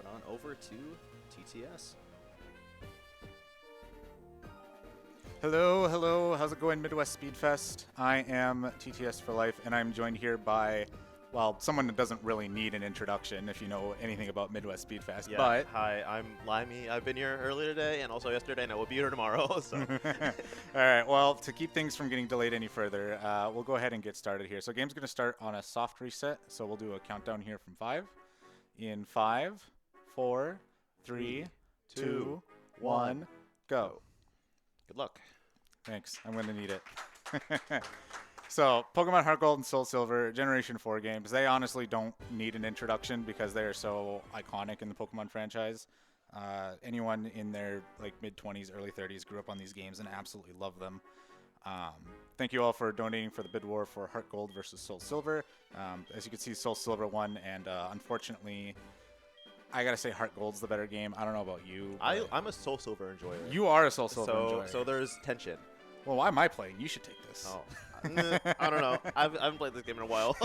it on over to TTS. Hello, hello. How's it going, Midwest Speedfest? I am TTS4life, and I'm joined here by, well, someone that doesn't really need an introduction if you know anything about Midwest Speedfest. Yeah, But hi, I'm Limey. I've been here earlier today and also yesterday, and I will be here tomorrow. So, all right. Well, to keep things from getting delayed any further, we'll go ahead and get started here. So, game's going to start on a soft reset. So, we'll do a countdown here from 5. In 5, 4, 3, 2, 1, go. good luck. Thanks. I'm going to need it. So, Pokemon Heart Gold and Soul Silver, Generation 4 games, they honestly don't need an introduction because they are so iconic in the Pokemon franchise. Anyone in their mid-20s, early 30s grew up on these games and absolutely love them. Thank you all for donating for the bid war for Heart Gold versus Soul Silver. As you can see, Soul Silver won, and unfortunately, I gotta say Heart Gold's the better game. I don't know about you. I'm a Soul Silver enjoyer. You are a Soul Silver enjoyer. So there's tension. Well, why am I playing? You should take this. Oh, I don't know. I haven't played this game in a while.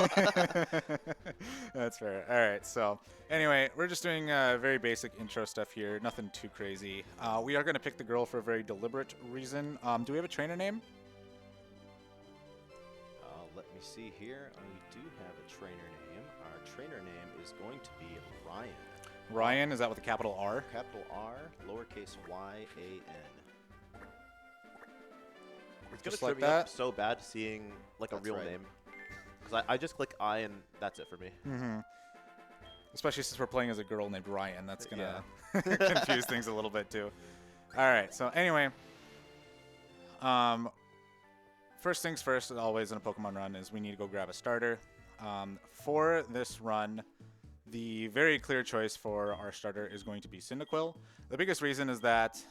That's fair. All right. So anyway, we're just doing very basic intro stuff here. Nothing too crazy. We are going to pick the girl for a very deliberate reason. Do we have a trainer name? Let me see here. We do have a trainer name. Our trainer name is going to be Ryan. Ryan, is that with a capital R? Capital R, lowercase y-a-n. It's going to trip me up so bad seeing a real name. Because I just click I and that's it for me. Mm-hmm. Especially since we're playing as a girl named Ryan. That's going to confuse things a little bit too. All right. So anyway, first things first, as always in a Pokemon run, is we need to go grab a starter. For this run, the very clear choice for our starter is going to be Cyndaquil. The biggest reason is that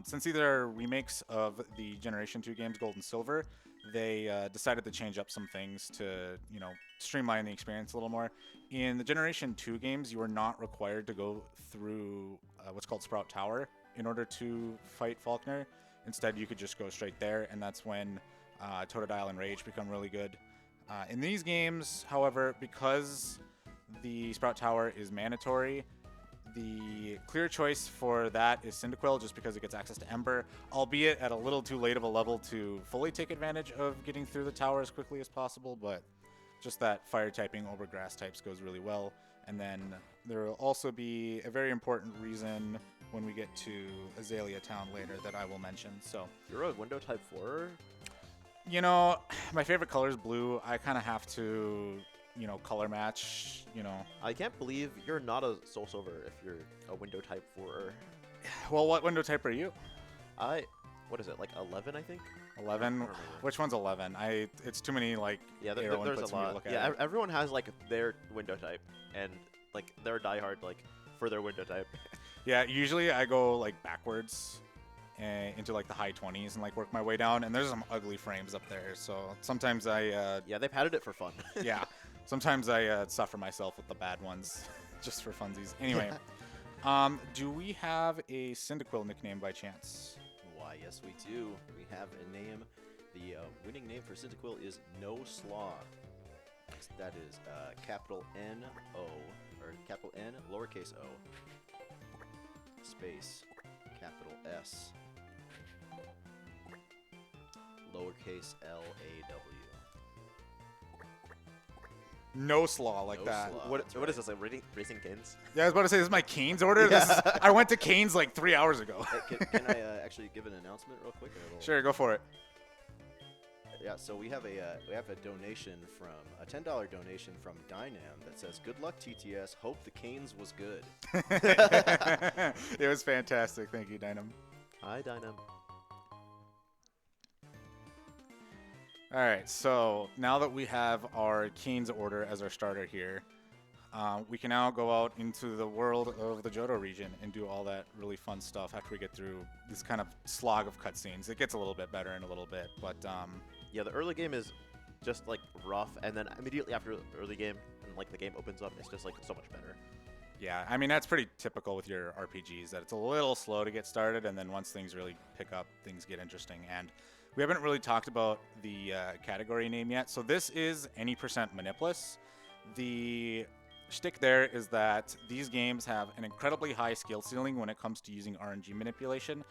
since these are remakes of the Generation 2 games, Gold and Silver, they decided to change up some things to, streamline the experience a little more. In the Generation 2 games, you are not required to go through what's called Sprout Tower in order to fight Falkner. Instead, you could just go straight there, and that's when Totodile and Rage become really good. In these games, however, because the Sprout Tower is mandatory, the clear choice for that is Cyndaquil, just because it gets access to Ember, albeit at a little too late of a level to fully take advantage of getting through the tower as quickly as possible, but just that fire typing over grass types goes really well. And then there will also be a very important reason when we get to Azalea Town later that I will mention. So You're a window type 4? My favorite color is blue. I kind of have to color match, I can't believe you're not a Soul Silver if you're a window type 4. Well, what window type are you? What is it, 11, I think? 11? Which one's 11? It's too many, yeah, arrow there's inputs a lot. to look at. Yeah, everyone has, their window type, and, they're diehard, for their window type. Yeah, usually I go, backwards into, the high 20s and, work my way down, and there's some ugly frames up there, so sometimes I... yeah, they padded it for fun. Yeah. Sometimes I suffer myself with the bad ones, just for funsies. Anyway, do we have a Cyndaquil nickname by chance? Why, yes, we do. We have a name. The winning name for Cyndaquil is No Slaw. That is capital N-O, or capital N, lowercase o, space, capital S, lowercase L-A-W. No slaw like No that. slaw. What is this, Racing Canes? Yeah, I was about to say, this is my Canes order. Yeah. I went to Canes 3 hours ago. Can I actually give an announcement real quick? Sure, go for it. Yeah, so we have a donation from a $10 donation from Dynam that says, "Good luck, TTS. Hope the Canes was good." It was fantastic. Thank you, Dynam. Hi, Dynam. All right, so now that we have our Canes order as our starter here, we can now go out into the world of the Johto region and do all that really fun stuff after we get through this kind of slog of cutscenes. It gets a little bit better in a little bit, but... yeah, the early game is just, rough, and then immediately after the early game, and, the game opens up, it's just, so much better. Yeah, I mean, that's pretty typical with your RPGs, that it's a little slow to get started, and then once things really pick up, things get interesting. And we haven't really talked about the category name yet. So this is any % Manipulus. The shtick there is that these games have an incredibly high skill ceiling when it comes to using RNG manipulation.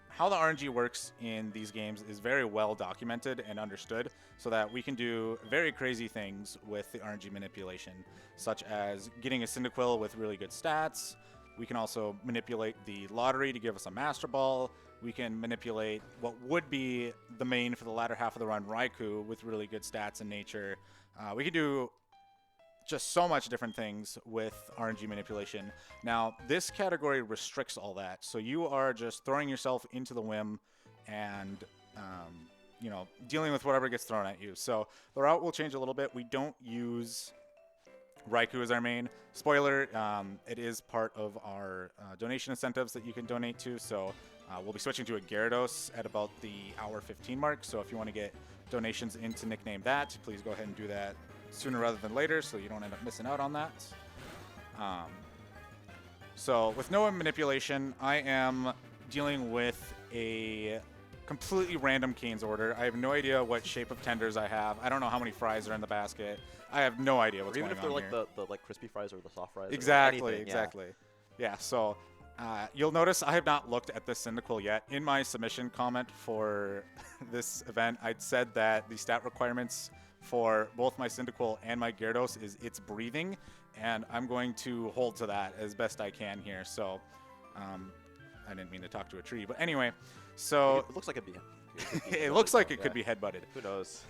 How the RNG works in these games is very well documented and understood, so that we can do very crazy things with the RNG manipulation, such as getting a Cyndaquil with really good stats. We can also manipulate the lottery to give us a Master Ball. We can manipulate what would be the main for the latter half of the run, Raikou, with really good stats in nature. We can do just so much different things with RNG manipulation. Now, this category restricts all that, so you are just throwing yourself into the whim and, you know, dealing with whatever gets thrown at you. So the route will change a little bit. We don't use Raikou as our main. Spoiler, it is part of our donation incentives that you can donate to, so we'll be switching to a Gyarados at about the hour 15 mark, so if you want to get donations in to nickname that, please go ahead and do that sooner rather than later, so you don't end up missing out on that. So with no manipulation, I am dealing with a completely random Canes order. I have no idea what shape of tenders I have. I don't know how many fries are in the basket. I have no idea what's going on here. Even if they're like the like crispy fries or the soft fries. Exactly, anything, exactly. Yeah, so you'll notice I have not looked at this Cyndaquil yet. In my submission comment for this event, I'd said that the stat requirements for both my Cyndaquil and my Gyarados is its breathing, and I'm going to hold to that as best I can here. So I didn't mean to talk to a tree, but anyway, so it looks like it'd be it looks like it could be head-butted. Who knows?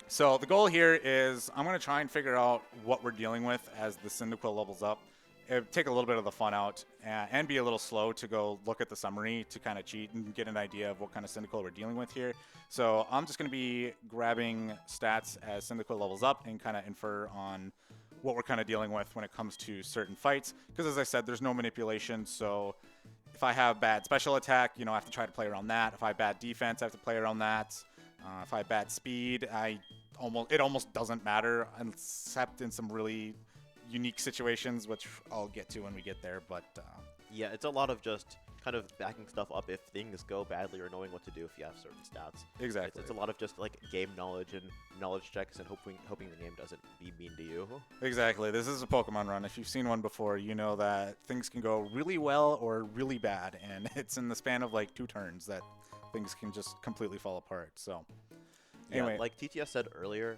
So the goal here is I'm going to try and figure out what we're dealing with as the Cyndaquil levels up. It'd take a little bit of the fun out and be a little slow to go look at the summary to kind of cheat and get an idea of what kind of Cyndaquil we're dealing with here. So I'm just going to be grabbing stats as Cyndaquil levels up and kind of infer on what we're kind of dealing with when it comes to certain fights. Because as I said, there's no manipulation, so if I have bad special attack, you know, I have to try to play around that. If I have bad defense, I have to play around that. If I have bad speed, it almost doesn't matter, except in some really unique situations, which I'll get to when we get there. But yeah, it's a lot of just kind of backing stuff up if things go badly or knowing what to do if you have certain stats. Exactly. It's a lot of just like game knowledge and knowledge checks and hoping the game doesn't be mean to you. Exactly. This is a Pokemon run. If you've seen one before, you know that things can go really well or really bad, and it's in the span of like 2 turns that things can just completely fall apart. So anyway, yeah, like TTS said earlier,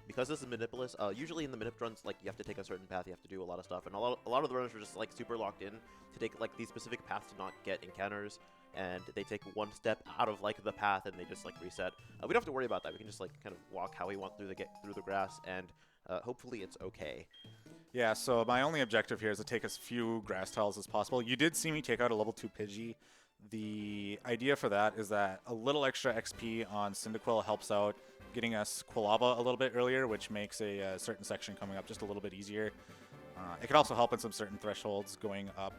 because this is Manipulous, usually in the Manip runs, like, you have to take a certain path, you have to do a lot of stuff, and a lot of the runners are just, like, super locked in to take, like, these specific paths to not get encounters, and they take one step out of, like, the path, and they just, like, reset. We don't have to worry about that. We can just, like, kind of walk how we want through the grass, and hopefully it's okay. Yeah, so my only objective here is to take as few grass tiles as possible. You did see me take out a level 2 Pidgey. The idea for that is that a little extra XP on Cyndaquil helps out getting us Quilava a little bit earlier, which makes a certain section coming up just a little bit easier. It can also help in some certain thresholds going up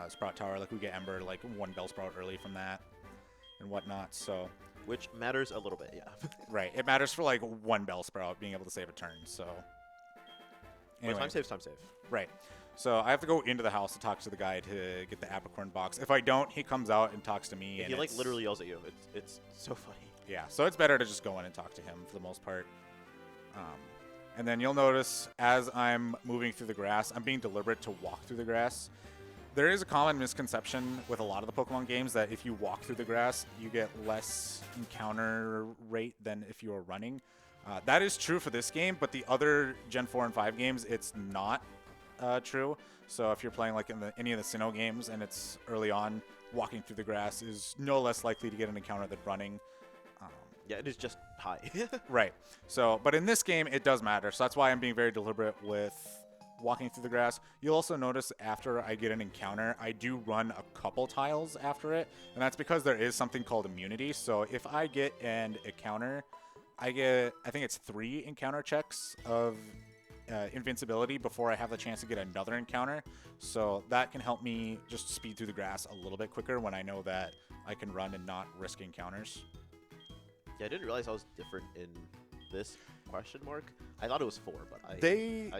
Sprout Tower, like we get Ember, like 1 Bellsprout early from that and whatnot, so... Which matters a little bit, yeah. Right, it matters for like 1 Bellsprout being able to save a turn, so... Anyway. Time save. Right. So I have to go into the house to talk to the guy to get the Apricorn box. If I don't, he comes out and talks to me. And he like literally yells at you. It's so funny. Yeah, so it's better to just go in and talk to him for the most part. And then you'll notice as I'm moving through the grass, I'm being deliberate to walk through the grass. There is a common misconception with a lot of the Pokemon games that if you walk through the grass, you get less encounter rate than if you are running. That is true for this game, but the other Gen 4 and 5 games, it's not true. So if you're playing like in any of the Sinnoh games and it's early on, walking through the grass is no less likely to get an encounter than running. Yeah, it is just high. Right. So, but in this game, it does matter. So that's why I'm being very deliberate with walking through the grass. You'll also notice after I get an encounter, I do run a couple tiles after it. And that's because there is something called immunity. So if I get an encounter, I think it's 3 encounter checks of invincibility before I have the chance to get another encounter. So that can help me just speed through the grass a little bit quicker when I know that I can run and not risk encounters. Yeah, I didn't realize I was different in this question mark. I thought it was 4, but in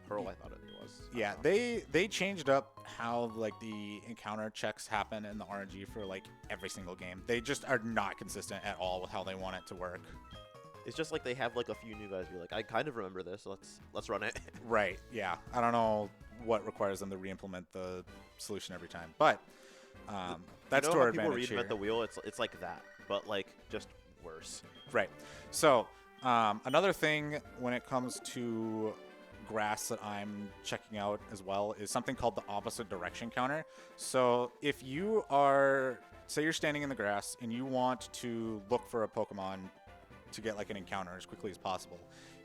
Pearl I thought it was. Yeah, they changed up how like the encounter checks happen in the RNG for like every single game. They just are not consistent at all with how they want it to work. It's just like they have like a few new guys be like, I kind of remember this. Let's run it. Right. Yeah. I don't know what requires them to re-implement the solution every time, but that's you know to our how people advantage reinvent here. the wheel? It's like that, but like just worse. Right. So another thing when it comes to grass that I'm checking out as well is something called the opposite direction counter. So if you are, say you're standing in the grass and you want to look for a Pokemon to get like an encounter as quickly as possible,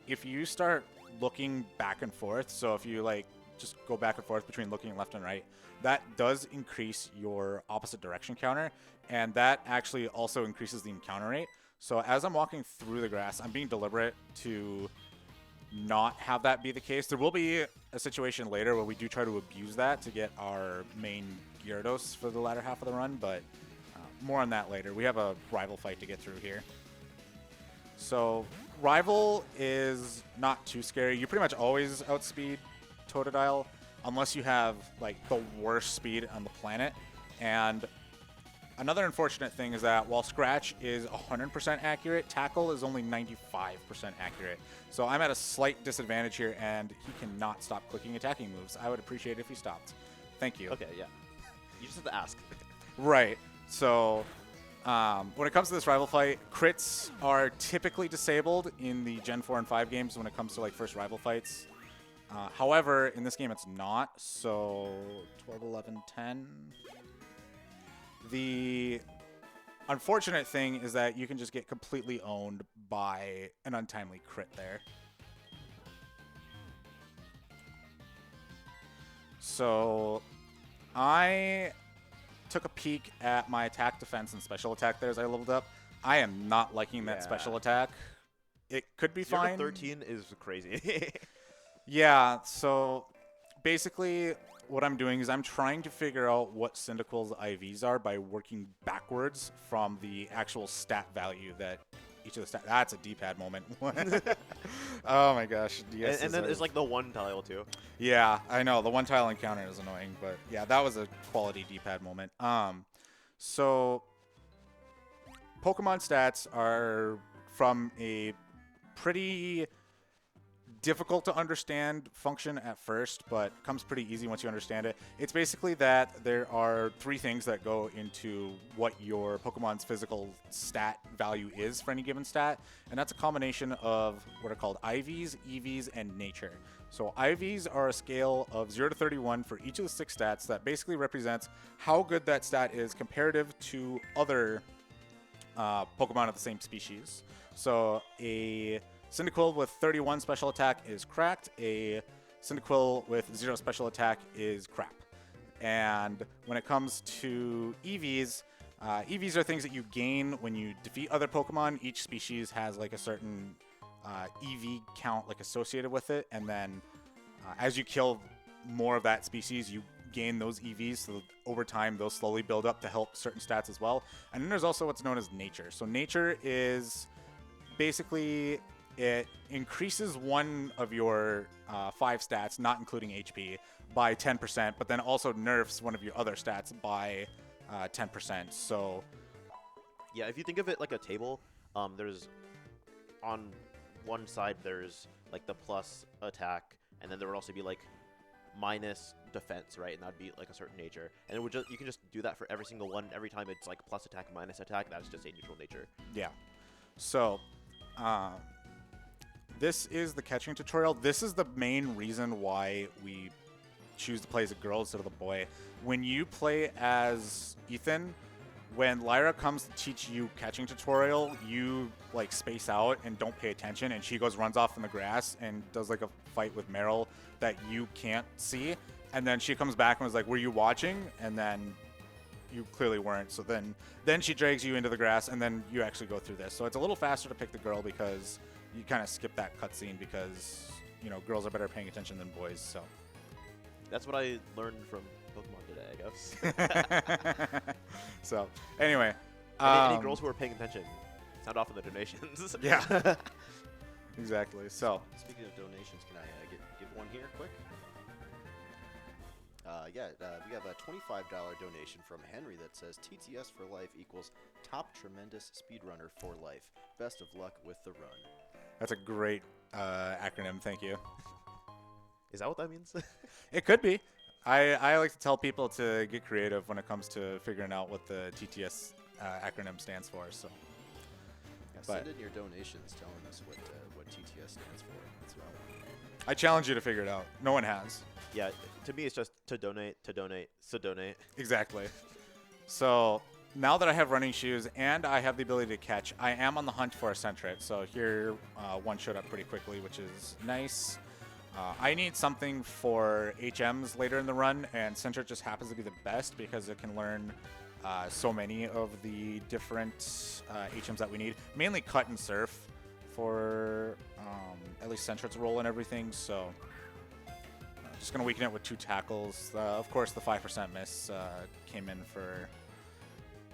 if you start looking back and forth, so if you like just go back and forth between looking left and right, that does increase your opposite direction counter, and that actually also increases the encounter rate. So as I'm walking through the grass, I'm being deliberate to not have that be the case. There will be a situation later where we do try to abuse that to get our main Gyarados for the latter half of the run, but more on that later. We have a rival fight to get through here. So rival is not too scary. You pretty much always outspeed Totodile unless you have like the worst speed on the planet. And another unfortunate thing is that while Scratch is 100% accurate, Tackle is only 95% accurate. So I'm at a slight disadvantage here, and he cannot stop clicking attacking moves. I would appreciate it if he stopped. Thank you. Okay, yeah. You just have to ask. Right. So when it comes to this rival fight, crits are typically disabled in the Gen 4 and 5 games when it comes to like first rival fights. However, in this game it's not. So 12, 11, 10. The unfortunate thing is that you can just get completely owned by an untimely crit there. So I took a peek at my attack, defense, and special attack there as I leveled up. I am not liking that special attack. It could be fine. 13 is crazy. Yeah, so basically what I'm doing is I'm trying to figure out what Cyndaquil's IVs are by working backwards from the actual stat value that each of the stats. That's a D-pad moment. Oh my gosh. DS and then there's like the one tile too. Yeah, I know. The one tile encounter is annoying, but yeah, that was a quality D-pad moment. So Pokemon stats are from a pretty difficult to understand function at first, but comes pretty easy once you understand it. It's basically that there are three things that go into what your Pokemon's physical stat value is for any given stat, and that's a combination of what are called IVs, EVs, and nature. So IVs are a scale of 0 to 31 for each of the 6 stats that basically represents how good that stat is comparative to other Pokemon of the same species. So a Cyndaquil with 31 special attack is cracked. A Cyndaquil with 0 special attack is crap. And when it comes to EVs, EVs are things that you gain when you defeat other Pokemon. Each species has like a certain EV count like associated with it, and then as you kill more of that species, you gain those EVs. So over time, those slowly build up to help certain stats as well. And then there's also what's known as nature. So nature is basically it increases one of your 5 stats, not including HP, by 10%, but then also nerfs one of your other stats by 10%. So yeah, if you think of it like a table, there's on one side there's like the plus attack, and then there would also be like minus defense, right? And that'd be like a certain nature. And it would just, you can just do that for every single one. Every time it's like plus attack, minus attack, that's just a neutral nature. yeah. So this is the catching tutorial. This is the main reason why we choose to play as a girl instead of the boy. When you play as Ethan, when Lyra comes to teach you catching tutorial, you like space out and don't pay attention, and she runs off in the grass and does like a fight with Meryl that you can't see, and then she comes back and was like, "Were you watching?" And then you clearly weren't. So then she drags you into the grass, and then you actually go through this. So it's a little faster to pick the girl because you kind of skip that cutscene because, you know, girls are better at paying attention than boys. So That's what I learned from Pokemon today, I guess. so anyway, any girls who are paying attention, sound off in the donations. Yeah. Exactly. So Speaking of donations, can I give one here quick? we have a $25 donation from Henry that says TTS4life equals top tremendous speedrunner for life. Best of luck with the run. That's a great acronym. Thank you. Is that what that means? It could be. I like to tell people to get creative when it comes to figuring out what the TTS acronym stands for. So, Send in your donations telling us what TTS stands for. That's what I want. I challenge you to figure it out. No one has. Yeah, to me it's just to donate, so donate. Exactly. So now that I have running shoes and I have the ability to catch, I am on the hunt for a Centret. So here, one showed up pretty quickly, which is nice. I need something for HMs later in the run, and Centret just happens to be the best because it can learn so many of the different HMs that we need. Mainly cut and surf for at least Centret's role and everything. So just going to weaken it with 2 tackles. Of course, the 5% miss came in for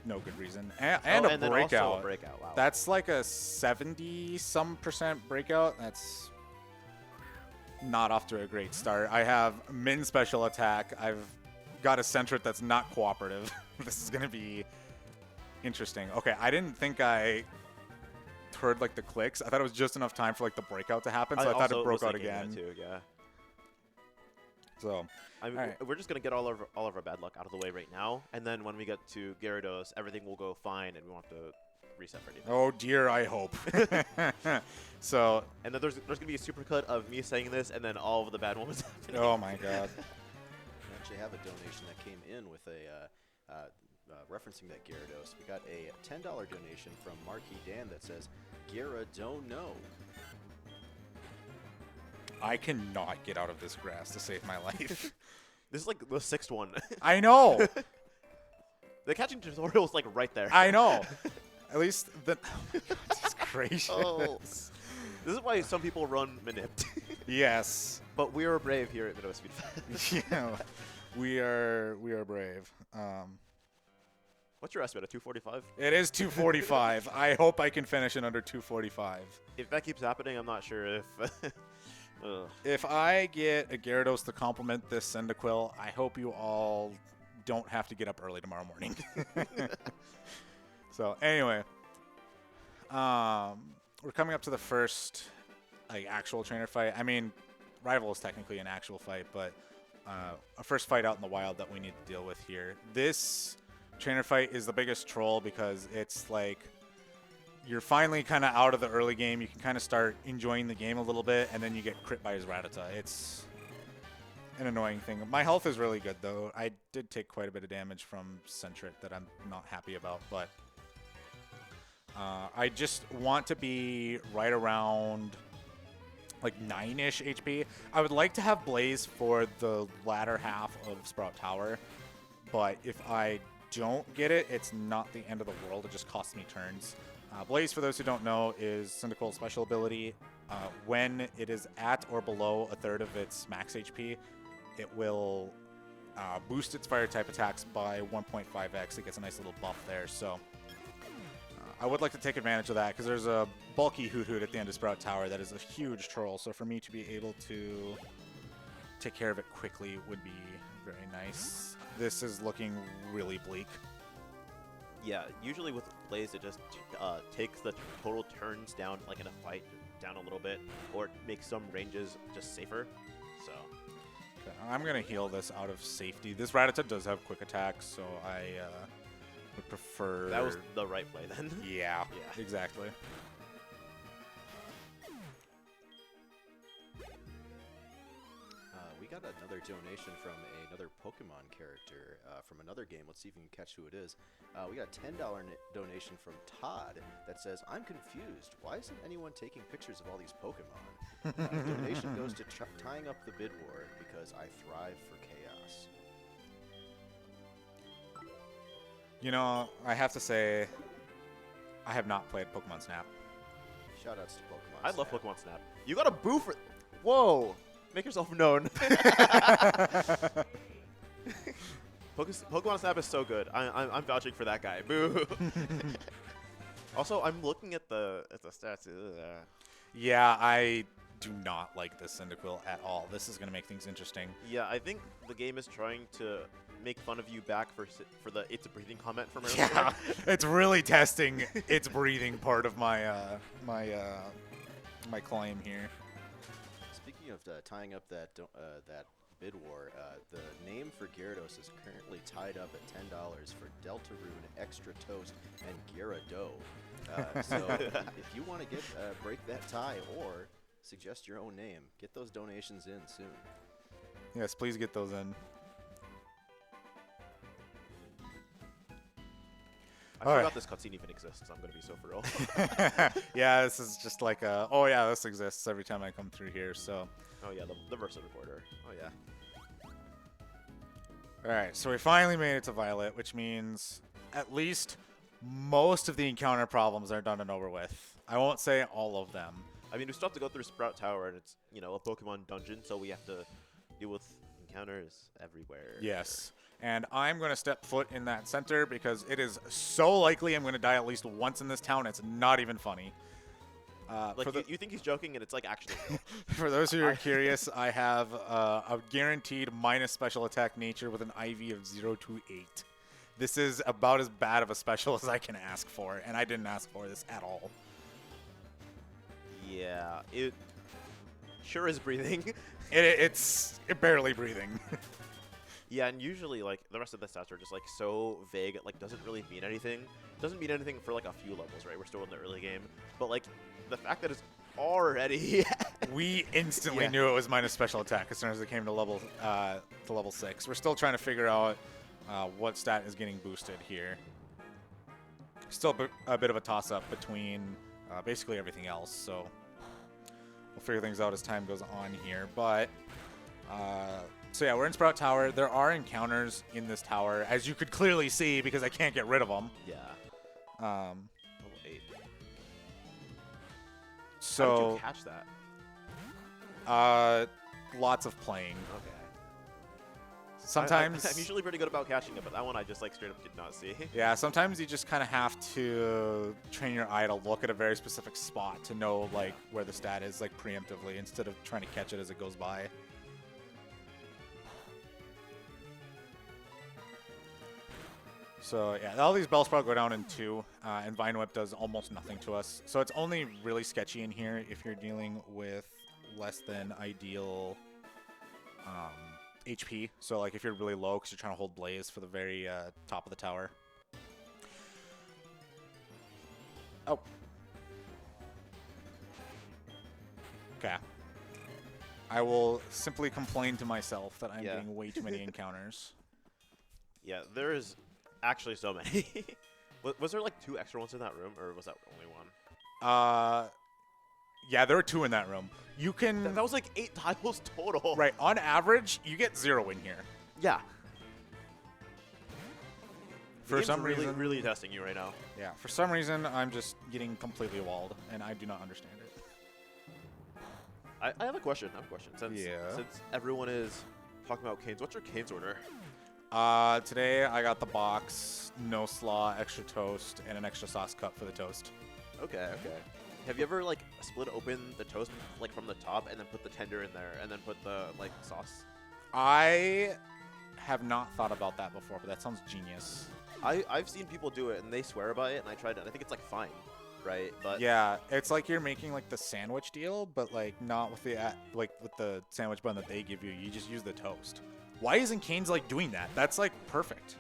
no good reason. And a then breakout. also a breakout. Wow. That's like a 70-some% breakout. That's not off to a great start. I have min special attack. I've got a Centret that's not cooperative. This is going to be interesting. Okay, I didn't think I heard like the clicks. I thought it was just enough time for like the breakout to happen, so I thought it broke out again. Too, yeah. So, I mean, right. we're just gonna get all of our bad luck out of the way right now, and then when we get to Gyarados, everything will go fine, and we won't have to reset for anything. oh dear, I hope. So, And then there's gonna be a supercut of me saying this, and then all of the bad moments happening. oh my god. We actually have a donation that came in with referencing that Gyarados. We got a $10 donation from Marky Dan that says, Gyara don't know. I cannot get out of this grass to save my life. This is like the 6th one. I know. The catching tutorial is like right there. I know. At least the. Oh my god, Jesus gracious. Oh. This is why some people run Manipped. Yes. But we are brave here at Midwest Speedfest. Yeah. We are brave. What's your estimate? A 245? It is 245. I hope I can finish in under 245. If that keeps happening, I'm not sure if. If I get a Gyarados to complement this Cyndaquil, I hope you all don't have to get up early tomorrow morning. So anyway, we're coming up to the first like actual trainer fight. I mean, Rival is technically an actual fight, but a first fight out in the wild that we need to deal with here. This trainer fight is the biggest troll because it's like you're finally kind of out of the early game. You can kind of start enjoying the game a little bit, and then you get crit by his Rattata. It's an annoying thing. My health is really good, though. I did take quite a bit of damage from Centret that I'm not happy about, but I just want to be right around like 9-ish HP. I would like to have Blaze for the latter half of Sprout Tower, but if I don't get it, it's not the end of the world. It just costs me turns. Blaze, for those who don't know, is Cyndaquil's special ability. When it is at or below a third of its max HP, it will boost its fire type attacks by 1.5x. It gets a nice little buff there. So I would like to take advantage of that because there's a bulky Hoot Hoot at the end of Sprout Tower that is a huge troll. So for me to be able to take care of it quickly would be very nice. This is looking really bleak. Yeah, usually with Blaze, it just takes the total turns down, like in a fight, down a little bit, or it makes some ranges just safer. So okay, I'm going to heal this out of safety. This Rattata does have quick attacks, so I would prefer... that was the right play then. Yeah, exactly. We got another donation from another Pokemon character from another game. Let's see if we can catch who it is. We got a $10 donation from Todd that says, I'm confused. Why isn't anyone taking pictures of all these Pokemon? Donation goes to tying up the bid war because I thrive for chaos. You know, I have to say, I have not played Pokemon Snap. Shoutouts to Pokemon I Snap. love Pokemon Snap. You got a boo for... Whoa! Make yourself known. Pokemon Snap is so good. I'm vouching for that guy. Boo. Also, I'm looking at the stats. Yeah, I do not like this Cyndaquil at all. This is going to make things interesting. Yeah, I think the game is trying to make fun of you back for the "it's a breathing" comment from earlier. Yeah, it's really testing its breathing part of my my claim here. Speaking of tying up that bid war, the name for Gyarados is currently tied up at $10 for Deltarune, Extra Toast, and Gyarados. So if you want to get break that tie or suggest your own name, get those donations in soon. Yes, please get those in. I All forgot right. this cutscene even exists. I'm gonna be so for real. Yeah, this is just like a, oh yeah, this exists every time I come through here, so. Oh yeah, the Versa recorder. Oh yeah. Alright, so we finally made it to Violet, which means at least most of the encounter problems are done and over with. I won't say all of them. I mean, we still have to go through Sprout Tower, and it's, you know, a Pokemon dungeon, so we have to deal with encounters everywhere. Yes. And I'm going to step foot in that center because it is so likely I'm going to die at least once in this town. It's not even funny. Like, you think he's joking, and it's, like, actually real. For those who are curious, I have a guaranteed minus special attack nature with an IV of 0 to 8. This is about as bad of a special as I can ask for, and I didn't ask for this at all. Yeah, it sure is breathing. It's barely breathing. Yeah, and usually, like, the rest of the stats are just, like, so vague, it, like, doesn't really mean anything. It doesn't mean anything for, like, a few levels, right? We're still in the early game. But, like, the fact that it's already... We instantly knew it was minus special attack as soon as it came to level 6. We're still trying to figure out what stat is getting boosted here. Still a bit of a toss-up between basically everything else, so we'll figure things out as time goes on here. But... so yeah, we're in Sprout Tower. There are encounters in this tower, as you could clearly see, because I can't get rid of them. Yeah. Level 8. So, how did you catch that? Lots of playing. Okay. Sometimes I'm usually pretty good about catching it, but that one I just, like, straight up did not see. yeah, sometimes you just kind of have to train your eye to look at a very specific spot to know, like, where the stat is, like, preemptively, instead of trying to catch it as it goes by. So yeah, all these Bellsprout go down in 2, and Vine Whip does almost nothing to us. So it's only really sketchy in here if you're dealing with less than ideal HP. So like if you're really low because you're trying to hold Blaze for the very top of the tower. Oh. Okay. I will simply complain to myself that I'm getting way too many encounters. Yeah, there is actually so many. Was there like 2 extra ones in that room, or was that only 1? Yeah, there were 2 in that room. You can... That was like 8 tiles total. Right, on average, you get 0 in here. Yeah. For some reason... really testing you right now. Yeah, for some reason, I'm just getting completely walled, and I do not understand it. I have a question. Since everyone is talking about canes, what's your canes order? Today I got the box, no slaw, extra toast, and an extra sauce cup for the toast. Okay. Have you ever like split open the toast like from the top and then put the tender in there and then put the like sauce? I have not thought about that before, but that sounds genius. I've seen people do it and they swear by it, and I tried it. I think it's like fine, right? But yeah, it's like you're making like the sandwich deal, but like not with the with the sandwich bun that they give you. You just use the toast. Why isn't Cane's like doing that? That's like perfect.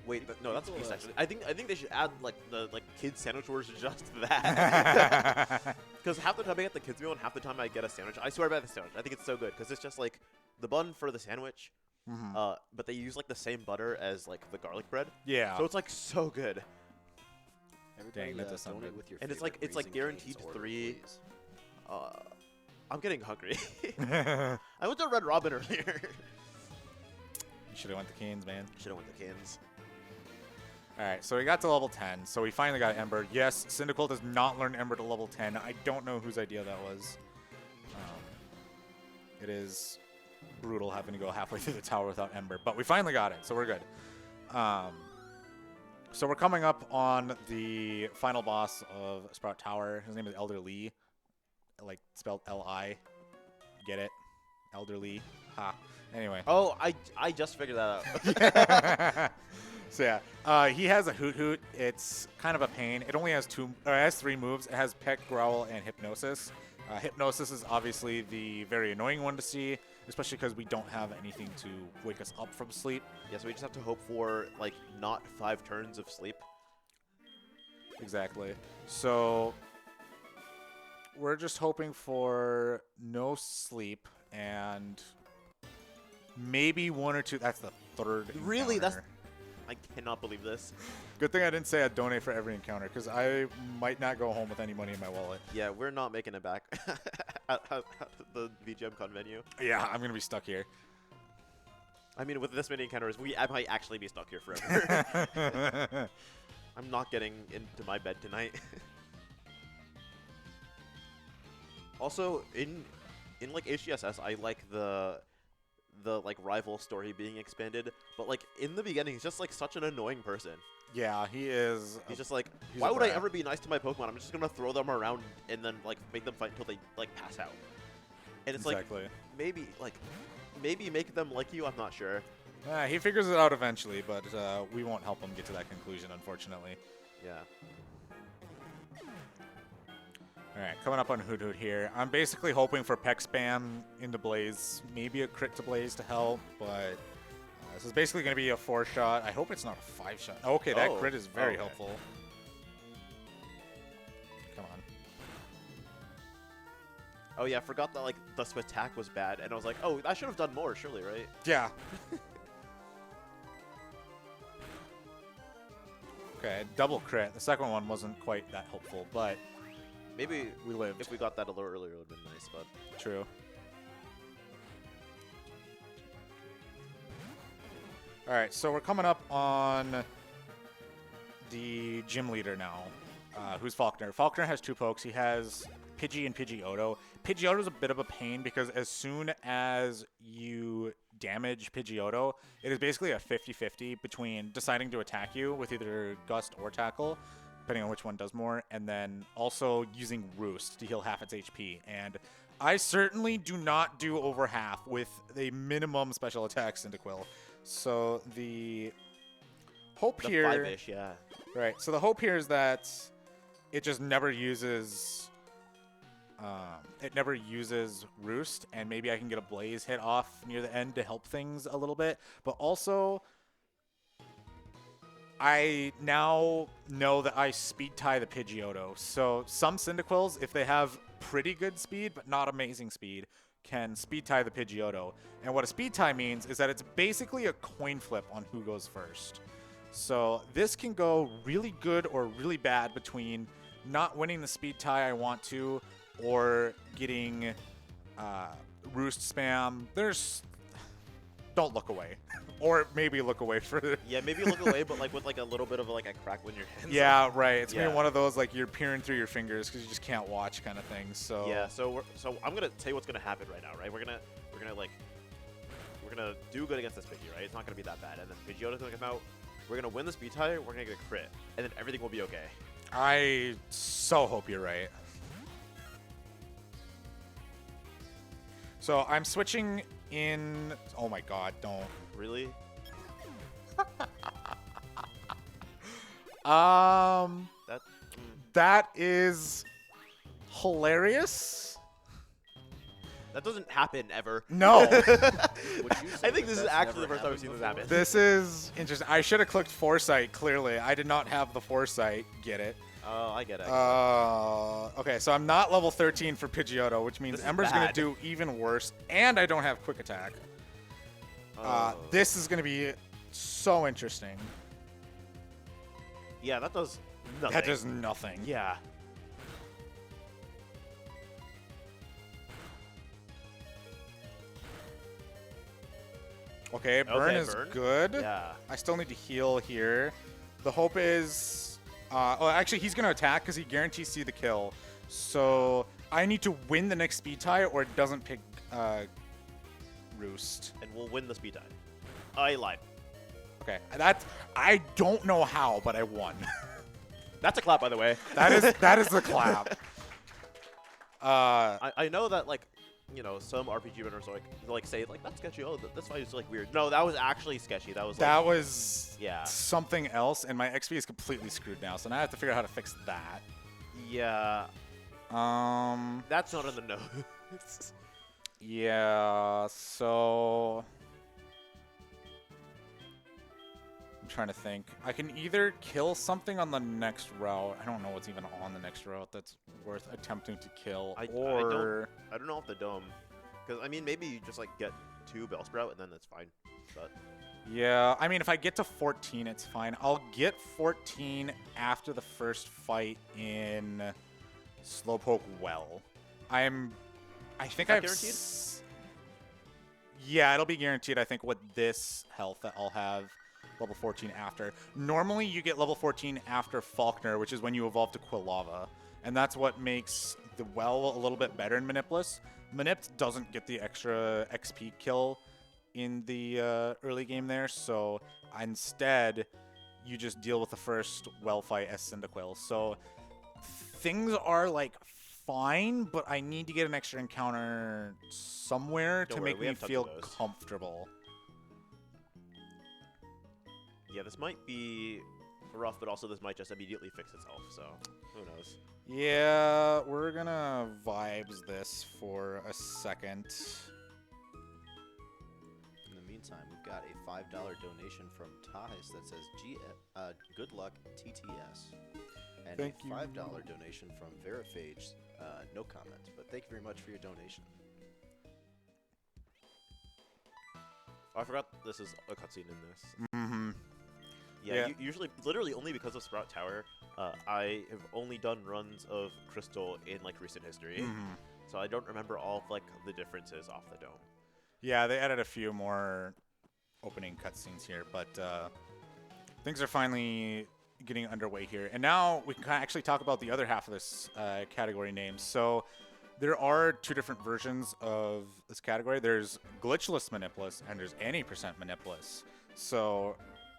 Wait, no, that's a piece actually. I think they should add like the kids sandwich orders just to that. Because half the time I get the kids meal and half the time I get a sandwich. I swear by the sandwich. I think it's so good because it's just like the bun for the sandwich, but they use like the same butter as like the garlic bread. Yeah. So it's like so good. Everybody, that does sound good. with your And it's favorite like Raising guaranteed Cane's order, 3. please. I'm getting hungry. I went to Red Robin earlier. You should have went the Canes, man. Should have went the Canes. All right, so we got to level 10, so we finally got Ember. Yes, Cyndaquil does not learn Ember to level 10. I don't know whose idea that was. It is brutal having to go halfway through the tower without Ember, but we finally got it, so we're good. So we're coming up on the final boss of Sprout Tower. His name is Elder Lee. like spelled L-I. Get it? Elderly. Ha. Anyway. Oh, I just figured that out. So yeah, he has a Hoot Hoot. It's kind of a pain. It only has it has 3 moves. It has Peck, Growl, and Hypnosis. Hypnosis is obviously the very annoying one to see, especially because we don't have anything to wake us up from sleep. Yeah, so we just have to hope for, like, not 5 turns of sleep. Exactly. So we're just hoping for no sleep and maybe 1 or 2. That's the 3rd Really? encounter. I cannot believe this. Good thing I didn't say I'd donate for every encounter, because I might not go home with any money in my wallet. Yeah, we're not making it back at the VGMCon venue. Yeah, I'm going to be stuck here. I mean, with this many encounters, I might actually be stuck here forever. I'm not getting into my bed tonight. Also, in like HGSS, I like the like rival story being expanded, but like in the beginning, he's just like such an annoying person. Yeah, he is. He's just like, he's why a would I brat. ever be nice to my Pokemon? I'm just gonna throw them around and then like make them fight until they like pass out. And it's Exactly. like maybe make them like you. I'm not sure. He figures it out eventually, but we won't help him get to that conclusion, unfortunately. Yeah. All right, coming up on Hoot Hoot here. I'm basically hoping for Peck Spam into Blaze, maybe a crit to Blaze to help, but this is basically going to be a 4-shot. I hope it's not a 5-shot. Okay, that Oh, crit is very okay. helpful. Come on. Oh yeah, I forgot that like the attack was bad, and I was like, oh, I should have done more, surely, right? Yeah. Okay, double crit. The second one wasn't quite that helpful, but Maybe we lived. if we got that a little earlier, it would have been nice, but True. All right, so we're coming up on the gym leader now, who's Faulkner. Faulkner has 2 pokes. He has Pidgey and Pidgeotto. Pidgeotto's a bit of a pain because as soon as you damage Pidgeotto, it is basically a 50-50 between deciding to attack you with either Gust or Tackle, depending on which one does more, and then also using Roost to heal half its HP. And I certainly do not do over half with a minimum special attack Cyndaquil. So the hope the here... 5-ish, yeah. Right, so the hope here is that it just never uses... it never uses Roost, and maybe I can get a Blaze hit off near the end to help things a little bit. But also... I now know that I speed tie the Pidgeotto. So some Cyndaquils, if they have pretty good speed but not amazing speed, can speed tie the Pidgeotto. And what a speed tie means is that it's basically a coin flip on who goes first. So this can go really good or really bad between not winning the speed tie I want to or getting Roost spam. Don't look away. Or maybe look away further. Yeah, maybe look away, but like with like a little bit of like a crack when your hands. Yeah, right. It's Yeah. maybe one of those like you're peering through your fingers because you just can't watch kind of thing. So Yeah, so I'm gonna tell you what's gonna happen right now, right? We're gonna do good against this Pidgey, right? It's not gonna be that bad, and then Pidgeotto's gonna come out. We're gonna win the speed tie. We're gonna get a crit, and then everything will be okay. I so hope you're right. So I'm switching in. Oh my God! Don't. Really? That That. that is hilarious. That doesn't happen ever. No. Would you say I think that this is that's actually never the first time we've happened seen this before? happen. This is interesting. I should have clicked Foresight, clearly. I did not have the Foresight. Get it. Oh, I get it. Okay, so I'm not level 13 for Pidgeotto, which means This is Ember's going to bad. do even worse, and I don't have Quick Attack. Oh. This is going to be so interesting. Yeah, that does nothing. That does nothing. Yeah. Okay, burn Okay, is burn. good. Yeah. I still need to heal here. The hope is... oh, actually, he's going to attack because he guarantees see the kill. So I need to win the next speed tie or it doesn't pick Roost. And we'll win the speed tie. I lied. Okay, I don't know how, but I won. That's a clap, by the way. that is the clap. I know that like, you know, some RPG runners like say like that's sketchy. Oh, that's why it's like weird. No, that was actually sketchy. That was that was yeah. something else, and my XP is completely screwed now. So now I have to figure out how to fix that. Yeah. That's not in the notes. Yeah. So I'm trying to think. I can either kill something on the next route. I don't know what's even on the next route that's worth attempting to kill. I don't know if the dome, because I mean maybe you just like get 2 Bellsprout and then that's fine. But yeah, I mean if I get to 14, it's fine. I'll get 14 after the first fight in Slowpoke Well. I think I've guaranteed? Yeah, it'll be guaranteed. I think with this health that I'll have level 14 after. Normally you get level 14 after Faulkner, which is when you evolve to Quilava. And that's what makes the well a little bit better in Manipulus. Manipt doesn't get the extra XP kill in the early game there, so instead you just deal with the first well fight as Cyndaquil. So things are like fine, but I need to get an extra encounter somewhere to make me feel comfortable. Yeah, this might be rough, but also this might just immediately fix itself, so who knows. Yeah, we're gonna vibes this for a second. In the meantime, we've got a $5 donation from Tahis that says, good luck, TTS. And Thank a you. $5 donation from Veriphage, no comment, but thank you very much for your donation. Oh, I forgot this is a cutscene in this. Mm-hmm. Yeah, usually, literally only because of Sprout Tower, I have only done runs of Crystal in like recent history, so I don't remember all of like the differences off the dome. Yeah, they added a few more opening cutscenes here, but things are finally getting underway here. And now we can actually talk about the other half of this category names. So there are 2 different versions of this category. There's glitchless Manipulus and there's any percent Manipulus. So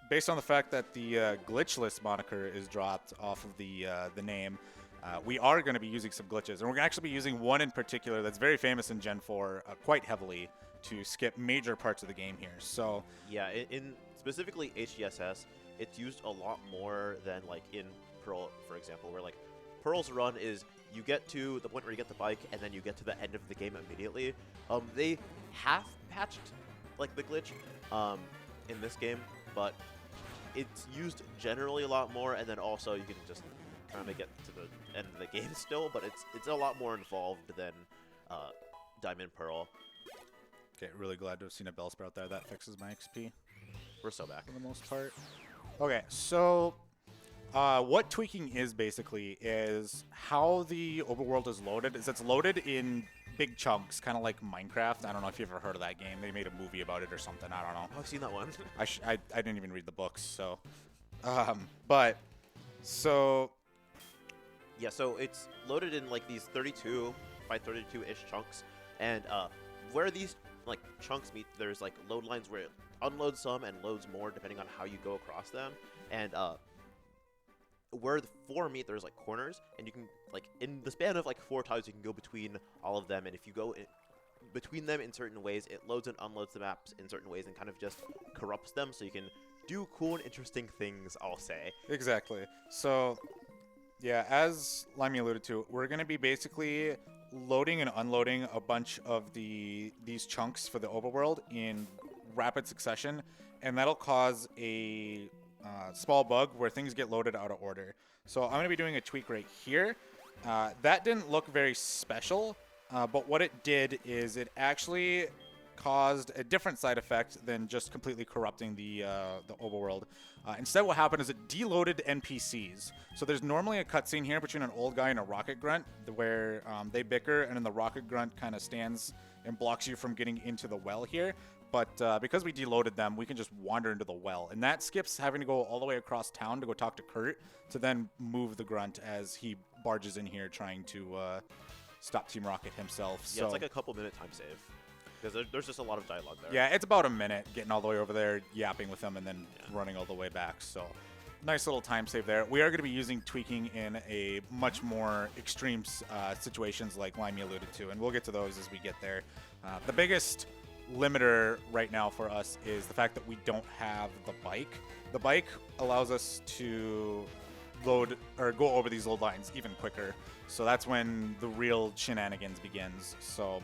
based on the fact that the glitchless moniker is dropped off of the name, we are going to be using some glitches. And we're going to actually be using one in particular that's very famous in Gen 4 quite heavily to skip major parts of the game here. So yeah, in specifically HDSS, it's used a lot more than like in Pearl, for example, where like Pearl's run is you get to the point where you get the bike and then you get to the end of the game immediately. They half patched like the glitch in this game, but it's used generally a lot more, and then also you can just kind of get to the end of the game still, but it's a lot more involved than Diamond Pearl. okay, really glad to have seen a Bellsprout there. That fixes my XP. We're so back. For the most part. Okay, so what tweaking is basically is how the overworld is loaded. Is it's loaded in big chunks, kind of like Minecraft. I don't know if you've ever heard of that game. They made a movie about it or something. I don't know. Oh, I've seen that one. I didn't even read the books, so. So. Yeah, so it's loaded in like these 32 by 32-ish chunks, and where these like chunks meet, there's like load lines where it unloads some and loads more depending on how you go across them, and where the 4 meet, there's like corners, and you can like in the span of like 4 tiles you can go between all of them, and if you go between them in certain ways, it loads and unloads the maps in certain ways and kind of just corrupts them, so you can do cool and interesting things, I'll say. Exactly. So, yeah, as Limey alluded to, we're going to be basically loading and unloading a bunch of these chunks for the overworld in rapid succession, and that'll cause a small bug where things get loaded out of order. So I'm going to be doing a tweak right here. That didn't look very special, but what it did is it actually caused a different side effect than just completely corrupting the overworld. Instead, what happened is it deloaded NPCs. So there's normally a cutscene here between an old guy and a rocket grunt where they bicker, and then the rocket grunt kind of stands and blocks you from getting into the well here. But because we deloaded them, we can just wander into the well. And that skips having to go all the way across town to go talk to Kurt to then move the grunt as he barges in here trying to stop Team Rocket himself. Yeah, so, it's like a couple-minute time save. Because there's just a lot of dialogue there. Yeah, it's about a minute getting all the way over there, yapping with them, and then running all the way back. So nice little time save there. We are going to be using tweaking in a much more extreme situations like Limey alluded to, and we'll get to those as we get there. The biggest limiter right now for us is the fact that we don't have the bike. The bike allows us to load or go over these load lines even quicker. So that's when the real shenanigans begins. So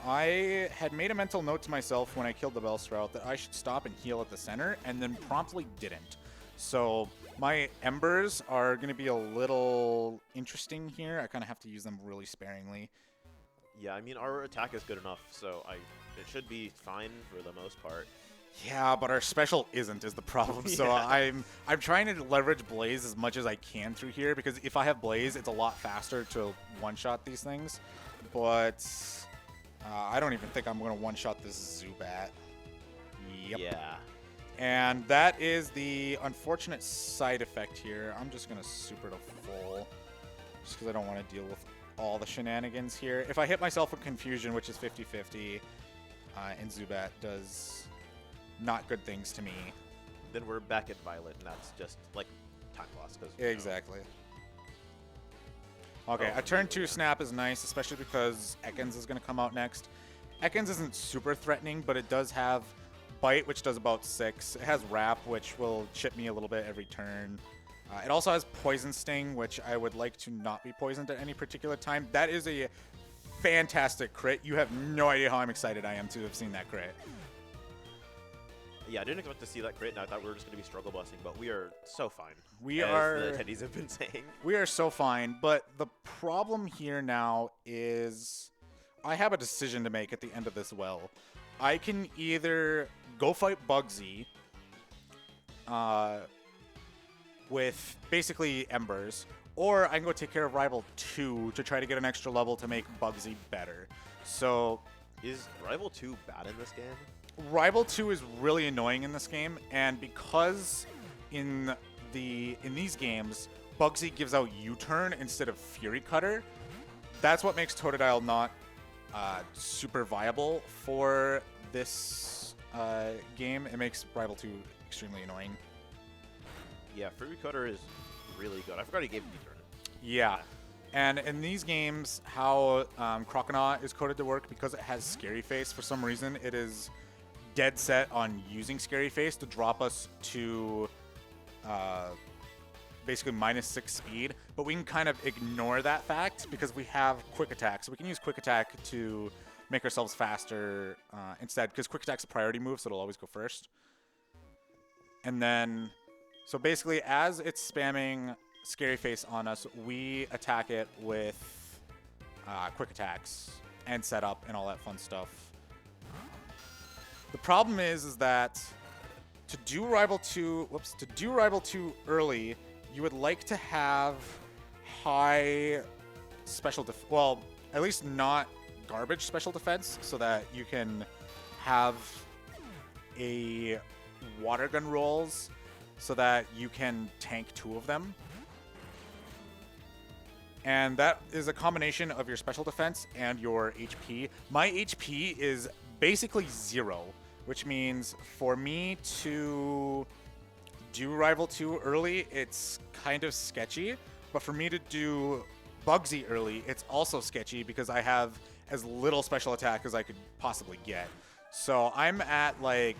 I had made a mental note to myself when I killed the Bellsprout that I should stop and heal at the center, and then promptly didn't. So my embers are going to be a little interesting here. I kind of have to use them really sparingly. Yeah, I mean, our attack is good enough, so it should be fine for the most part. Yeah, but our special isn't is the problem. So I'm trying to leverage Blaze as much as I can through here, because if I have Blaze, it's a lot faster to one-shot these things. But I don't even think I'm going to one-shot this Zubat. Yep. Yeah. And that is the unfortunate side effect here. I'm just going to super to full, just because I don't want to deal with all the shenanigans here. If I hit myself with Confusion, which is 50-50, and Zubat does not good things to me. Then we're back at Violet, and that's just like time loss. Exactly. Okay, a turn 2 snap is nice, especially because Ekans is going to come out next. Ekans isn't super threatening, but it does have Bite, which does about 6. It has Wrap, which will chip me a little bit every turn. It also has Poison Sting, which I would like to not be poisoned at any particular time. That is a fantastic crit. You have no idea how I'm excited I am to have seen that crit. Yeah, I didn't expect to see that crit, and I thought we were just going to be struggle busting, but we are so fine. We as are. The attendees have been saying. We are so fine, but the problem here now is I have a decision to make at the end of this well. I can either go fight Bugsy with basically Embers, or I can go take care of Rival 2 to try to get an extra level to make Bugsy better. So, is Rival 2 bad in this game? Rival 2 is really annoying in this game, and because in these games, Bugsy gives out U-turn instead of Fury Cutter, that's what makes Totodile not super viable for this game. It makes Rival 2 extremely annoying. Yeah, Fury Cutter is really good. I forgot he gave U-turn. Yeah. And in these games, how Croconaw is coded to work, because it has Scary Face, for some reason, it is dead set on using Scary Face to drop us to basically -6 speed. But we can kind of ignore that fact because we have Quick Attack. So we can use Quick Attack to make ourselves faster instead, because Quick Attack's a priority move, so it'll always go first. And then, so basically, as it's spamming Scary Face on us, we attack it with Quick Attacks and setup and all that fun stuff. The problem is that to do Rival 2 early, you would like to have high special well, at least not garbage special defense, so that you can have a water gun rolls so that you can tank 2 of them. And that is a combination of your special defense and your HP. My HP is basically 0, which means for me to do Rival 2 early, it's kind of sketchy. But for me to do Bugsy early, it's also sketchy because I have as little special attack as I could possibly get. So I'm at like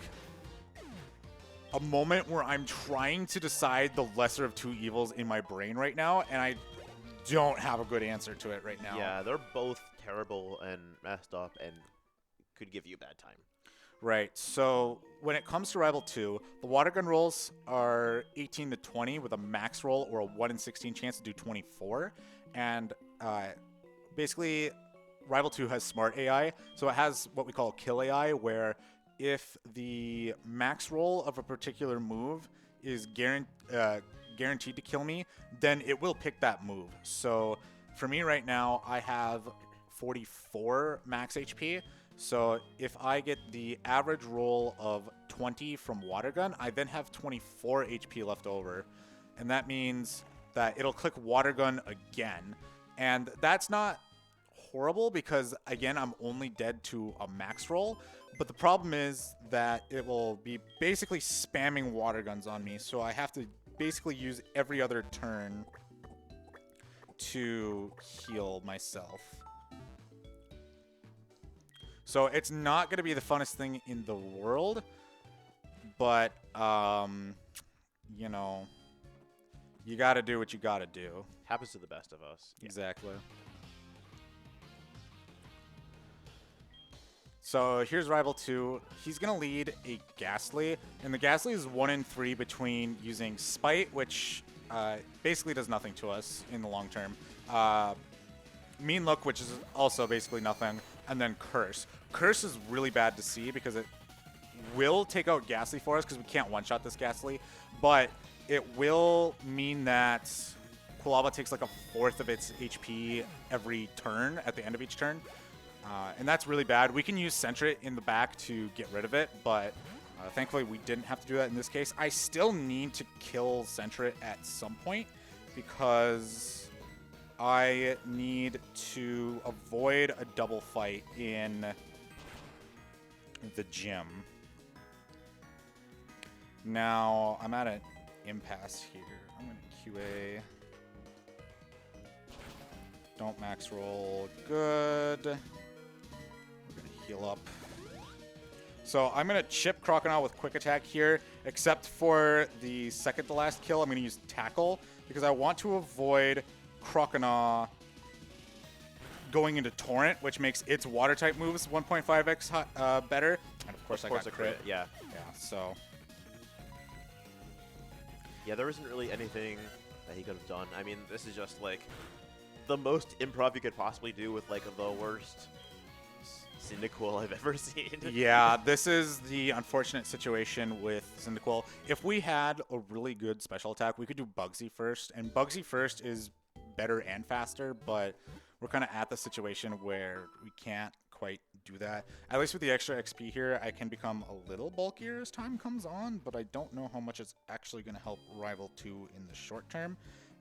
a moment where I'm trying to decide the lesser of 2 evils in my brain right now, and I don't have a good answer to it right now. Yeah, they're both terrible and messed up and could give you a bad time. Right, so when it comes to Rival 2, the water gun rolls are 18 to 20 with a max roll or a 1 in 16 chance to do 24. And basically, Rival 2 has smart AI, so it has what we call kill AI, where if the max roll of a particular move is guaranteed to kill me, then it will pick that move. So for me right now, I have 44 max HP. So if I get the average roll of 20 from Water Gun, I then have 24 HP left over. And that means that it'll click Water Gun again. And that's not horrible because, again, I'm only dead to a max roll. But the problem is that it will be basically spamming Water Guns on me. So I have to basically use every other turn to heal myself. So it's not going to be the funnest thing in the world, but, you know, you got to do what you got to do. Happens to the best of us. Yeah. Exactly. So here's Rival 2. He's going to lead a Ghastly, and the Ghastly is 1 in 3 between using Spite, which basically does nothing to us in the long term. Mean Look, which is also basically nothing, and then Curse. Curse is really bad to see because it will take out Ghastly for us because we can't one-shot this Ghastly, but it will mean that Quilava takes like a fourth of its HP every turn at the end of each turn, and that's really bad. We can use Sentret in the back to get rid of it, but thankfully we didn't have to do that in this case. I still need to kill Sentret at some point because I need to avoid a double fight in the gym. Now, I'm at an impasse here. I'm going to QA. Don't max roll. Good. We're going to heal up. So I'm going to chip Crocodile with Quick Attack here, except for the second to last kill. I'm going to use Tackle because I want to avoid Croconaw going into Torrent, which makes its water-type moves 1.5x better. And of course I got crit. Yeah. Yeah, so... Yeah, there isn't really anything that he could have done. I mean, this is just, like, the most improv you could possibly do with, like, the worst Cyndaquil I've ever seen. Yeah, this is the unfortunate situation with Cyndaquil. If we had a really good special attack, we could do Bugsy first, and Bugsy first is better and faster, but we're kind of at the situation where we can't quite do that. At least with the extra XP here, I can become a little bulkier as time comes on, but I don't know how much it's actually going to help Rival 2 in the short term.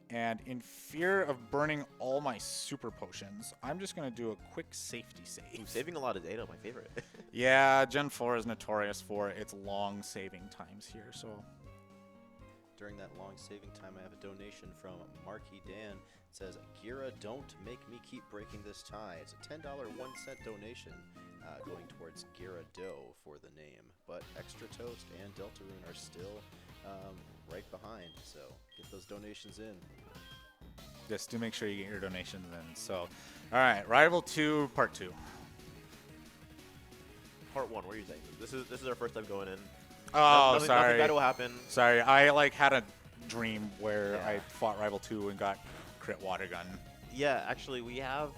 And in fear of burning all my super potions, I'm just going to do a quick safety save. Ooh, saving a lot of data, my favorite. Yeah, Gen 4 is notorious for its long saving times here, so... During that long saving time, I have a donation from Marky Dan. It says, Gira, don't make me keep breaking this tie. It's a $10 1-cent donation going towards Gira Dough for the name. But Extra Toast and Deltarune are still right behind, so get those donations in. Just do make sure you get your donations in. So, all right, Rival 2, Part 2. Part 1, what are you saying? This is our first time going in. Oh, nothing, sorry. Nothing bad will happen. Sorry, I like had a dream where Yeah. I fought Rival 2 and got crit water gun. Yeah, actually, we have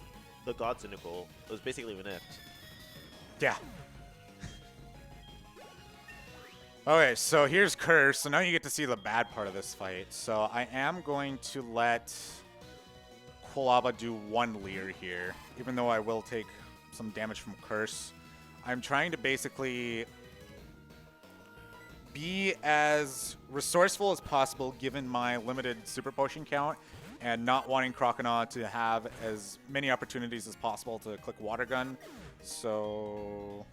the God Cyndaquil. It was basically Vanipped. Yeah. Okay, so here's Curse. So now you get to see the bad part of this fight. So I am going to let Quilava do one Leer here, even though I will take some damage from Curse. I'm trying to basically be as resourceful as possible given my limited super potion count and not wanting Croconaw to have as many opportunities as possible to click water gun. So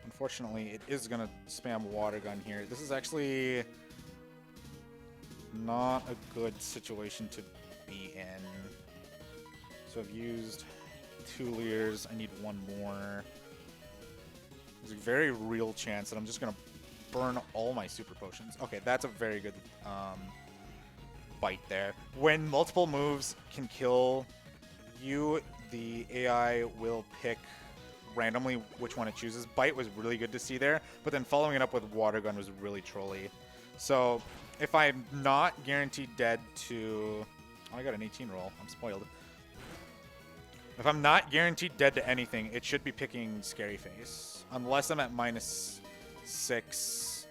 unfortunately it is going to spam water gun here. This is actually not a good situation to be in. So I've used 2 Leers. I need 1 more. There's a very real chance that I'm just going to burn all my super potions. Okay, that's a very good bite there. When multiple moves can kill you, the AI will pick randomly which one it chooses. Bite was really good to see there, but then following it up with water gun was really trolly. So if I'm not guaranteed dead to... Oh, I got an 18 roll. I'm spoiled. If I'm not guaranteed dead to anything, it should be picking Scary Face. Unless I'm at -6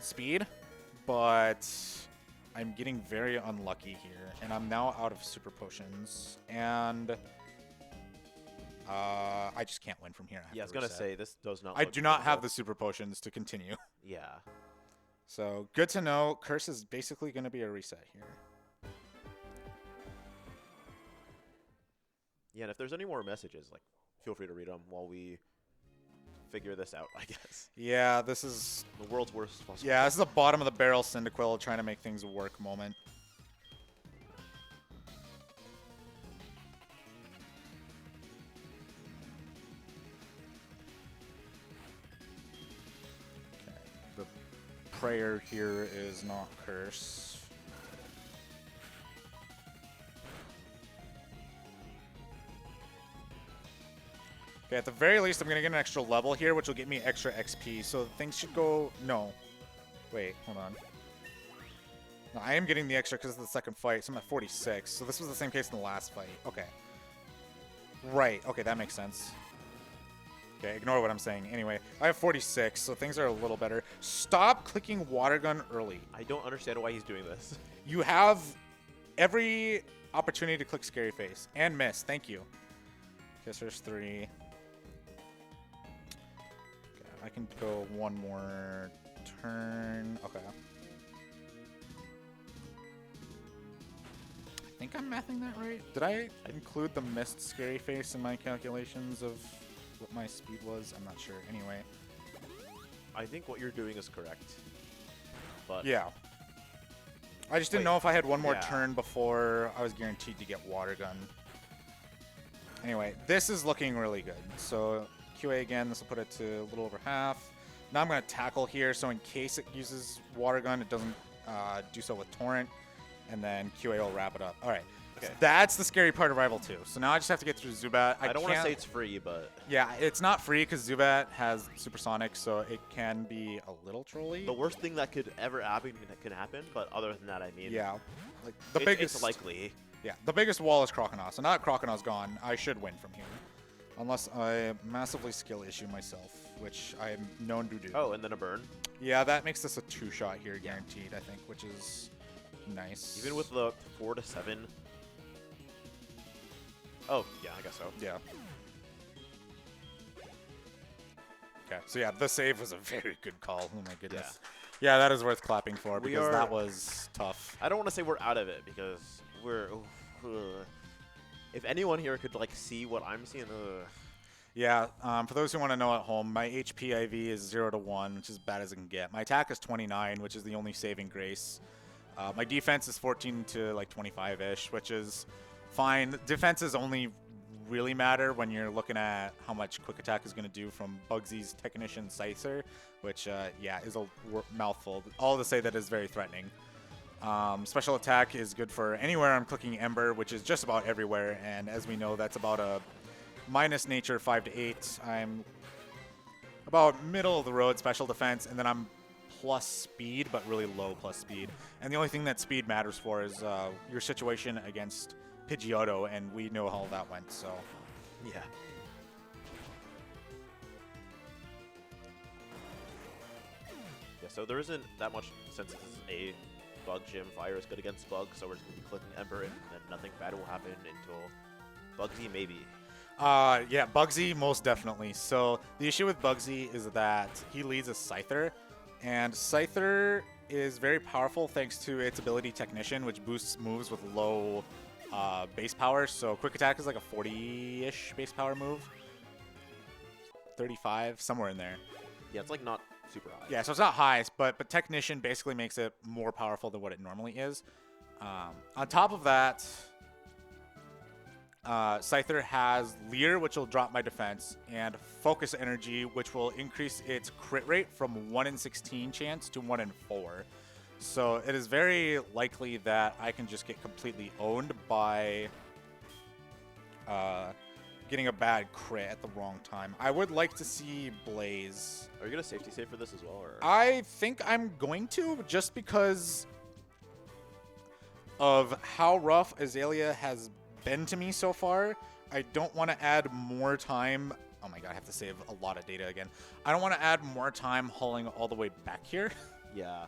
speed, but I'm getting very unlucky here, and I'm now out of super potions, and I just can't win from here. Yeah, I was gonna say this does not. I look do not have good. the super potions to continue. Yeah. So good to know. Curse is basically going to be a reset here. Yeah, and if there's any more messages, like, feel free to read them while we figure this out, I guess. Yeah, this is The world's worst possible. yeah, this is a bottom of the barrel Cyndaquil trying to make things work moment. Okay, the prayer here is not curse. Okay, at the very least, I'm going to get an extra level here, which will get me extra XP. So things should go... No. Wait, hold on. No, I am getting the extra because of the second fight, so I'm at 46. So this was the same case in the last fight. Okay. Right. Okay, that makes sense. Okay, ignore what I'm saying. Anyway, I have 46, so things are a little better. Stop clicking water gun early. I don't understand why he's doing this. You have every opportunity to click Scary Face. And miss. Thank you. Kissers 3. I can go one more turn. Okay. I think I'm mathing that right. Did I include the missed Scary Face in my calculations of what my speed was? I'm not sure. Anyway. I think what you're doing is correct. But Yeah. I just didn't know if I had one more Yeah. turn before I was guaranteed to get Water Gun. Anyway, this is looking really good. So QA again, this will put it to a little over half. Now I'm going to tackle here, so in case it uses Water Gun, it doesn't do so with Torrent, and then QA will wrap it up. All right, Okay. so that's the scary part of Rival 2. So now I just have to get through Zubat. I don't want to can't- say it's free, but Yeah, it's not free because Zubat has Supersonic, so it can be a little trolly. the worst thing that could ever happen can happen. But other than that, I mean, Yeah, like the it's biggest. likely. Yeah, the biggest wall is Croconaw, so now that Croconaw's gone, I should win from here. Unless I massively skill issue myself, which I am known to do. Oh, and then a burn. Yeah, that makes this a 2-shot here guaranteed, I think, which is nice. Even with the 4 to 7. Oh, yeah, I guess so. Yeah. Okay, so yeah, the save was a very good call. Oh my goodness. Yeah, that is worth clapping for We because are- that was tough. I don't want to say we're out of it because we're. If anyone here could like see what I'm seeing, Yeah, for those who want to know at home, my HP IV is 0 to 1, which is as bad as it can get. My attack is 29, which is the only saving grace. My defense is 14 to like 25-ish, which is fine. Defenses only really matter when you're looking at how much quick attack is going to do from Bugsy's Technician Scyther, which, yeah, is a mouthful. All to say that is very threatening. Special attack is good for anywhere I'm clicking Ember, which is just about everywhere, and as we know, that's about a minus nature 5 to 8. I'm about middle of the road special defense, and then I'm plus speed, but really low plus speed. And the only thing that speed matters for is your situation against Pidgeotto, and we know how that went, so. yeah. Yeah, so there isn't that much since this is a bug gym. Fire is good against bugs, so we're just going to be clicking Ember, and then nothing bad will happen until Bugsy maybe. Yeah, Bugsy, most definitely. So the issue with Bugsy is that he leads a Scyther, and Scyther is very powerful thanks to its ability Technician, which boosts moves with low base power. So Quick Attack is like a 40-ish base power move. 35, somewhere in there. Yeah, it's like not super high. Yeah, so it's not high, but Technician basically makes it more powerful than what it normally is. On top of that, Scyther has Leer, which will drop my defense, and Focus Energy, which will increase its crit rate from 1 in 16 chance to 1 in 4. So it is very likely that I can just get completely owned by getting a bad crit at the wrong time. I would like to see Blaze. Are you going to safety save for this as well? Or? I think I'm going to, just because of how rough Azalea has been to me so far. I don't want to add more time. Oh my god, I have to save a lot of data again. I don't want to add more time hauling all the way back here. Yeah.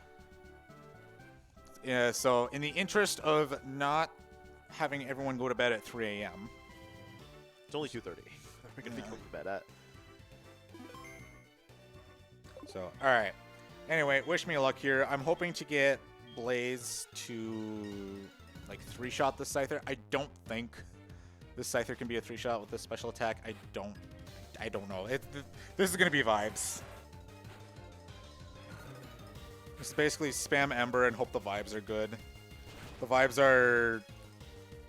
Yeah, so in the interest of not having everyone go to bed at 3 a.m. It's only 2:30. We're going to be going to bed at. So, alright. Anyway, wish me luck here. I'm hoping to get Blaze to, like, 3-shot this Scyther. I don't think this Scyther can be a 3-shot with this special attack. I don't know. This is gonna be vibes. Just basically spam Ember and hope the vibes are good. The vibes are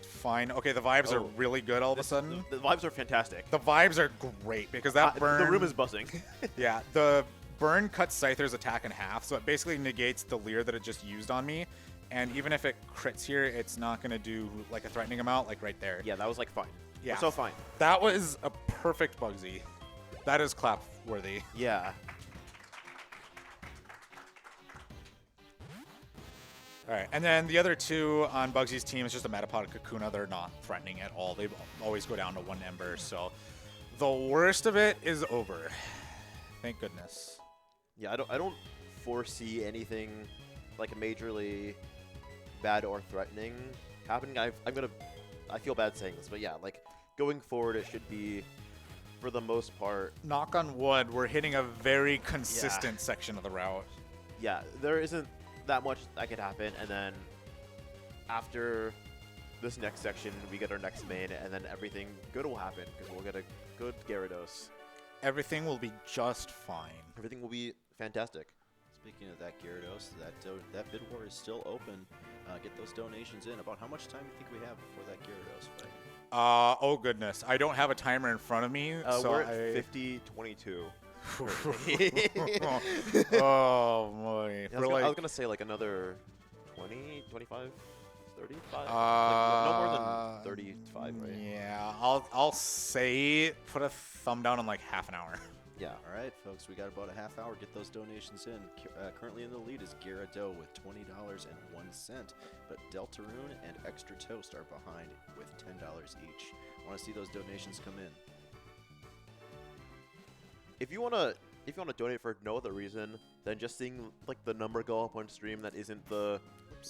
fine. Okay, the vibes are really good all of a sudden. The vibes are fantastic. The vibes are great because that burn. The room is buzzing. Yeah, the burn cuts Scyther's attack in half, so it basically negates the leer that it just used on me. And even if it crits here, it's not gonna do like a threatening amount, like right there. Yeah, that was like fine. Yeah, so fine. That was a perfect Bugsy. That is clap worthy. Yeah. All right, and then the other two on Bugsy's team is just a Metapod Kakuna. They're not threatening at all. They always go down to 1 Ember, so the worst of it is over. Thank goodness. Yeah, I don't foresee anything like majorly bad or threatening happening. I feel bad saying this, but yeah, like going forward, it should be, for the most part. Knock on wood, we're hitting a very consistent section of the route. Yeah, there isn't that much that could happen, and then after this next section, we get our next main, and then everything good will happen because we'll get a good Gyarados. Everything will be just fine. Everything will be fantastic. Speaking of that Gyarados, that bid war is still open. Get those donations in. About how much time do you think we have before that Gyarados fight? Oh goodness, I don't have a timer in front of me, so we're at 50-22. Oh boy. Yeah, I was gonna say like another 20, 25, 35. No more than 35, right? Yeah, I'll say put a thumb down on like half an hour. Yeah. All right, folks, we got about a half hour. Get those donations in. Currently in the lead is Gyarados with $20.01, but Deltarune and Extra Toast are behind with $10 each. Want to see those donations come in? If you wanna donate for no other reason than just seeing like the number go up on stream that isn't the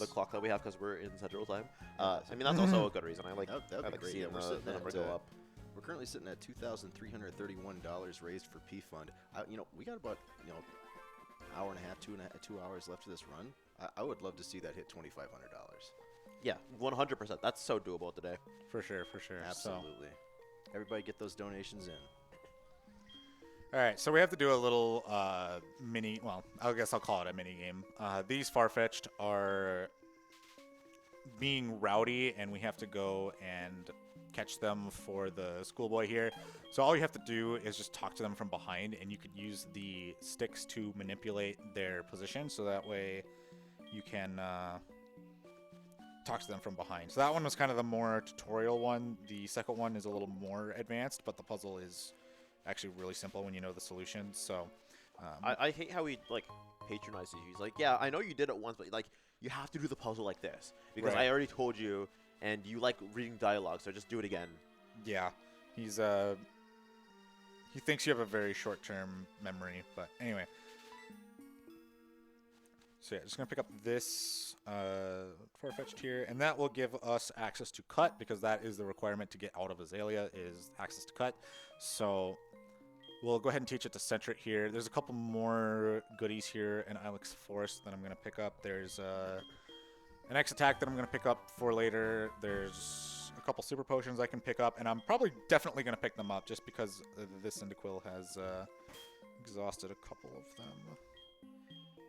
clock that we have because we're in Central Time. I mean that's also a good reason. I like seeing the number go up. We're currently sitting at $2,331 raised for P-Fund. We got about hour and a half, 2 hours left of this run. I would love to see that hit $2,500. Yeah, 100%. That's so doable today. For sure. Absolutely. Everybody get those donations in. All right, so we have to do a little mini, well, I guess I'll call it a mini game. These Farfetch'd are being rowdy, and we have to go and catch them for the schoolboy here. So all you have to do is just talk to them from behind, and you could use the sticks to manipulate their position, so that way you can talk to them from behind. So that one was kind of the more tutorial one. The second one is a little more advanced, but the puzzle is actually really simple when you know the solutions. So I hate how he like patronizes you. He's like, yeah, I know you did it once, but like you have to do the puzzle like this because I already told you, and you like reading dialogue, so just do it again. Yeah, he's he thinks you have a very short-term memory, but anyway. So yeah, just gonna pick up this Farfetch'd here, and that will give us access to cut because that is the requirement to get out of Azalea is access to cut. So we'll go ahead and teach it to Centric here. There's a couple more goodies here in Ilex Forest that I'm gonna pick up. There's an X attack that I'm gonna pick up for later. There's a couple super potions I can pick up, and I'm probably definitely gonna pick them up just because this Cyndaquil has exhausted a couple of them.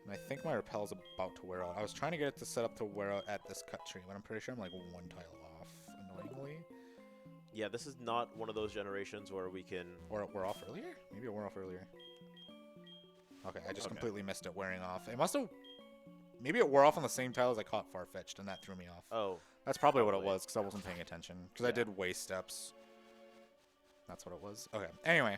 And I think my repel is about to wear out. I was trying to get it to set up to wear out at this cut tree, but I'm pretty sure I'm like one tile off, annoyingly. Yeah, this is not one of those generations where we can... Or we're off earlier? Maybe it wore off earlier. Okay, I just completely missed it wearing off. It must have... Maybe it wore off on the same tile as I caught Farfetch'd, and that threw me off. Oh. That's probably what it was, because I wasn't paying attention. Because I did waste steps. That's what it was. Okay, anyway.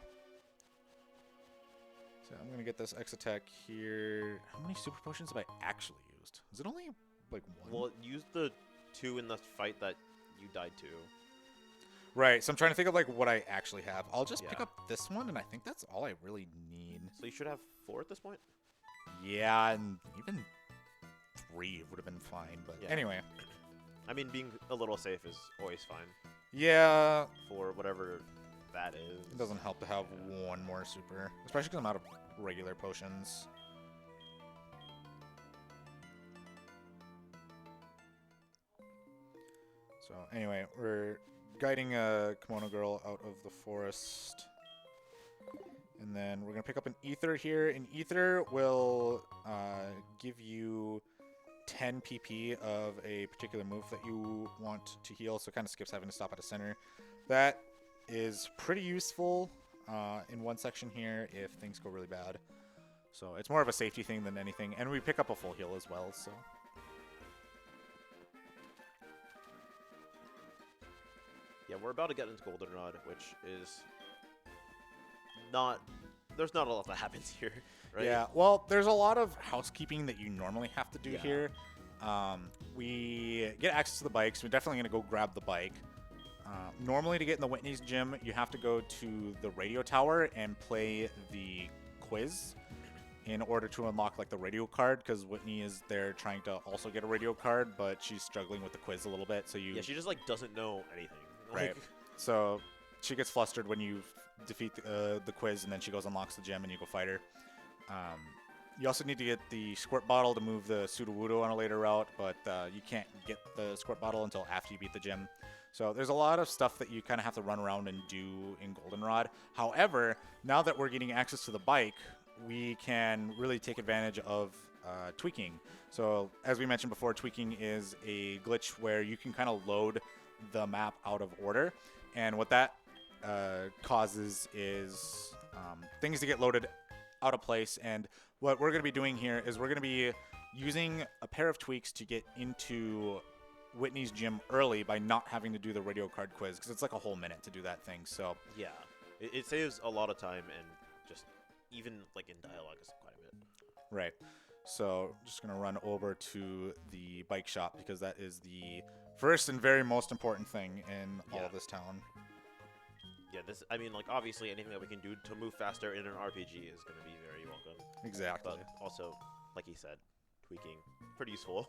So I'm going to get this X attack here. How many super potions have I actually used? Is it only like one? Well, use the 2 in the fight that you died to. Right, so I'm trying to think of like what I actually have. I'll just pick up this one, and I think that's all I really need. So you should have 4 at this point? Yeah, and even 3 would have been fine, but anyway. I mean, being a little safe is always fine. Yeah. For whatever that is. It doesn't help to have one more super, especially because I'm out of regular potions. So anyway, we're guiding a Kimono Girl out of the forest. And then we're going to pick up an Ether here. An Ether will give you 10 PP of a particular move that you want to heal, so it kind of skips having to stop at a center. That is pretty useful in one section here if things go really bad. So it's more of a safety thing than anything, and we pick up a full heal as well. So Yeah, we're about to get into Goldenrod, which is not... There's not a lot that happens here, right? yeah, well, there's a lot of housekeeping that you normally have to do Yeah. here. We get access to the bikes. We're definitely going to go grab the bike. Normally, to get in the Whitney's gym, you have to go to the radio tower and play the quiz in order to unlock like the radio card, because Whitney is there trying to also get a radio card, but she's struggling with the quiz a little bit. So Yeah, she just, like, doesn't know anything. right. Like, So she gets flustered when you defeat the quiz, and then she goes unlocks the gym, and you go fight her. You also need to get the squirt bottle to move the Sudowoodo on a later route, but you can't get the squirt bottle until after you beat the gym. So there's a lot of stuff that you kind of have to run around and do in Goldenrod. However, now that we're getting access to the bike, we can really take advantage of tweaking. So as we mentioned before, tweaking is a glitch where you can kind of load the map out of order. And what that causes is things to get loaded out of place. And what we're going to be doing here is we're going to be using a pair of tweaks to get into Whitney's gym early by not having to do the radio card quiz, because it's like a whole minute to do that thing. So yeah, it saves a lot of time, and just even, like, in dialogue is quite a bit. right. So just going to run over to the bike shop, because that is the first and very most important thing in all Yeah. of this town. Yeah, this, I mean, like, obviously anything that we can do to move faster in an RPG is going to be very welcome. Exactly. But also, like he said, tweaking, pretty useful.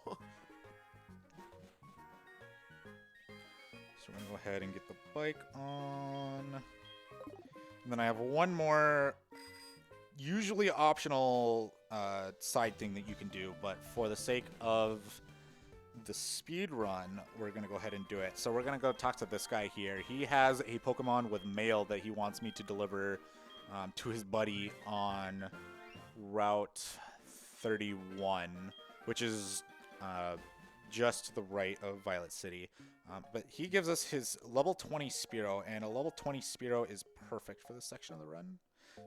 So we're going to go ahead and get the bike on. And then I have one more usually optional side thing that you can do, but for the sake of the speed run, we're going to go ahead and do it. So we're going to go talk to this guy here. He has a Pokemon with mail that he wants me to deliver to his buddy on Route 31, which is just to the right of Violet City. But he gives us his level 20 Spearow, and a level 20 Spearow is perfect for this section of the run.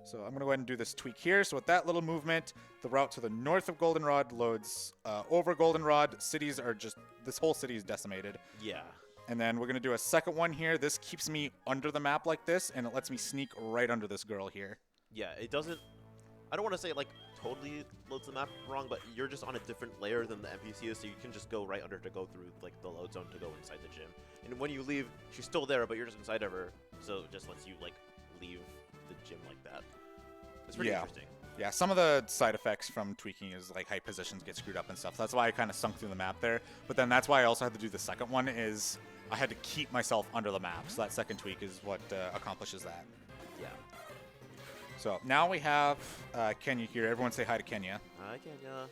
So I'm going to go ahead and do this tweak here. So with that little movement, the route to the north of Goldenrod loads over Goldenrod. Cities are just, this whole city is decimated. Yeah. And then we're going to do a second one here. This keeps me under the map like this, and it lets me sneak right under this girl here. Yeah, it doesn't... I don't want to say, like, totally loads the map wrong, but you're just on a different layer than the NPC is, so you can just go right under to go through, like, the load zone to go inside the gym. And when you leave, she's still there, but you're just inside of her, so it just lets you, like, leave the gym like that. It's pretty interesting. Yeah, some of the side effects from tweaking is like height positions get screwed up and stuff. That's why I kind of sunk through the map there. But then that's why I also had to do the second one, is I had to keep myself under the map. So that second tweak is what accomplishes that. Yeah. So now we have Kenya here. Everyone say hi to Kenya. Hi, Kenya.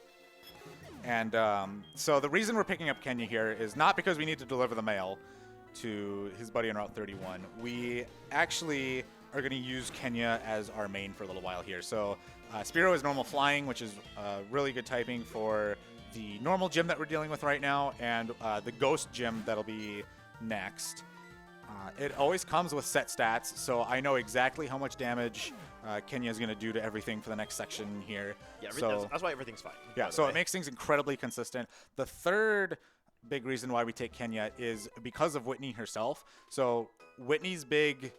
And so the reason we're picking up Kenya here is not because we need to deliver the mail to his buddy on Route 31. We actually are going to use Kenya as our main for a little while here. So Spearow is normal flying, which is really good typing for the normal gym that we're dealing with right now, and the ghost gym that'll be next. It always comes with set stats, so I know exactly how much damage Kenya is going to do to everything for the next section here. Yeah, so, that's why everything's fine. yeah, so it makes things incredibly consistent. The third big reason why we take Kenya is because of Whitney herself. So Whitney's big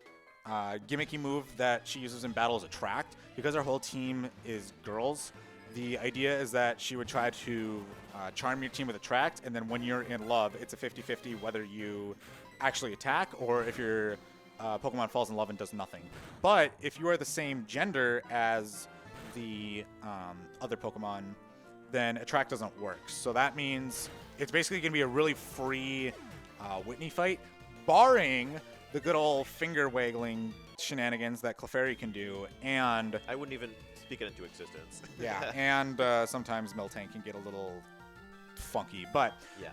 gimmicky move that she uses in battle is Attract. Because our whole team is girls, the idea is that she would try to charm your team with Attract, and then when you're in love, it's a 50-50 whether you actually attack or if your Pokemon falls in love and does nothing. But if you are the same gender as the other Pokemon, then Attract doesn't work. So that means it's basically going to be a really free Whitney fight, barring the good old finger-waggling shenanigans that Clefairy can do, and... I wouldn't even speak it into existence. yeah, and sometimes Miltank can get a little funky, but... yeah.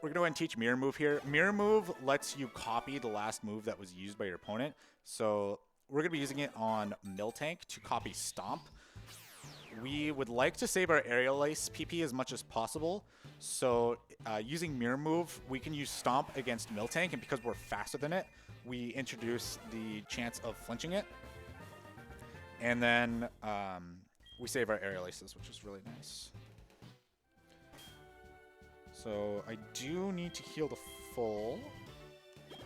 We're going to go ahead and teach Mirror Move here. Mirror Move lets you copy the last move that was used by your opponent. So we're going to be using it on Miltank to copy Stomp. We would like to save our Aerial Ace PP as much as possible. So using Mirror Move, we can use Stomp against Miltank, and because we're faster than it, we introduce the chance of flinching it. And then we save our Aerial Aces, which is really nice. So I do need to heal the full,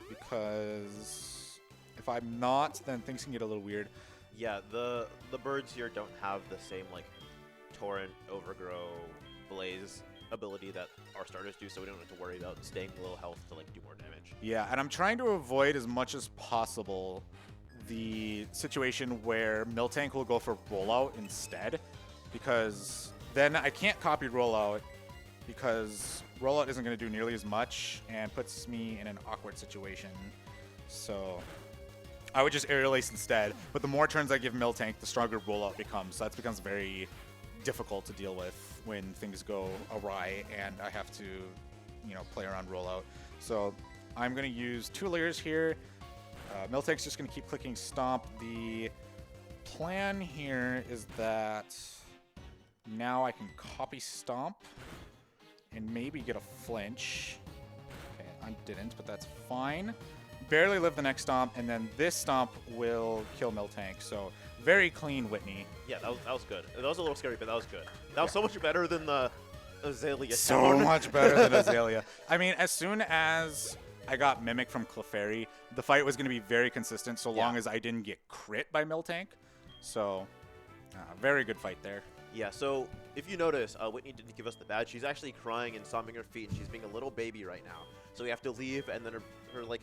because if I'm not, then things can get a little weird. Yeah, the birds here don't have the same like Torrent, Overgrow, Blaze ability that our starters do, so we don't have to worry about staying low health to like do more damage. Yeah, and I'm trying to avoid as much as possible the situation where Miltank will go for Rollout instead, because then I can't copy Rollout, because Rollout isn't going to do nearly as much and puts me in an awkward situation. So I would just Aerial Ace instead, but the more turns I give Miltank, the stronger Rollout becomes. So that becomes very difficult to deal with when things go awry and I have to, you know, play around Rollout. So I'm going to use 2 layers here. Miltank's just going to keep clicking Stomp. The plan here is that now I can copy Stomp and maybe get a flinch. Okay, I didn't, but that's fine. Barely live the next Stomp, and then this Stomp will kill Miltank. So very clean Whitney. Yeah, that was good. That was a little scary, but that was good. That was so much better than the Azalea. So much better than Azalea. I mean, as soon as I got Mimic from Clefairy, the fight was going to be very consistent so long as I didn't get crit by Miltank. So very good fight there. Yeah, so if you notice, Whitney didn't give us the badge. She's actually crying and stomping her feet, and she's being a little baby right now. So we have to leave, and then her like,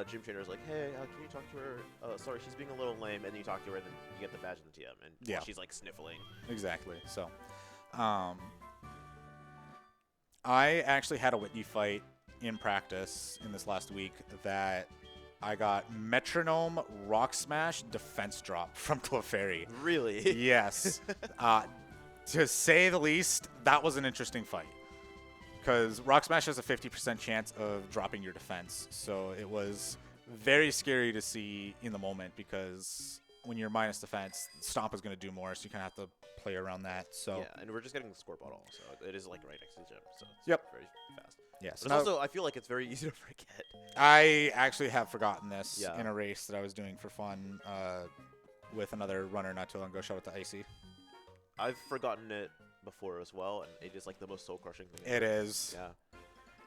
gym trainer's like, hey, can you talk to her? Sorry, she's being a little lame. And then you talk to her, and then you get the badge in the TM, and she's like sniffling. Exactly. So, I actually had a Whitney fight in practice in this last week that I got Metronome, Rock Smash, Defense Drop from Clefairy. Really? Yes. To say the least, that was an interesting fight. Because Rock Smash has a 50% chance of dropping your defense. So it was very scary to see in the moment, because when you're minus defense, Stomp is going to do more, so you kind of have to play around that. So yeah, and we're just getting the score bottle, so it is like right next to the gym. So it's very fast. Yeah, but also, I feel like it's very easy to forget. I actually have forgotten this in a race that I was doing for fun with another runner not too long ago. Shout out to Icy. I've forgotten it before as well, and it is like the most soul-crushing thing. It is. Yeah.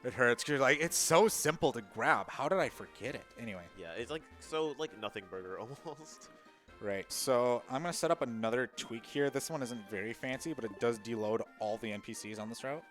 It hurts. 'Cause you're like, it's so simple to grab. How did I forget it? Anyway. Yeah, it's like so like nothing burger almost. Right. So I'm going to set up another tweak here. This one isn't very fancy, but it does deload all the NPCs on this route.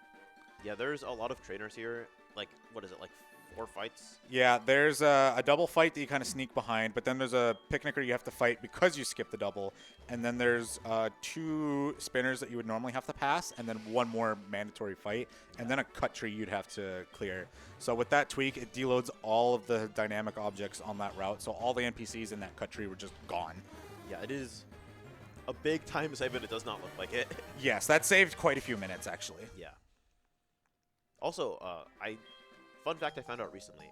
Yeah, there's a lot of trainers here. Like, what is it, like 4 fights? Yeah, there's a double fight that you kind of sneak behind, but then there's a picnicker you have to fight because you skip the double, and then there's 2 spinners that you would normally have to pass, and then 1 more mandatory fight, and then a cut tree you'd have to clear. So with that tweak, it deloads all of the dynamic objects on that route, so all the NPCs in that cut tree were just gone. Yeah, it is a big time save, but it does not look like it. Yes, that saved quite a few minutes, actually. Yeah. Also, fun fact I found out recently,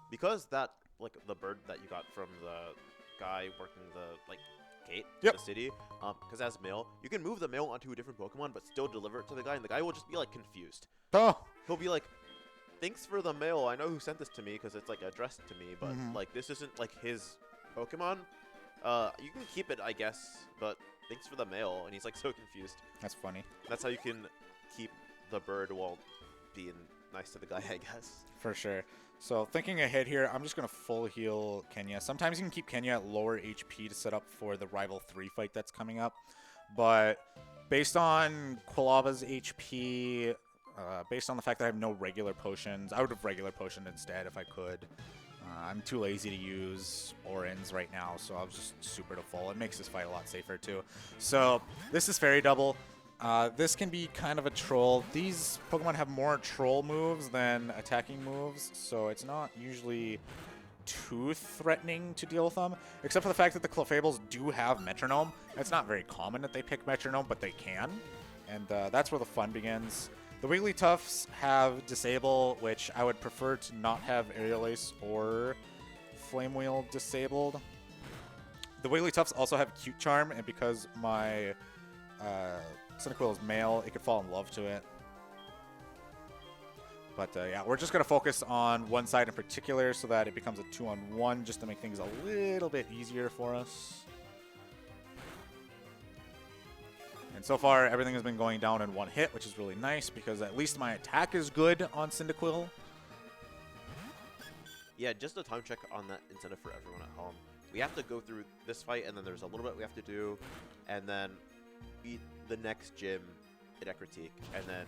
because that, like, the bird that you got from the guy working the, like, gate to the city, because it has mail, you can move the mail onto a different Pokemon, but still deliver it to the guy, and the guy will just be, like, confused. Oh! He'll be like, thanks for the mail, I know who sent this to me, because it's, like, addressed to me, but, like, this isn't, like, his Pokemon. You can keep it, I guess, but thanks for the mail, and he's, like, so confused. That's funny. That's how you can keep the bird while being nice to the guy, I guess. For sure. So thinking ahead here, I'm just going to full heal Kenya. Sometimes you can keep Kenya at lower HP to set up for the Rival 3 fight that's coming up. But based on Quilava's HP, based on the fact that I have no regular potions, I would have regular potioned instead if I could. I'm too lazy to use Orans right now, so I was just super to full. It makes this fight a lot safer too. So this is Fairy Double. This can be kind of a troll. These Pokemon have more troll moves than attacking moves, so it's not usually too threatening to deal with them, except for the fact that the Clefables do have Metronome. It's not very common that they pick Metronome, but they can, and that's where the fun begins. The Wigglytuffs have Disable, which I would prefer to not have Aerial Ace or Flame Wheel disabled. The Wigglytuffs also have Cute Charm, and because my Cyndaquil is male, it could fall in love to it. But yeah, we're just going to focus on one side in particular so that it becomes a 2-on-1 just to make things a little bit easier for us. And so far, everything has been going down in one hit, which is really nice because at least my attack is good on Cyndaquil. Yeah, just a time check on that incentive for everyone at home. We have to go through this fight, and then there's a little bit we have to do, and then beat the next gym at Critique, and then...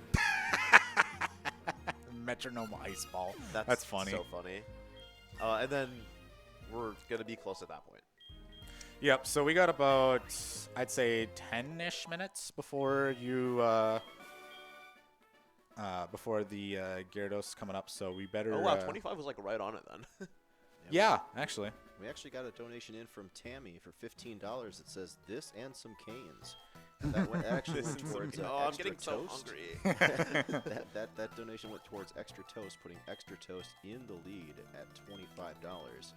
Metronome Ice Ball. That's funny. So funny. And then we're going to be close at that point. Yep, so we got about, I'd say, 10-ish minutes before you, before the Gyarados coming up, so we better... Oh, wow, 25 was, like, right on it then. Yeah, actually. We actually got a donation in from Tammy for $15 that says this and some canes. And that actually went towards I'm extra getting so toast. hungry. that donation went towards extra toast, putting extra toast in the lead at $25.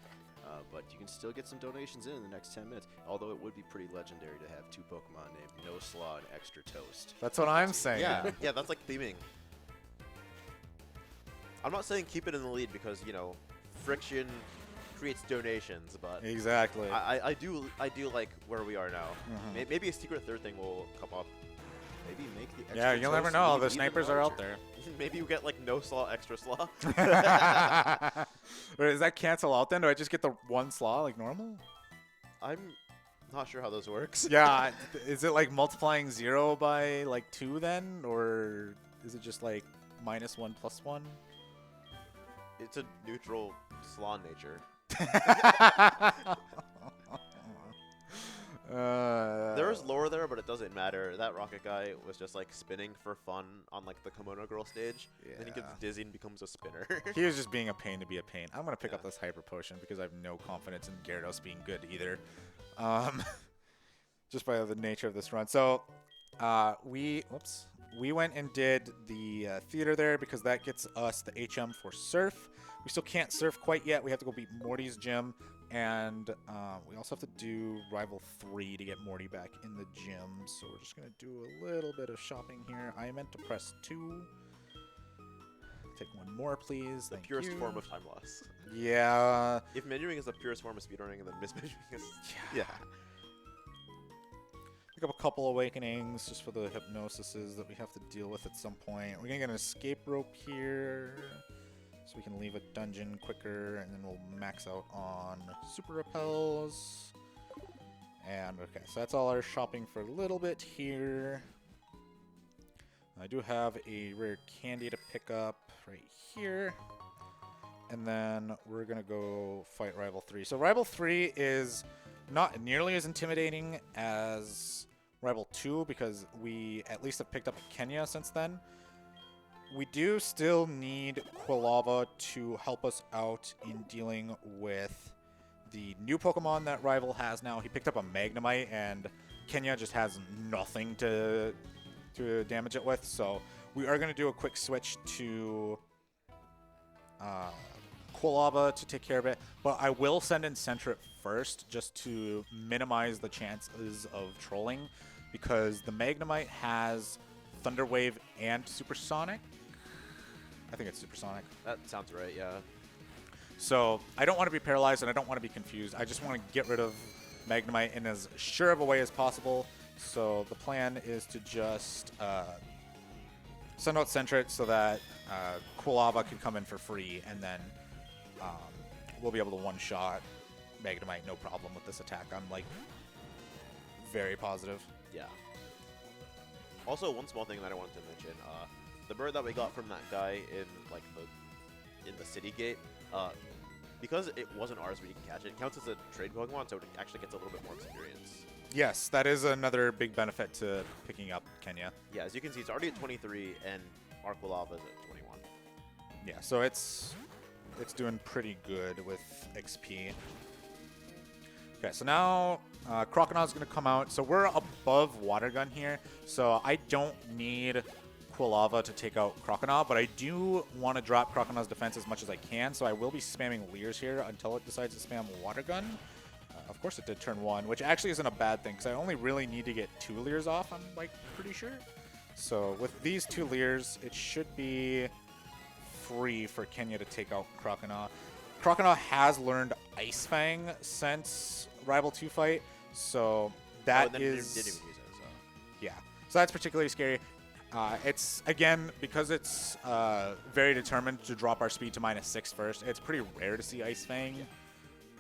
But you can still get some donations in the next 10 minutes. Although it would be pretty legendary to have two Pokemon named No Slaw and Extra Toast. That's what I'm saying. Yeah, yeah, that's like theming. I'm not saying keep it in the lead because, you know, friction creates donations, but Exactly. I do like where we are now. Maybe a secret third thing will come up. Maybe make the extra Yeah, you'll never toast know. even The snipers are out larger. there. Maybe you get like no slaw, extra slaw. Wait, does that cancel out then? Do I just get the one slaw like normal? I'm not sure how this works. Yeah, is it like multiplying 0 by like 2 then? Or is it just like -1 + 1? It's a neutral slaw nature. There's lore there, but it doesn't matter. That rocket guy was just like spinning for fun on like the Kimono Girl stage. Yeah. Then he gets dizzy and becomes a spinner. He was just being a pain to be a pain. I'm going to pick up this Hyper Potion because I have no confidence in Gyarados being good either. Just by the nature of this run. So we went and did the theater there because that gets us the HM for Surf. We still can't surf quite yet. We have to go beat Morty's gym. And we also have to do Rival 3 to get Morty back in the gym. So we're just going to do a little bit of shopping here. I meant to press 2. Take one more, please. The Thank purest you. form of time loss. Yeah. If measuring is the purest form of speedrunning, and then mismeasuring is... Yeah. Pick up a couple awakenings just for the hypnosises that we have to deal with at some point. We're going to get an escape rope here. So we can leave a dungeon quicker, and then we'll max out on super repels. And okay, so that's all our shopping for a little bit here. I do have a rare candy to pick up right here. And then we're going to go fight Rival 3. So Rival 3 is not nearly as intimidating as Rival 2 because we at least have picked up a Kenya since then. We do still need Quilava to help us out in dealing with the new Pokemon that Rival has now. He picked up a Magnemite, and Kenya just has nothing to damage it with. So we are going to do a quick switch to Quilava to take care of it. But I will send in Sentret first just to minimize the chances of trolling because the Magnemite has Thunder Wave and Supersonic. I think it's Supersonic. That sounds right, yeah. So I don't want to be paralyzed and I don't want to be confused. I just want to get rid of Magnemite in as sure of a way as possible. So the plan is to just send out Sentret so that Quilava can come in for free, and then we'll be able to one-shot Magnemite no problem with this attack. I'm like very positive. Yeah. Also, one small thing that I wanted to mention, the bird that we got from that guy in like the city gate, because it wasn't ours, we didn't catch it. It counts as a trade Pokemon, so it actually gets a little bit more experience. Yes, that is another big benefit to picking up Kenya. Yeah, as you can see, it's already at 23, and Arquilava is at 21. Yeah, so it's doing pretty good with XP. Okay, so now Crocodile is going to come out. So we're above Water Gun here, so I don't need Quilava to take out Crocodile, but I do want to drop Crocodile's defense as much as I can, so I will be spamming Leers here until it decides to spam Water Gun. of course it did turn 1, which actually isn't a bad thing because I only really need to get 2 Leers off, I'm like pretty sure. So with these 2 Leers, it should be free for Kenya to take out Croconaw. Croconaw has learned Ice Fang since Rival 2 fight, so that Didn't even use it, so. yeah. So that's particularly scary. It's, again, because it's very determined to drop our speed to -6 first, it's pretty rare to see Ice Fang.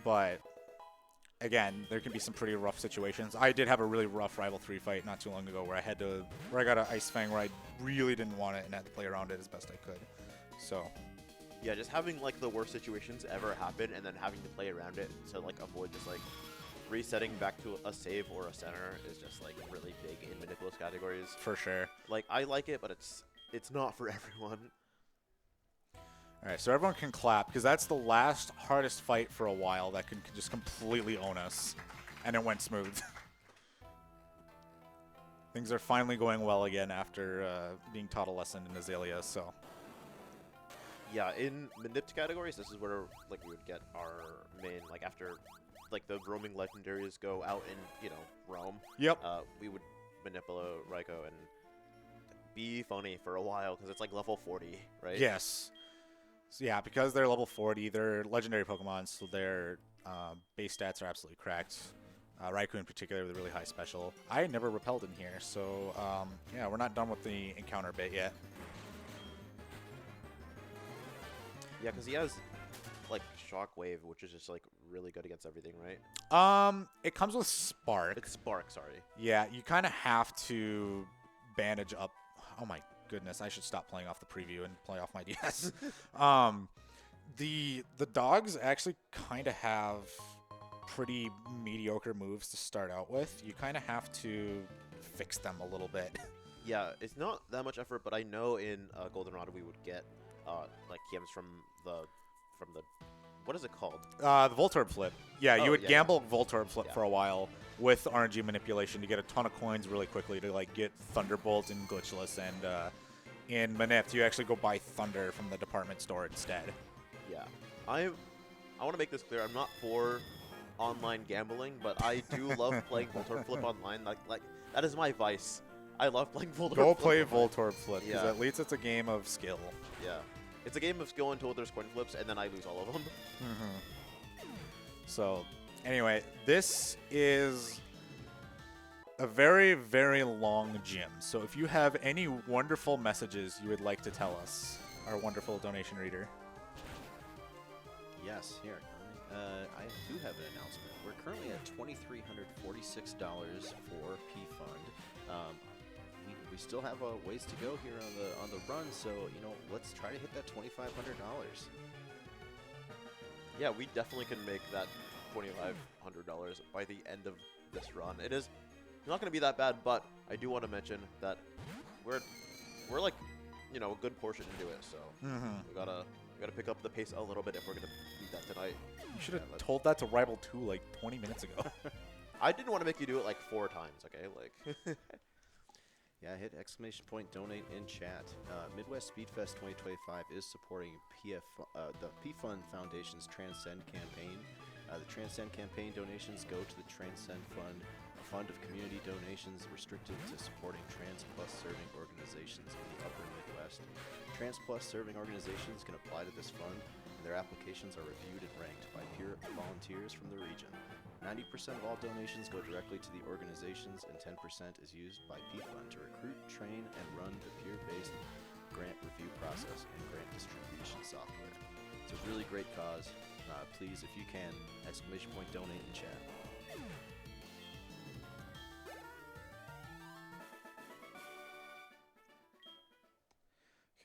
But, again, there can be some pretty rough situations. I did have a really rough Rival 3 fight not too long ago where I got an Ice Fang where I really didn't want it and had to play around it as best I could. So, Yeah, just having like the worst situations ever happen and then having to play around it to like avoid just like resetting back to a save or a center is just like really big in Manipulous categories. for sure. Like I like it, but it's not for everyone. All right, so everyone can clap because that's the last hardest fight for a while that can just completely own us. And it went smooth. Things are finally going well again after being taught a lesson in Azalea, so. Yeah, in Manipt categories, this is where like we would get our main like after like the roaming legendaries go out and roam. Yep. We would Manipula, Raikou, and be funny for a while because it's like level 40, right? Yes. So yeah, because they're level 40, they're legendary Pokemon, so their base stats are absolutely cracked. Raikou in particular with a really high special. I never repelled in here, so yeah, we're not done with the encounter bit yet. Yeah, because he has like Shockwave, which is just like really good against everything, right? It comes with Spark. It's Spark, sorry. Yeah, you kind of have to bandage up. Oh my goodness, I should stop playing off the preview and play off my DS. The dogs actually kind of have pretty mediocre moves to start out with. You kind of have to fix them a little bit. Yeah, it's not that much effort, but I know in Goldenrod we would get like Kims from the what is it called? The Voltorb flip. Yeah, Oh, you would yeah, gamble Voltorb flip Yeah. for a while with RNG manipulation to get a ton of coins really quickly to like get Thunderbolt and Glitchless, and in Manipt you actually go buy Thunder from the department store instead. Yeah, I want to make this clear. I'm not for online gambling, but I do love playing Voltorb Flip online. Like that is my vice. I love playing Voltorb. Go Flip play online. Voltorb flip because Yeah. at least it's a game of skill. Yeah, it's a game of skill until there's coin flips, and then I lose all of them. So, anyway, this is a very, very long gym. So if you have any wonderful messages you would like to tell us, our wonderful donation reader. Yes, here. I do have an announcement. We're currently at $2,346 for P-Fund. We still have a ways to go here on the run, so let's try to hit that $2,500. Yeah, we definitely can make that $2,500 by the end of this run. It is not going to be that bad, but I do want to mention that we're like a good portion into it, so we gotta pick up the pace a little bit if we're gonna beat that tonight. You should have told that to Rival 2 like 20 minutes ago. I didn't want to make you do it like 4 times, okay? Like, Yeah, hit ! Donate in chat. Midwest Speedfest 2025 is supporting the P-Fund Foundation's Transcend campaign. The Transcend campaign donations go to the Transcend Fund, a fund of community donations restricted to supporting Trans Plus serving organizations in the upper Midwest. Trans Plus serving organizations can apply to this fund, and their applications are reviewed and ranked by peer volunteers from the region. 90% of all donations go directly to the organizations, and 10% is used by P-Fund to recruit, train, and run the peer-based grant review process and grant distribution software. It's a really great cause. Please, if you can, ! Donate in chat.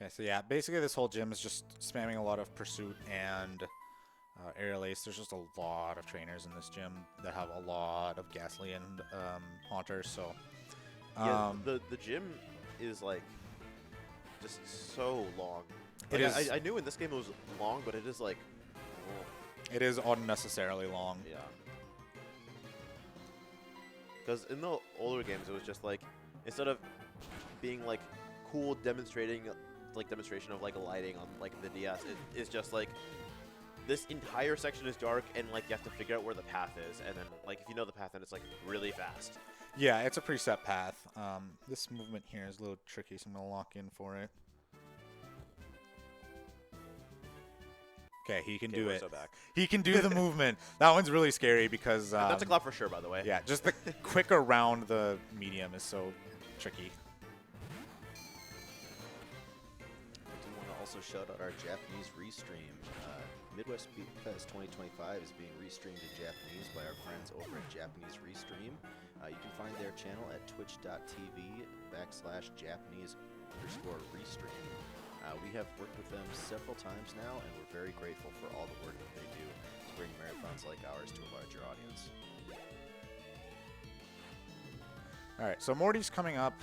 Okay, so yeah, basically this whole gym is just spamming a lot of Pursuit and Aerial Ace. There's just a lot of trainers in this gym that have a lot of Ghastly and Haunters, so... yeah, the gym is like just so long. It Like, is. I knew in this game it was long, but it is like, It is unnecessarily long. yeah. Because in the older games, it was just like, instead of being like cool demonstration of like lighting on like the DS, it is just like this entire section is dark, and like you have to figure out where the path is, and then like if you know the path, then it's like really fast. Yeah, it's a preset path. This movement here is a little tricky, so I'm gonna lock in for it. Okay, he can do we're it. so back. He can do the movement. That one's really scary because That's a clap for sure, by the way. yeah, just the quick around the medium is so tricky. I do want to also shout out our Japanese restream. Midwest Speedfest 2025 is being restreamed in Japanese by our friends over at Japanese Restream. You can find their channel at twitch.tv/Japanese_restream. We have worked with them several times now, and we're very grateful for all the work that they do to bring marathons like ours to a larger audience. All right, so Morty's coming up.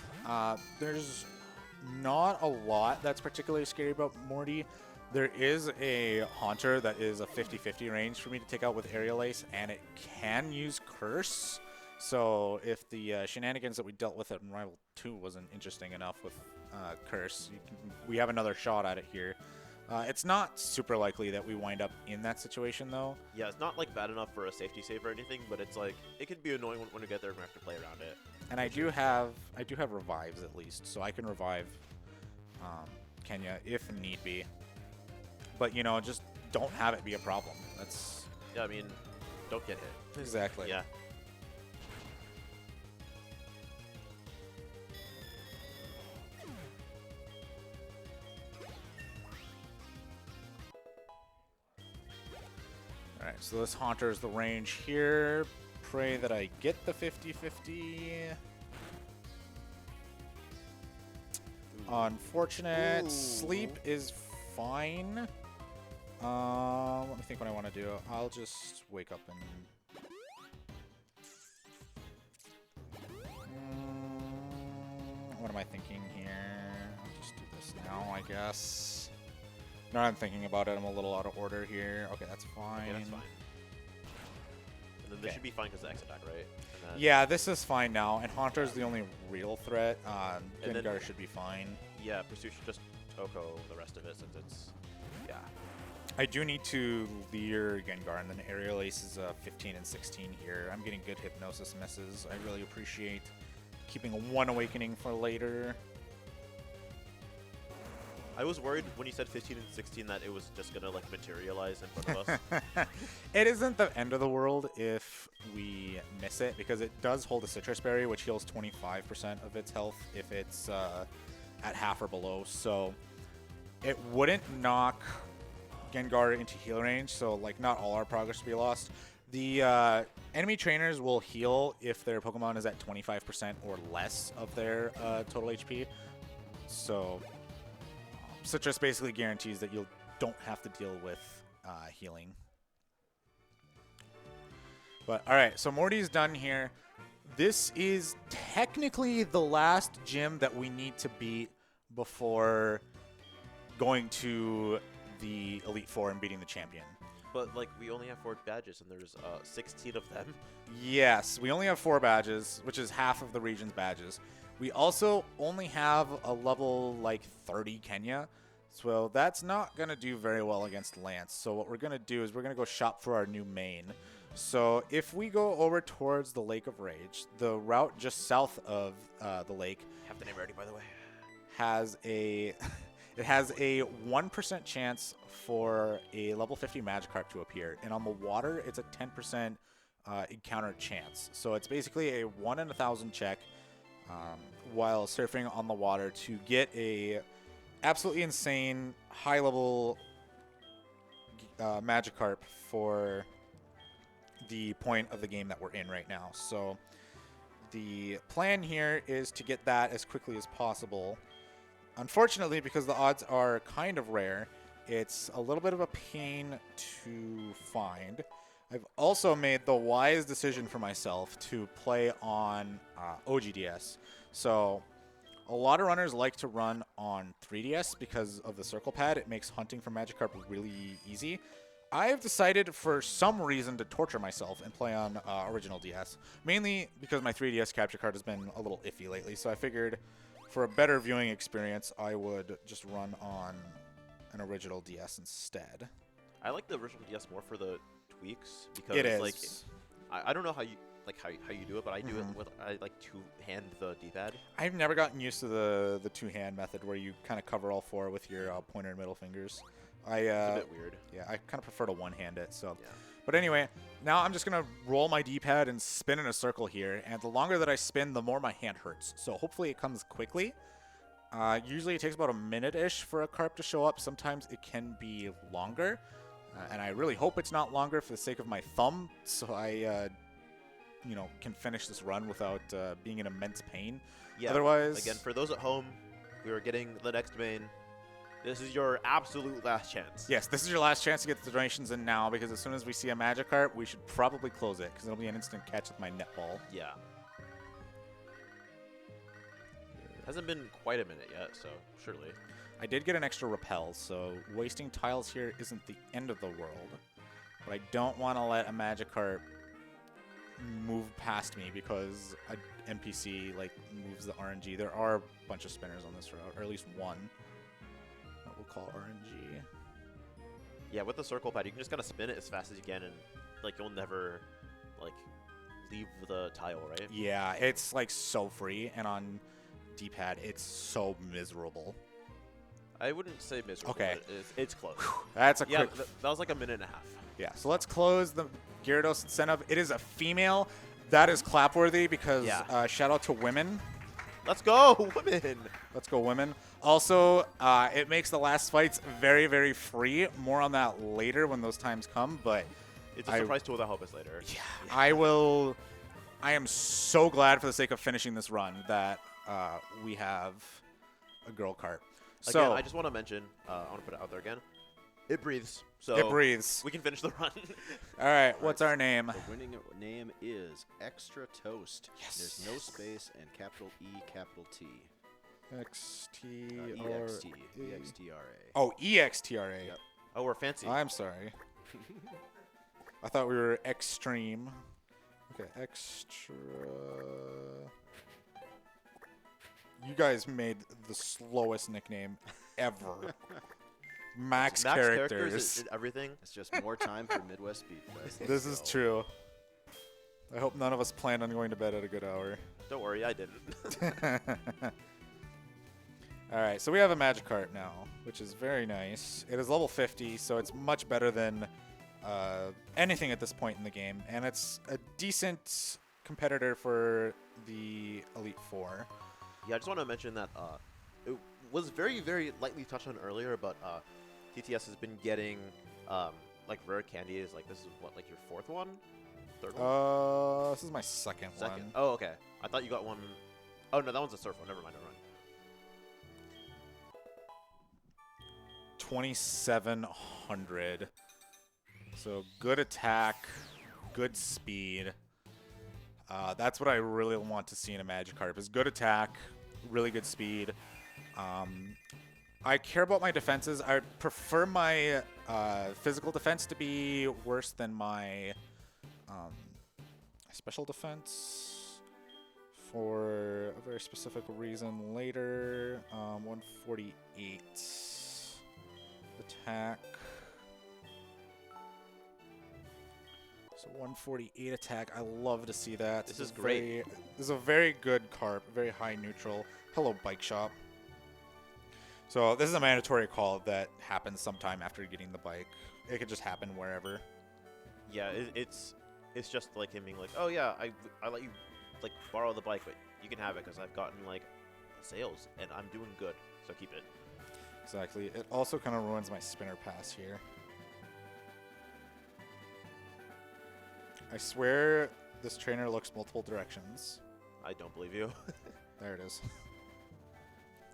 There's not a lot that's particularly scary about Morty. There is a Haunter that is a 50-50 range for me to take out with Aerial Ace, and it can use Curse. So if the shenanigans that we dealt with in Rival 2 wasn't interesting enough with Curse, we have another shot at it here. It's not super likely that we wind up in that situation, though. Yeah, it's not like bad enough for a safety save or anything, but it's like it can be annoying when we get there and we have to play around it. And I do have revives at least, so I can revive Kenya if need be. But you know, just don't have it be a problem. That's Yeah, I mean, don't get hit. exactly. Yeah. All right, so this Haunter is the range here. Pray that I get the 50-50. Unfortunate. Ooh. Sleep is fine. Let me think what I want to do. I'll just wake up and... what am I thinking here? I'll just do this now, I guess. Now I'm thinking about it, I'm a little out of order here. Okay, that's fine. Yeah, that's fine. And then this Okay. should be fine because of the X attack, right? And then, Yeah, this is fine now, and Haunter's the only real threat. And then- Gengar should be fine. Yeah, Pursuit should just Toko the rest of it since it's... Yeah. I do need to Leer Gengar, and then Aerial Ace is 15 and 16 here. I'm getting good Hypnosis misses. I really appreciate keeping one Awakening for later. I was worried when you said 15 and 16 that it was just going to like materialize in front of us. It isn't the end of the world if we miss it, because it does hold a Citrus Berry, which heals 25% of its health if it's at half or below. So it wouldn't knock Gengar into heal range, so like not all our progress will be lost. The enemy trainers will heal if their Pokemon is at 25% or less of their total HP. So Citrus basically guarantees that you don't have to deal with healing. But all right, so Morty's done here. This is technically the last gym that we need to beat before going to the Elite Four and beating the champion. But like we only have 4 badges and there's 16 of them. Yes, we only have 4 badges, which is half of the region's badges. We also only have a level like 30 Kenya, so that's not going to do very well against Lance. So what we're going to do is we're going to go shop for our new main. So if we go over towards the Lake of Rage, the route just south of the lake Have the name ready, by the way. has a it has a 1% chance for a level 50 Magikarp to appear, and on the water it's a 10% encounter chance. So it's basically a 1 in 1,000 check while surfing on the water to get a absolutely insane high level Magikarp for the point of the game that we're in right now. So the plan here is to get that as quickly as possible. Unfortunately, because the odds are kind of rare, it's a little bit of a pain to find. I've also made the wise decision for myself to play on OGDS. So a lot of runners like to run on 3DS because of the circle pad. It makes hunting for Magikarp really easy. I have decided for some reason to torture myself and play on original DS, mainly because my 3DS capture card has been a little iffy lately. So I figured for a better viewing experience, I would just run on an original DS instead. I like the original DS more for the tweaks because It is. like I don't know how you how you do it, but I do it with I like two-hand the D-pad. I've never gotten used to the two-hand method where you kind of cover all four with your pointer and middle fingers. It's a bit weird. Yeah, I kind of prefer to one-hand it. So, Yeah. but anyway, now I'm just gonna roll my D-pad and spin in a circle here. And the longer that I spin, the more my hand hurts. So hopefully it comes quickly. Usually it takes about a minute-ish for a carp to show up. Sometimes it can be longer. And I really hope it's not longer for the sake of my thumb, so I, can finish this run without being in immense pain. Yeah. Otherwise, Again, for those at home, we are getting the next main. This is your absolute last chance. yes, this is your last chance to get the donations in now, because as soon as we see a Magikarp, we should probably close it, because it'll be an instant catch with my netball. Yeah. Hasn't been quite a minute yet, so surely. I did get an extra repel, so wasting tiles here isn't the end of the world. But I don't want to let a Magikarp move past me because an NPC moves the RNG. There are a bunch of spinners on this route, or at least one. What we'll call RNG. Yeah, with the circle pad, you can just kind of spin it as fast as you can, and you'll never leave the tile, right? Yeah, it's so free, and on D-pad, it's so miserable. I wouldn't say miserable. Okay. But it's close. That's a Yeah, quick. that was like a minute and a half. Yeah, so let's close the Gyarados incentive. It is a female. That is clapworthy because shout out to women. Let's go, women! Let's go, women. Also, it makes the last fights very, very free. More on that later when those times come, but It's a surprise tool that help us later. yeah, I am so glad for the sake of finishing this run that we have a girl cart. So Again, I just want to mention, I want to put it out there again. It breathes, so it breathes. we can finish the run. All right, what's our name? The winning name is Extra Toast. Yes. There's no space and capital E, capital T. XTR. EXTRA. Oh, EXTRA. Yep. Oh, we're fancy. I'm sorry. I thought we were extreme. Okay, extra. You guys made the slowest nickname ever. Max characters. is everything. It's just more time for Midwest Speedfest. This is true. I hope none of us planned on going to bed at a good hour. Don't worry, I didn't. All right, so we have a Magikarp now, which is very nice. It is level 50, so it's much better than anything at this point in the game, and it's a decent competitor for the Elite Four. Yeah, I just want to mention that it was very, very lightly touched on earlier, but TTS has been getting rare candies. This is what, your fourth one, third one? This is my second one. Oh, okay. I thought you got one. Oh no, that one's a surf one. Never mind. 2,700. So good attack, good speed. That's what I really want to see in a Magikarp is good attack, really good speed. I care about my defenses. I prefer my physical defense to be worse than my special defense for a very specific reason later. 148 attack. So 148 attack. I love to see that. This is great. This is a very good carp, very high neutral. Hello, Bike Shop. So this is a mandatory call that happens sometime after getting the bike. It could just happen wherever. Yeah, it's just him being oh yeah, I let you borrow the bike, but you can have it because I've gotten sales and I'm doing good, so keep it. Exactly. It also kind of ruins my spinner pass here. I swear this trainer looks multiple directions. I don't believe you. There it is.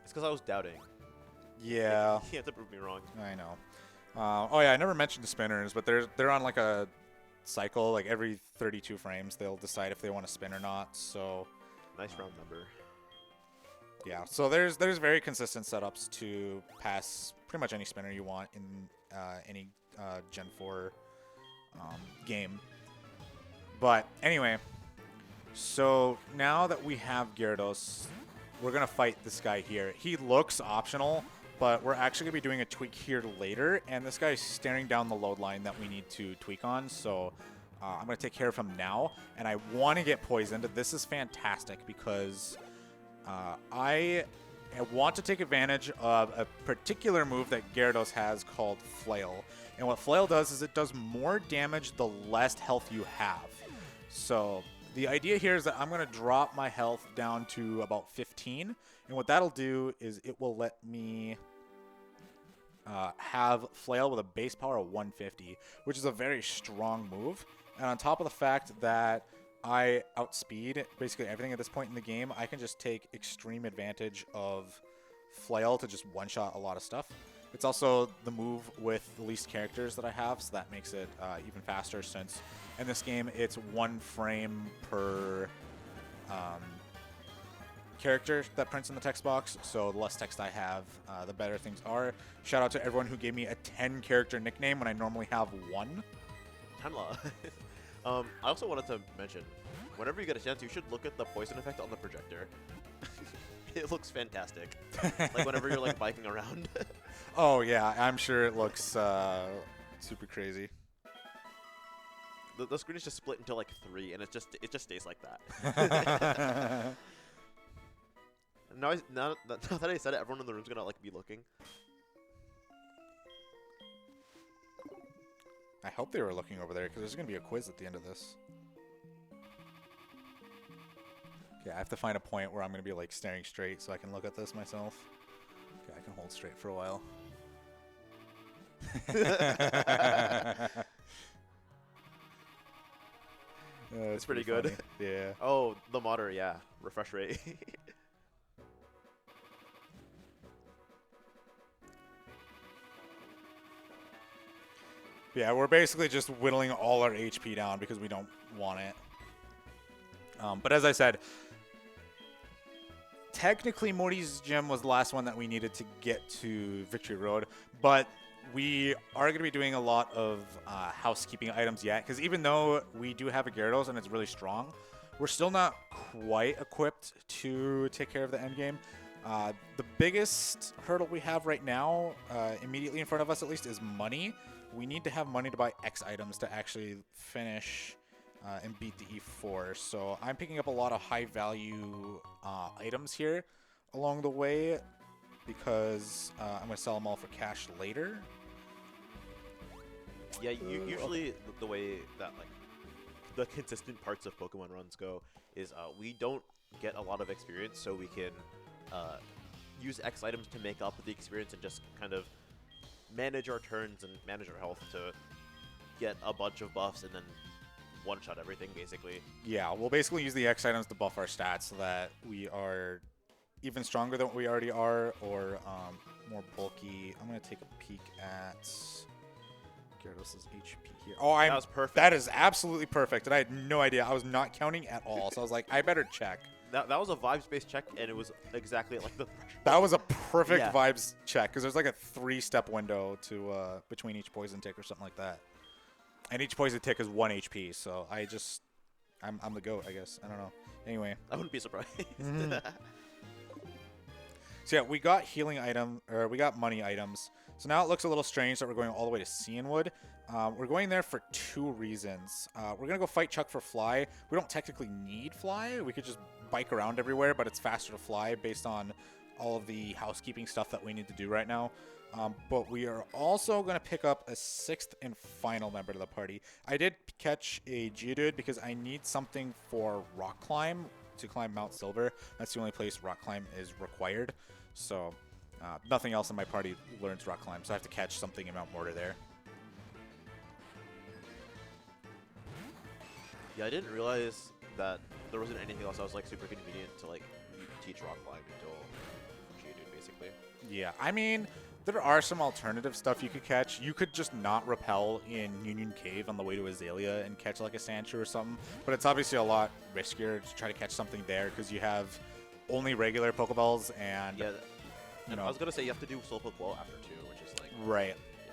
It's because I was doubting. Yeah. You have to prove me wrong. I know. Oh yeah, I never mentioned the spinners, but they're on a cycle. Every 32 frames, they'll decide if they want to spin or not. So Nice round number. yeah, so there's very consistent setups to pass pretty much any spinner you want in any Gen 4 game. But anyway, so now that we have Gyarados, we're gonna fight this guy here. He looks optional, but we're actually going to be doing a tweak here later, and this guy's staring down the load line that we need to tweak on, so I'm going to take care of him now, and I want to get poisoned. This is fantastic because I want to take advantage of a particular move that Gyarados has called Flail, and what Flail does is it does more damage the less health you have. So the idea here is that I'm going to drop my health down to about 15, and what that'll do is it will let me have Flail with a base power of 150, which is a very strong move. And on top of the fact that I outspeed basically everything at this point in the game, I can just take extreme advantage of Flail to just one-shot a lot of stuff. It's also the move with the least characters that I have, so that makes it even faster, since in this game it's 1 frame per character that prints in the text box, so the less text I have, the better things are. Shout out to everyone who gave me a 10-character nickname when I normally have 1. Tanla. I also wanted to mention, whenever you get a chance, you should look at the poison effect on the projector. It looks fantastic. Like whenever you're like biking around. Oh yeah, I'm sure it looks super crazy. The screen is just split into like 3, and it just stays like that. Now that I said it, everyone in the room's gonna like be looking. I hope they were looking over there, because there's going to be a quiz at the end of this. Okay, I have to find a point where I'm going to be like staring straight so I can look at this myself. Okay, I can hold straight for a while. It's pretty good. Funny. Yeah. Oh, the modder, yeah. Refresh rate. Yeah, we're basically just whittling all our HP down because we don't want it. But as I said, technically Morty's gym was the last one that we needed to get to Victory Road, but we are going to be doing a lot of housekeeping items yet, because even though we do have a Gyarados and it's really strong, we're still not quite equipped to take care of the end game. The biggest hurdle we have right now, immediately in front of us at least, is money. We need to have money to buy X items to actually finish and beat the E4. So I'm picking up a lot of high value items here along the way, because I'm going to sell them all for cash later. Yeah, usually the way that like the consistent parts of Pokemon runs go is we don't get a lot of experience, so we can use X items to make up the experience and just kind of manage our turns and manage our health to get a bunch of buffs and then one-shot everything, basically. Yeah, we'll basically use the X items to buff our stats so that we are even stronger than what we already are, or more bulky. I'm going to take a peek at Gyarados' HP here. Oh, that was perfect. That is absolutely perfect, and I had no idea. I was not counting at all, so I was like, I better check. That was a vibes-based check, and it was exactly like the threshold. That was a perfect vibes check, because there's like a 3-step window to between each poison tick or something like that. And each poison tick is 1 HP, so I'm the GOAT, I guess. I don't know. Anyway. I wouldn't be surprised. So yeah, we got we got money items. So now it looks a little strange that we're going all the way to Cianwood. We're going there for 2 reasons. We're going to go fight Chuck for Fly. We don't technically need Fly. We could just bike around everywhere, but it's faster to fly based on all of the housekeeping stuff that we need to do right now. But we are also going to pick up a 6th and final member to the party. I did catch a Geodude because I need something for Rock Climb to climb Mount Silver. That's the only place Rock Climb is required. So nothing else in my party learns Rock Climb, so I have to catch something in Mount Mortar there. Yeah, I didn't realize that there wasn't anything else that was like super convenient to like teach Rock Climb until Geodude, basically. Yeah, I mean, there are some alternative stuff you could catch. You could just not repel in Union Cave on the way to Azalea and catch like a Sandshrew or something, but it's obviously a lot riskier to try to catch something there because you have only regular Pokeballs and... Yeah, and I was going to say you have to do Slowpoke Well after too, which is like... Right. Yeah.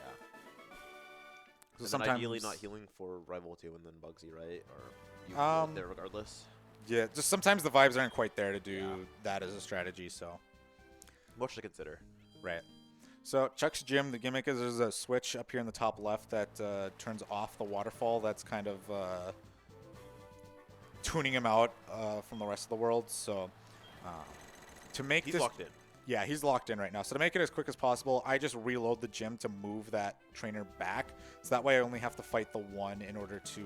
So and sometimes... ideally not healing for Rival 2 and then Bugsy, right? Or you heal there regardless? Yeah, just sometimes the vibes aren't quite there to do that as a strategy, so... Much to consider. Right. So Chuck's gym, the gimmick is there's a switch up here in the top left that turns off the waterfall. That's kind of tuning him out from the rest of the world. So to make He's this, locked in. yeah, he's locked in right now. So to make it as quick as possible, I just reload the gym to move that trainer back. So that way I only have to fight the one in order to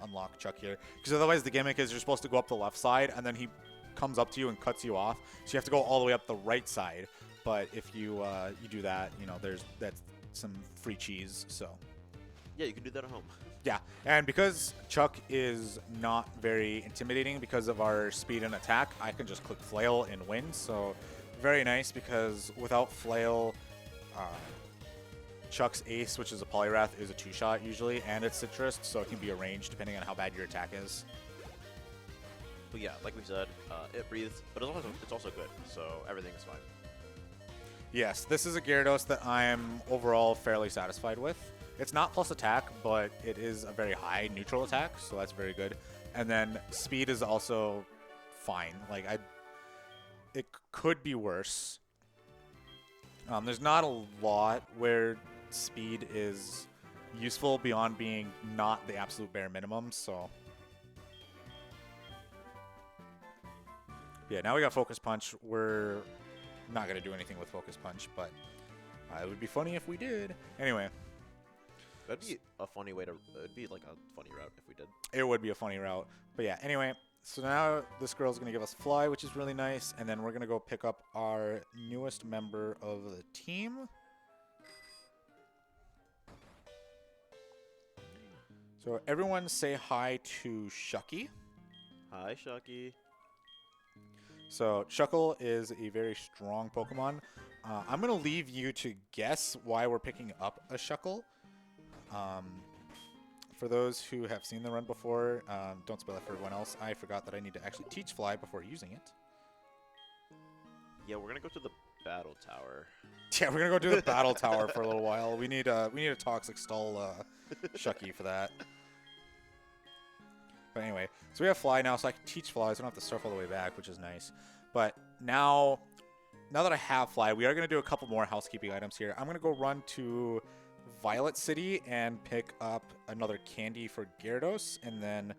unlock Chuck here. Because otherwise the gimmick is you're supposed to go up the left side and then he comes up to you and cuts you off. So you have to go all the way up the right side. But if you you do that, you know, that's some free cheese. So Yeah, you can do that at home. yeah, and because Chuck is not very intimidating because of our speed and attack, I can just click Flail and win. So very nice because without Flail, Chuck's Ace, which is a Polyrath, is a 2-shot usually, and it's citrus, so it can be arranged depending on how bad your attack is. But yeah, like we said, it breathes, but it's also good, so everything's fine. Yes, this is a Gyarados that I'm overall fairly satisfied with. It's not plus attack, but it is a very high neutral attack, so that's very good. And then speed is also fine. Like it could be worse. There's not a lot where speed is useful beyond being not the absolute bare minimum, so. Yeah, now we got Focus Punch. We're not going to do anything with Focus Punch, but it would be funny if we did. Anyway. That'd be a funny way to, it'd be like a funny route if we did. It would be a funny route. But yeah, anyway, so now this girl's going to give us Fly, which is really nice, and then we're going to go pick up our newest member of the team. So everyone say hi to Shucky. Hi, Shucky. So Shuckle is a very strong Pokemon. I'm going to leave you to guess why we're picking up a Shuckle. For those who have seen the run before, don't spoil it for everyone else. I forgot that I need to actually teach Fly before using it. Yeah, we're gonna go to the battle tower. Yeah, we're gonna go do the battle tower for a little while. We need a Toxic Stall Shucky for that. But anyway, so we have Fly now, so I can teach Fly, so I don't have to surf all the way back, which is nice. But now that I have Fly, we are gonna do a couple more housekeeping items here. I'm gonna go run to Violet City and pick up another candy for Gyarados, and then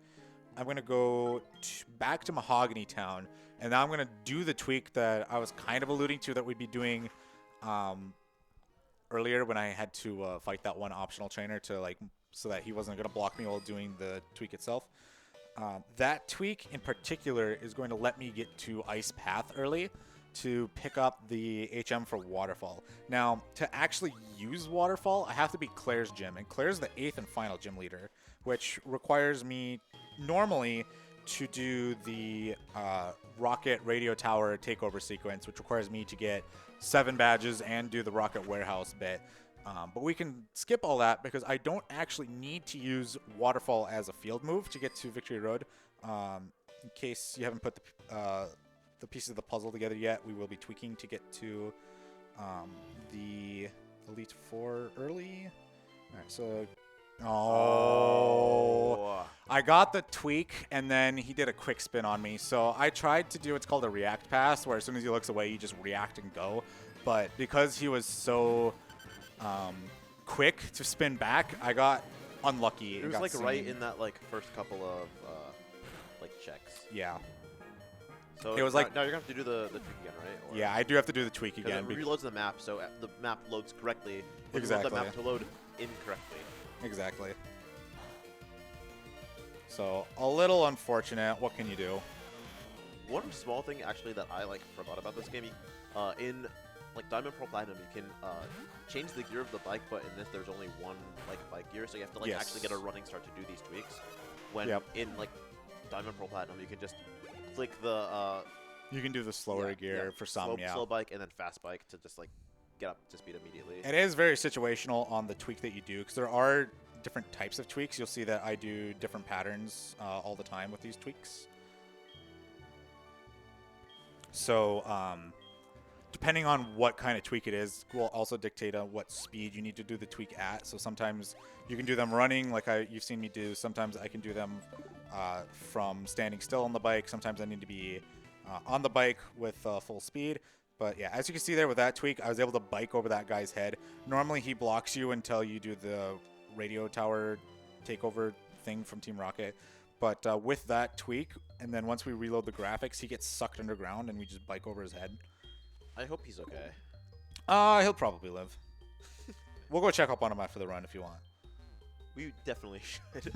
I'm going to go back to Mahogany Town, and now I'm going to do the tweak that I was kind of alluding to that we'd be doing earlier when I had to fight that one optional trainer to so that he wasn't going to block me while doing the tweak itself. That tweak in particular is going to let me get to Ice Path early to pick up the HM for Waterfall. Now, to actually use Waterfall, I have to beat Claire's gym, and Claire's the 8th and final gym leader, which requires me normally to do the Rocket Radio Tower takeover sequence, which requires me to get 7 badges and do the Rocket Warehouse bit. But we can skip all that because I don't actually need to use Waterfall as a field move to get to Victory Road. In case you haven't put the pieces of the puzzle together yet, we will be tweaking to get to the Elite Four early. All right, so I got the tweak, and then he did a quick spin on me. So I tried to do what's called a react pass, where as soon as he looks away, you just react and go. But because he was so quick to spin back, I got unlucky. It was like right in that first couple of checks. Yeah. So it was now you're gonna have to do the tweak again, right? Or yeah, I do have to do the tweak again. It reloads the map, so the map loads correctly. But Exactly. You want the map to load incorrectly. Exactly. So a little unfortunate. What can you do? One small thing actually that I forgot about this game, in Diamond Pearl Platinum, you can change the gear of the bike, but in this there's only one bike gear, so you have to Yes. actually get a running start to do these tweaks. When Yep. in Diamond Pearl Platinum, you can just click the You can do the slower gear for some, yeah. slow bike and then fast bike to just get up to speed immediately. It is very situational on the tweak that you do, because there are different types of tweaks. You'll see that I do different patterns all the time with these tweaks. So depending on what kind of tweak it is, will also dictate on what speed you need to do the tweak at. So sometimes you can do them running, like you've seen me do. Sometimes I can do them from standing still on the bike. Sometimes I need to be on the bike with full speed. But yeah, as you can see there with that tweak, I was able to bike over that guy's head. Normally he blocks you until you do the radio tower takeover thing from Team Rocket. But with that tweak, and then once we reload the graphics, he gets sucked underground and we just bike over his head. I hope he's okay. He'll probably live. We'll go check up on him after the run if you want. We definitely should.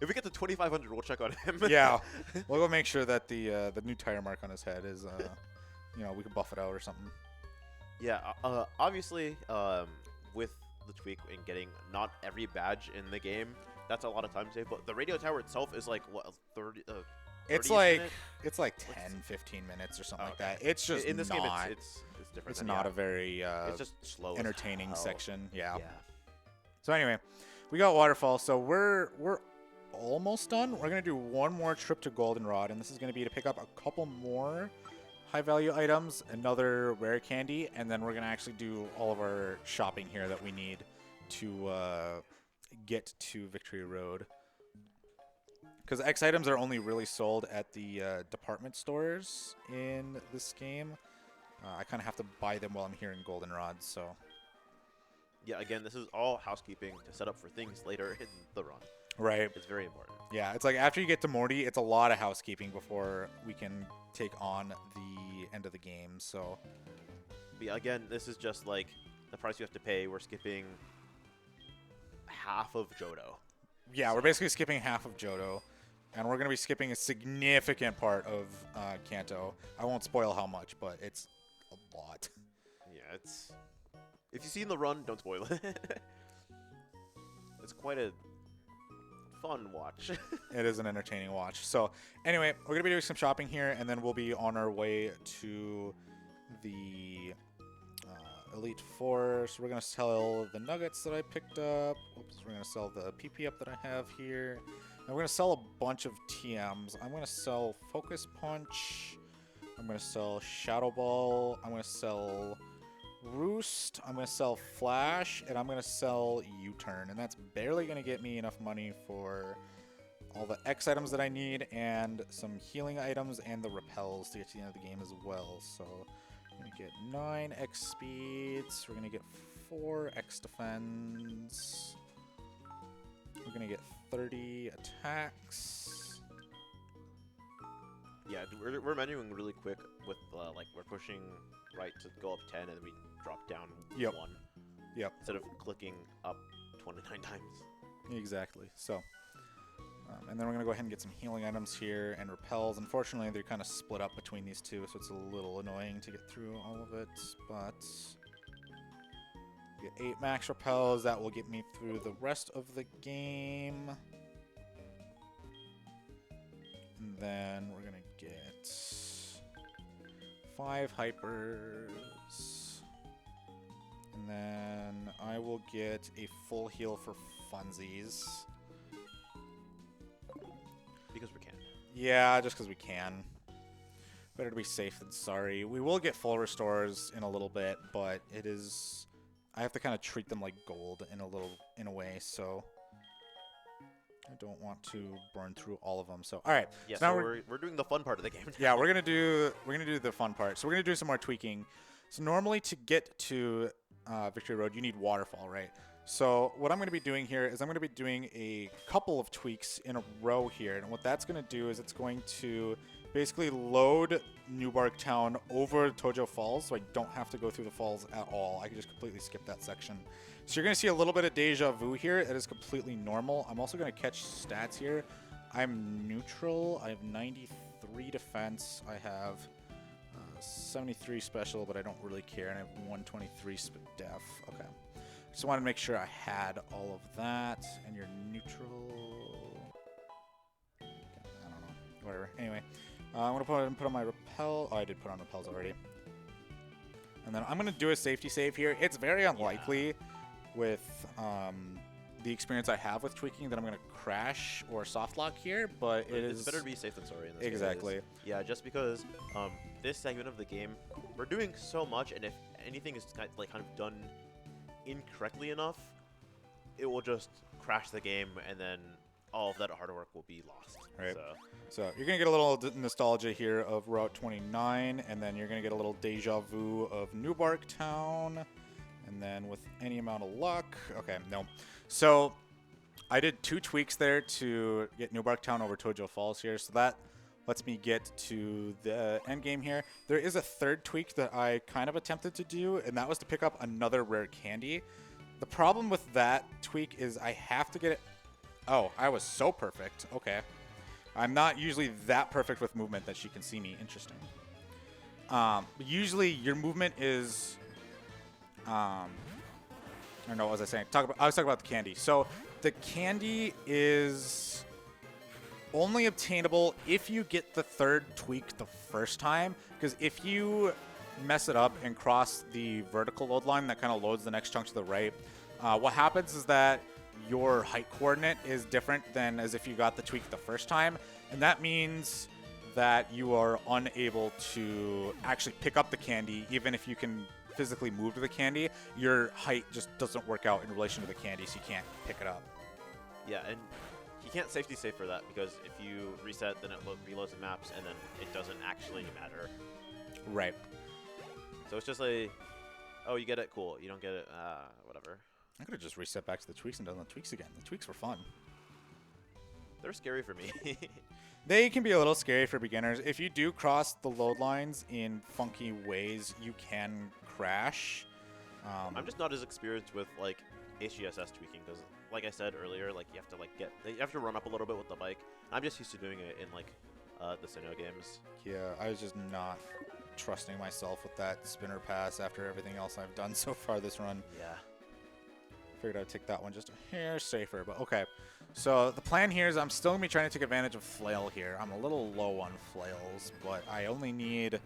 If we get to 2,500, we'll check on him. Yeah, we'll go make sure that the new tire mark on his head is, we can buff it out or something. Yeah, obviously, with the tweak and getting not every badge in the game, that's a lot of time saved. But the radio tower itself is like what 30. It's 30 like minute? it's like 10, 15 minutes or something like Okay. that. It's just in this not, game. It's different. it's than- not yeah. a very It's just slow. as entertaining hell. section. Yeah. Yeah. So anyway, we got waterfall. So we're almost done. We're gonna do one more trip to Goldenrod, and this is gonna be to pick up a couple more high value items, another rare candy, and then we're gonna actually do all of our shopping here that we need to get to Victory Road. Because X items are only really sold at the department stores in this game. I kind of have to buy them while I'm here in Goldenrod, so. Yeah. Again, this is all housekeeping to set up for things later in the run. Right. It's very important. Yeah, it's like after you get to Morty, it's a lot of housekeeping before we can take on the end of the game, so. But yeah, again, this is just like the price you have to pay. We're skipping half of Johto. Yeah, we're basically skipping half of Johto, and we're going to be skipping a significant part of Kanto. I won't spoil how much, but it's a lot. Yeah, it's. If you've seen the run, don't spoil it. It's quite a fun watch. It is an entertaining watch. So anyway, we're going to be doing some shopping here, and then we'll be on our way to the Elite Four. So we're going to sell the nuggets that I picked up. Oops, we're going to sell the PP up that I have here. And we're going to sell a bunch of TMs. I'm going to sell Focus Punch. I'm going to sell Shadow Ball. I'm going to sell Roost. I'm going to sell Flash. And I'm going to sell U-Turn. And that's barely going to get me enough money for all the X items that I need and some healing items and the repels to get to the end of the game as well. So we're going to get 9 X speeds. We're going to get 4 X defense. We're going to get 30 attacks. Yeah, we're menuing really quick with like we're pushing right to go up 10 and then we drop down Yep. 1. Yep. Instead of clicking up 29 times. Exactly. So, and then we're going to go ahead and get some healing items here and repels. Unfortunately, they're kind of split up between these two, so it's a little annoying to get through all of it. But get 8 max repels. That will get me through the rest of the game. And then we're going to get 5 hypers. And then I will get a full heal for funsies. Because we can. Yeah, just because we can. Better to be safe than sorry. We will get full restores in a little bit, but it is... I have to kind of treat them like gold in a way, so... I don't want to burn through all of them. So, all right. Yeah, so now so we're doing the fun part of the game. yeah, we're gonna do the fun part. So we're gonna do some more tweaking. So normally to get to Victory Road, you need waterfall, right? So what I'm gonna be doing here is I'm gonna be doing a couple of tweaks in a row here, and what that's gonna do is it's going to basically load Newbark Town over Tojo Falls, so I don't have to go through the falls at all. I can just completely skip that section. So you're going to see a little bit of deja vu here. It is completely normal. I'm also going to catch stats here. I'm neutral. I have 93 defense. I have 73 special, but I don't really care. And I have 123 def. Okay. Just wanted to make sure I had all of that. And you're neutral. Okay, I don't know. Whatever. Anyway, I'm going to put on my repel. Oh, I did put on repels already. And then I'm going to do a safety save here. It's very unlikely with the experience I have with tweaking that I'm going to crash or soft lock here, but It's better to be safe than sorry in this exactly. case. Yeah, just because this segment of the game, we're doing so much, and if anything is kind of done incorrectly enough, it will just crash the game, and then all of that hard work will be lost. Right. So So you're going to get a little nostalgia here of Route 29, and then you're going to get a little deja vu of New Barktown, and then with any amount of luck. Okay, no. So I did 2 tweaks there to get New Barktown over Tojo Falls here, so that lets me get to the end game here. There is a 3rd tweak that I kind of attempted to do, and that was to pick up another rare candy. The problem with that tweak is I have to get it. Oh, I was so perfect. Okay. I'm not usually that perfect with movement that she can see me. Interesting. But usually your movement is, I don't know, what was I saying? I was talking about the candy. So the candy is only obtainable if you get the 3rd tweak the first time. Because if you mess it up and cross the vertical load line that kind of loads the next chunk to the right, what happens is that your height coordinate is different than as if you got the tweak the first time, and that means that you are unable to actually pick up the candy. Even if you can physically move to the candy, your height just doesn't work out in relation to the candy, so you can't pick it up. yeah, and you can't safety save for that, because if you reset, then it reloads the maps, and then it doesn't actually matter. Right. So it's just like, oh, you get it, cool. You don't get it, whatever. I could have just reset back to the tweaks and done the tweaks again. The tweaks were fun. They're scary for me. They can be a little scary for beginners. If you do cross the load lines in funky ways, you can crash. I'm just not as experienced with like HGSS tweaking, because like I said earlier, like you have to run up a little bit with the bike. I'm just used to doing it in like the Sinnoh games. Yeah, I was just not trusting myself with that spinner pass after everything else I've done so far this run. Yeah. Figured I'd take that one just a hair safer, but okay. So the plan here is I'm still going to be trying to take advantage of flail here. I'm a little low on flails, but I only need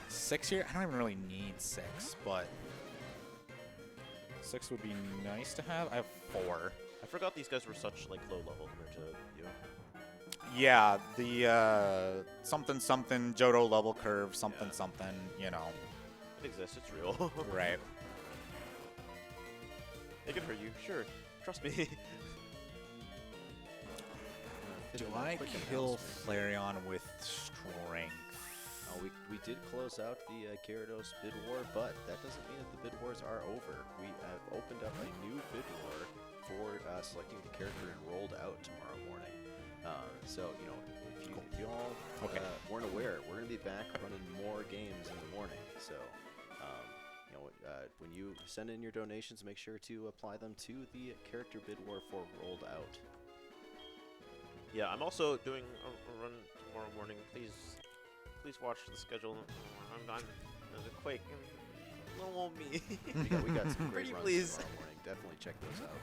6 here. I don't even really need 6, but 6 would be nice to have. I have 4. I forgot these guys were such like low level compared to you. Yeah, the something something Johto level curve, something something, you know. It exists, it's real. Right. It can hurt you, sure. Trust me. Do I kill Flareon with strength? We did close out the Gyarados bid war, but that doesn't mean that the bid wars are over. We have opened up a new bid war for selecting the character enrolled out tomorrow morning. So, you know, if you all weren't aware, we're going to be back running more games in the morning. So, you know, when you send in your donations, make sure to apply them to the character bid war for rolled out. Yeah, I'm also doing a run tomorrow morning. Please watch the schedule. I'm Quake. Little old me. We got some great runs Please. tomorrow morning. Definitely check those out.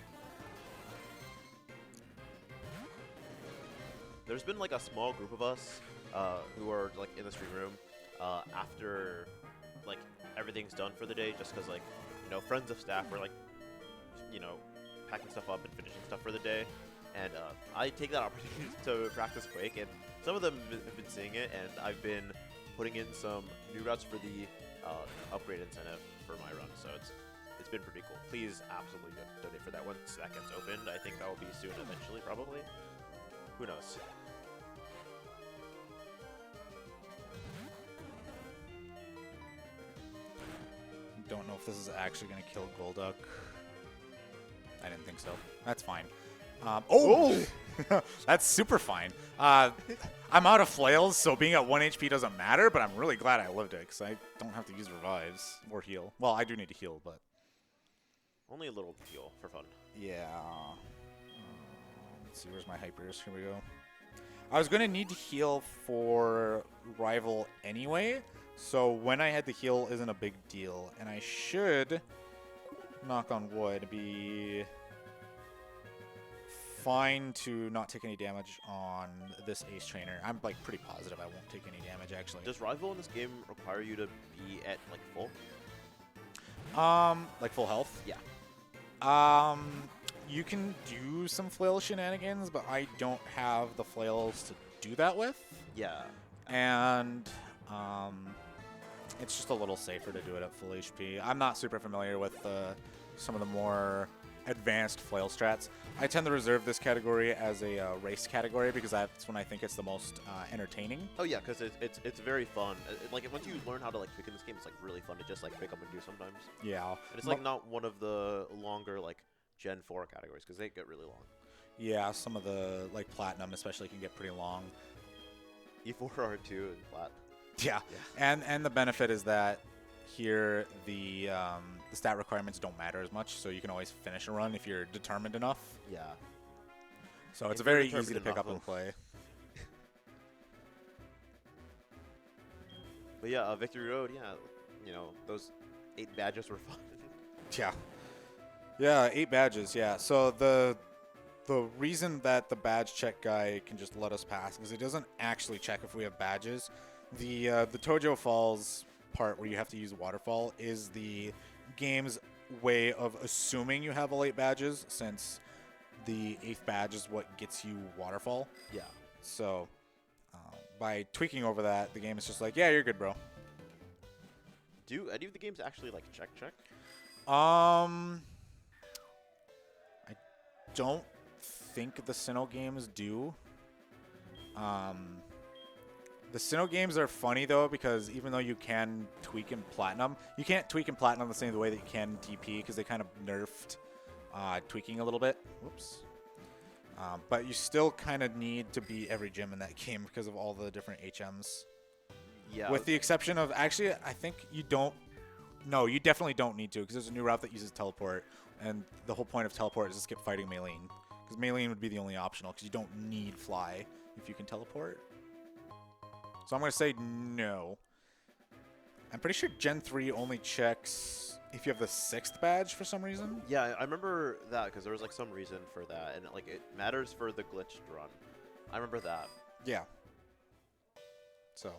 There's been like a small group of us who are like in the stream room after like everything's done for the day, just because like, you know, friends of staff are like, you know, packing stuff up and finishing stuff for the day. And I take that opportunity to practice Quake, and some of them have been seeing it, and I've been putting in some new routes for the upgrade incentive for my run, so it's been pretty cool. Please absolutely donate for that once that gets opened. I think that will be soon eventually, probably. Who knows? Don't know if this is actually going to kill Golduck. I didn't think so. That's fine. That's super fine. I'm out of flails, so being at 1 HP doesn't matter, but I'm really glad I lived it, because I don't have to use revives or heal. Well, I do need to heal, but... Only a little heal for fun. Yeah. Let's see, where's my hypers? Here we go. I was going to need to heal for Rival anyway, so when I had to heal isn't a big deal. And I should, knock on wood, be fine to not take any damage on this Ace Trainer. I'm like pretty positive I won't take any damage, actually. Does Rival in this game require you to be at like full? Like full health? Yeah. You can do some flail shenanigans, but I don't have the flails to do that with. Yeah. And it's just a little safer to do it at full HP. I'm not super familiar with some of the more advanced flail strats. I tend to reserve this category as a race category because that's when I think it's the most entertaining. Oh yeah, because it's very fun. Like once you learn how to like pick in this game, it's like really fun to just like pick up and do sometimes. Yeah. And it's like not one of the longer like Gen 4 categories because they get really long. Yeah, some of the like platinum especially can get pretty long. E4 R2 and plat. Yeah. And the benefit is that here the stat requirements don't matter as much, so you can always finish a run if you're determined enough. Yeah. So it's If very you're easy to pick up determined and play. But yeah, Victory Road, yeah, you know, those 8 badges were fun. Yeah. Yeah, 8 badges, yeah. So the reason that the badge check guy can just let us pass is it doesn't actually check if we have badges. The Tojo Falls part where you have to use waterfall is the game's way of assuming you have all 8 badges, since the 8th badge is what gets you waterfall. Yeah. So by tweaking over that, the game is just like, yeah, you're good, bro. Do any of the games actually like check? I don't think the Sinnoh games do. The Sinnoh games are funny though, because even though you can tweak in Platinum, you can't tweak in Platinum the same way that you can in DP, because they kind of nerfed tweaking a little bit. Whoops. But you still kind of need to beat every gym in that game because of all the different HMs. Yeah. With the exception of, actually, I think you don't. No, you definitely don't need to, because there's a new route that uses teleport, and the whole point of teleport is to skip fighting Maylene, because Maylene would be the only optional, because you don't need fly if you can teleport. So I'm going to say no. I'm pretty sure Gen 3 only checks if you have the 6th badge for some reason. Yeah, I remember that because there was like some reason for that, and like it matters for the glitched run. I remember that. Yeah. So,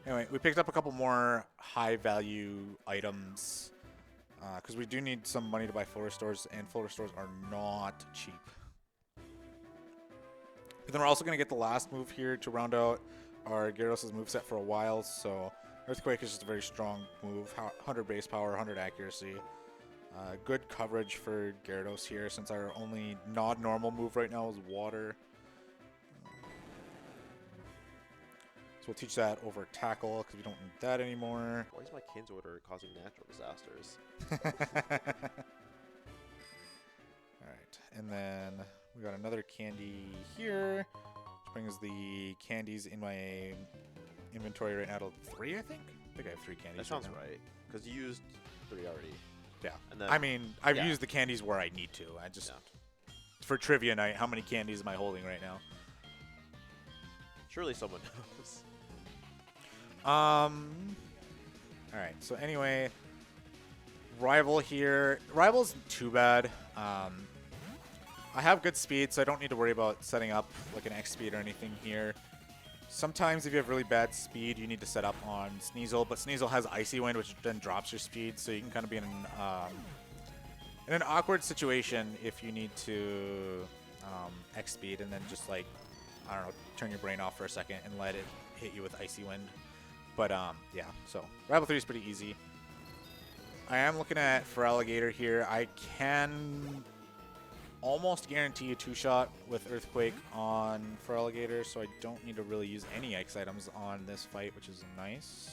anyway, we picked up a couple more high-value items because we do need some money to buy full restores, and full restores are not cheap. But then we're also going to get the last move here to round out our Gyarados' moveset for a while, so Earthquake is just a very strong move. 100 base power, 100 accuracy. Good coverage for Gyarados here, since our only non-normal move right now is Water. So we'll teach that over Tackle, because we don't need that anymore. Why is my Kin's Order causing natural disasters? Alright, and then we got another candy here, which brings the candies in my inventory right now to 3, I think? I think I have 3 candies. That sounds now. right, because you used 3 already. Yeah. And then, I mean, I've used the candies where I need to. I just, for trivia night, how many candies am I holding right now? Surely someone knows. Alright, so anyway, Rival here. Rival's too bad. I have good speed, so I don't need to worry about setting up like an X speed or anything here. Sometimes if you have really bad speed, you need to set up on Sneasel, but Sneasel has Icy Wind, which then drops your speed, so you can kind of be in an awkward situation if you need to X speed and then just like, I don't know, turn your brain off for a second and let it hit you with Icy Wind. But yeah, so Rival 3 is pretty easy. I am looking at for Alligator here. I can almost guarantee a 2-shot with Earthquake on for Alligator, so I don't need to really use any X items on this fight, which is nice.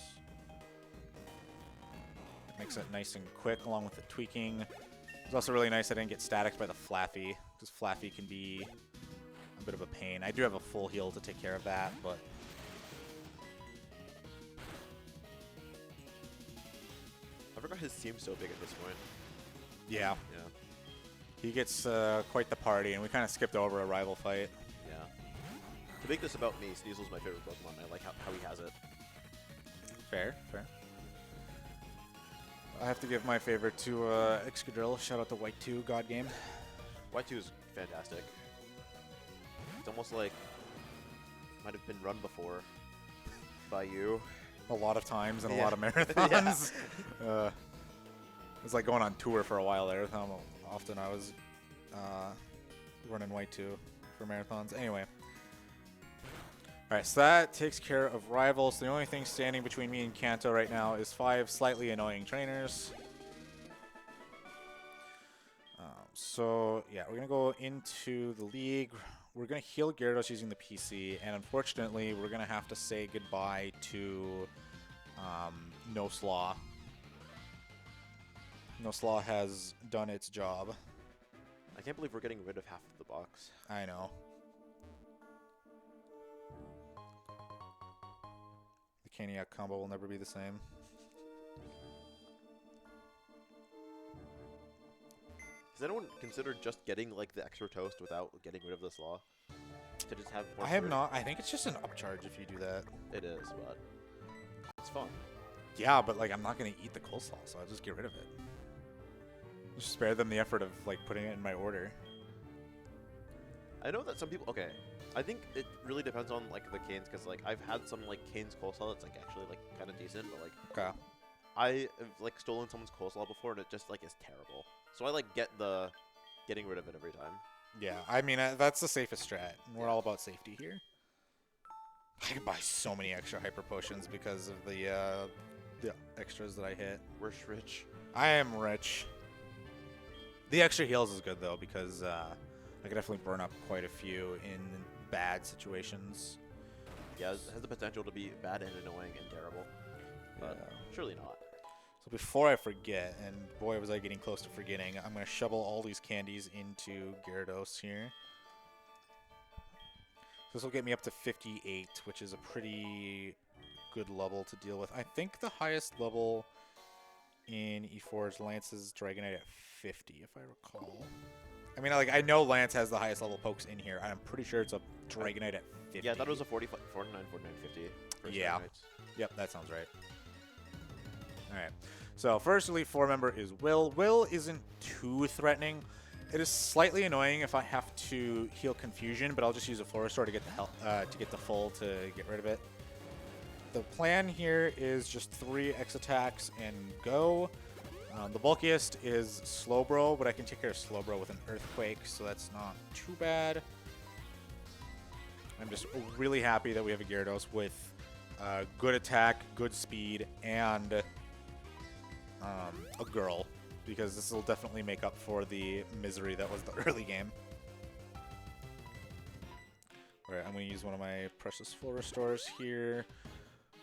It makes it nice and quick along with the tweaking. It's also really nice I didn't get staticked by the Flaffy, because Flaffy can be a bit of a pain. I do have a full heal to take care of that, but I forgot his team's so big at this point. yeah. Yeah. He gets quite the party, and we kind of skipped over a rival fight. Yeah. To make this about me, Sneasel's my favorite Pokemon. I like how he has it. Fair, fair. I have to give my favorite to Excadrill. Shout out to White 2, God Game. White 2 is fantastic. It's almost like might have been run before by you. A lot of times and a Yeah. lot of marathons. It's like going on tour for a while there. How often I was running White 2 for marathons. Anyway. Alright, so that takes care of rivals. The only thing standing between me and Kanto right now is 5 slightly annoying trainers. So yeah, we're gonna go into the league. We're gonna heal Gyarados using the PC, and unfortunately, we're gonna have to say goodbye to No Slaw. No Slaw has done its job. I can't believe we're getting rid of half of the box. I know. The Caniac combo will never be the same. Has anyone considered just getting like the extra toast without getting rid of the slaw? To just have more I have fruit? not. I think it's just an upcharge if you do that. It is, but it's fun. Yeah, but like I'm not gonna eat the coleslaw, so I'll just get rid of it. Just spare them the effort of like putting it in my order. I know that some people. Okay, I think it really depends on like the canes, because like I've had some like canes coleslaw that's like actually like kind of decent, but like Okay. I have like stolen someone's coleslaw before and it just like is terrible. So I like getting rid of it every time. Yeah, I mean that's the safest strat. We're all about safety here. I can buy so many extra hyper potions because of the extras that I hit. We're rich. I am rich. The extra heals is good though because I could definitely burn up quite a few in bad situations. Yeah, it has the potential to be bad and annoying and terrible, but surely not. So before I forget, and boy was I getting close to forgetting, I'm going to shovel all these candies into Gyarados here. This will get me up to 58, which is a pretty good level to deal with. I think the highest level in E4 is Lance's Dragonite at 50, if I recall. I mean, like I know Lance has the highest level pokes in here. I'm pretty sure it's a Dragonite at 50. Yeah, I thought it was a 49, 49, 50. Yeah. Yep, that sounds right. All right. So first Elite Four member is Will. Will isn't too threatening. It is slightly annoying if I have to heal Confusion, but I'll just use a Floristore to get the to get the full to get rid of it. The plan here is just 3 X attacks and go. The bulkiest is Slowbro, but I can take care of Slowbro with an Earthquake, so that's not too bad. I'm just really happy that we have a Gyarados with good attack, good speed, and a girl, because this will definitely make up for the misery that was the early game. Alright, I'm going to use one of my precious full restores here.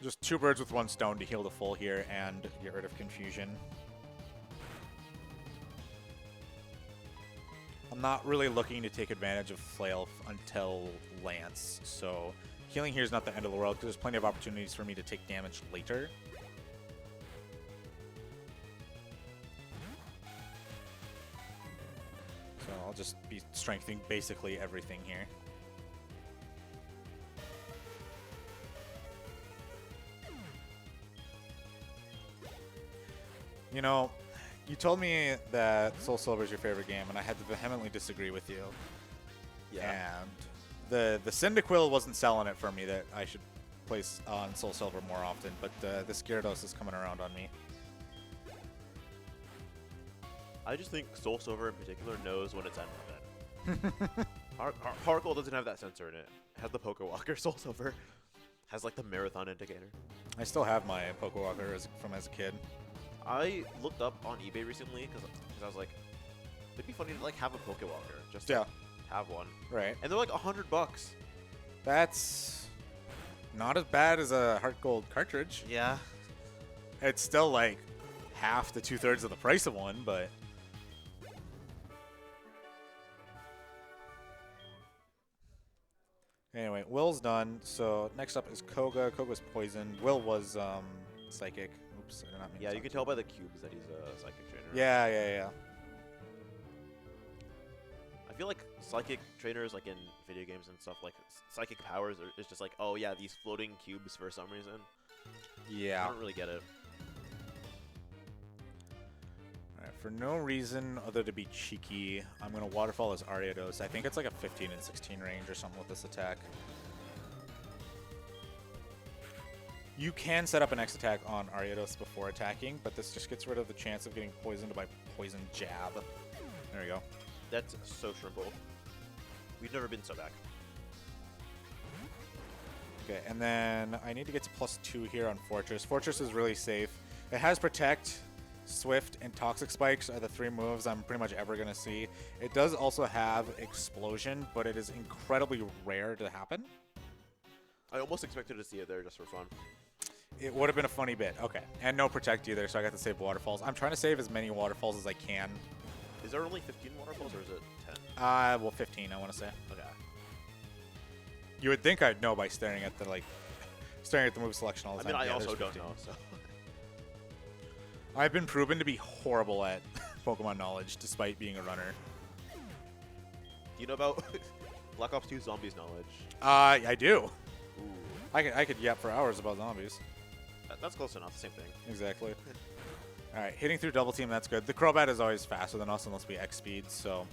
Just 2 birds with 1 stone to heal the full here and get rid of Confusion. I'm not really looking to take advantage of Flail until Lance, so healing here is not the end of the world because there's plenty of opportunities for me to take damage later. So I'll just be strengthening basically everything here. You know, you told me that Soul Silver is your favorite game, and I had to vehemently disagree with you. Yeah. And the Cyndaquil wasn't selling it for me that I should place on Soul Silver more often, but this Gyarados is coming around on me. I just think Soul Silver in particular knows when it's end limit. Harkle doesn't have that sensor in it. It has the Pokewalker. Soul Silver has like the marathon indicator. I still have my Pokewalker from as a kid. I looked up on eBay recently because I was like, it'd be funny to like have a Pokewalker, just to have one. Right. And they're like $100. That's not as bad as a Heart Gold cartridge. Yeah. It's still like half to 2/3 of the price of one, but anyway, Will's done. So next up is Koga. Koga's poisoned. Will was psychic. Oops, I did not mean Yeah, to you talk can to tell by the cubes that he's a psychic trainer. Yeah. I feel like psychic trainers, like in video games and stuff, like psychic powers is just like, oh yeah, these floating cubes for some reason. Yeah. I don't really get it. Alright, for no reason other to be cheeky, I'm going to Waterfall as Ariados. I think it's like a 15 and 16 range or something with this attack. You can set up an X attack on Ariados before attacking, but this just gets rid of the chance of getting poisoned by Poison Jab. There we go. That's so shrimpable. We've never been so back. Okay, and then I need to get to +2 here on Fortress. Fortress is really safe. It has Protect, Swift, and Toxic Spikes are the 3 moves I'm pretty much ever going to see. It does also have Explosion, but it is incredibly rare to happen. I almost expected to see it there just for fun. It would have been a funny bit. Okay. And no Protect either, so I got to save Waterfalls. I'm trying to save as many Waterfalls as I can. Is there only 15 waterfalls, or is it 10? Well, 15, I want to say. Okay. You would think I'd know by staring at the, staring at the move selection all the I mean, time. I Yeah, also there's don't 15. know, so. I've been proven to be horrible at Pokemon knowledge, despite being a runner. Do you know about Black Ops 2 Zombies knowledge? I do. Ooh. I could yap for hours about zombies. That's close enough, same thing. Exactly. Alright, hitting through double team, that's good. The Crobat is always faster than us unless we X speed, so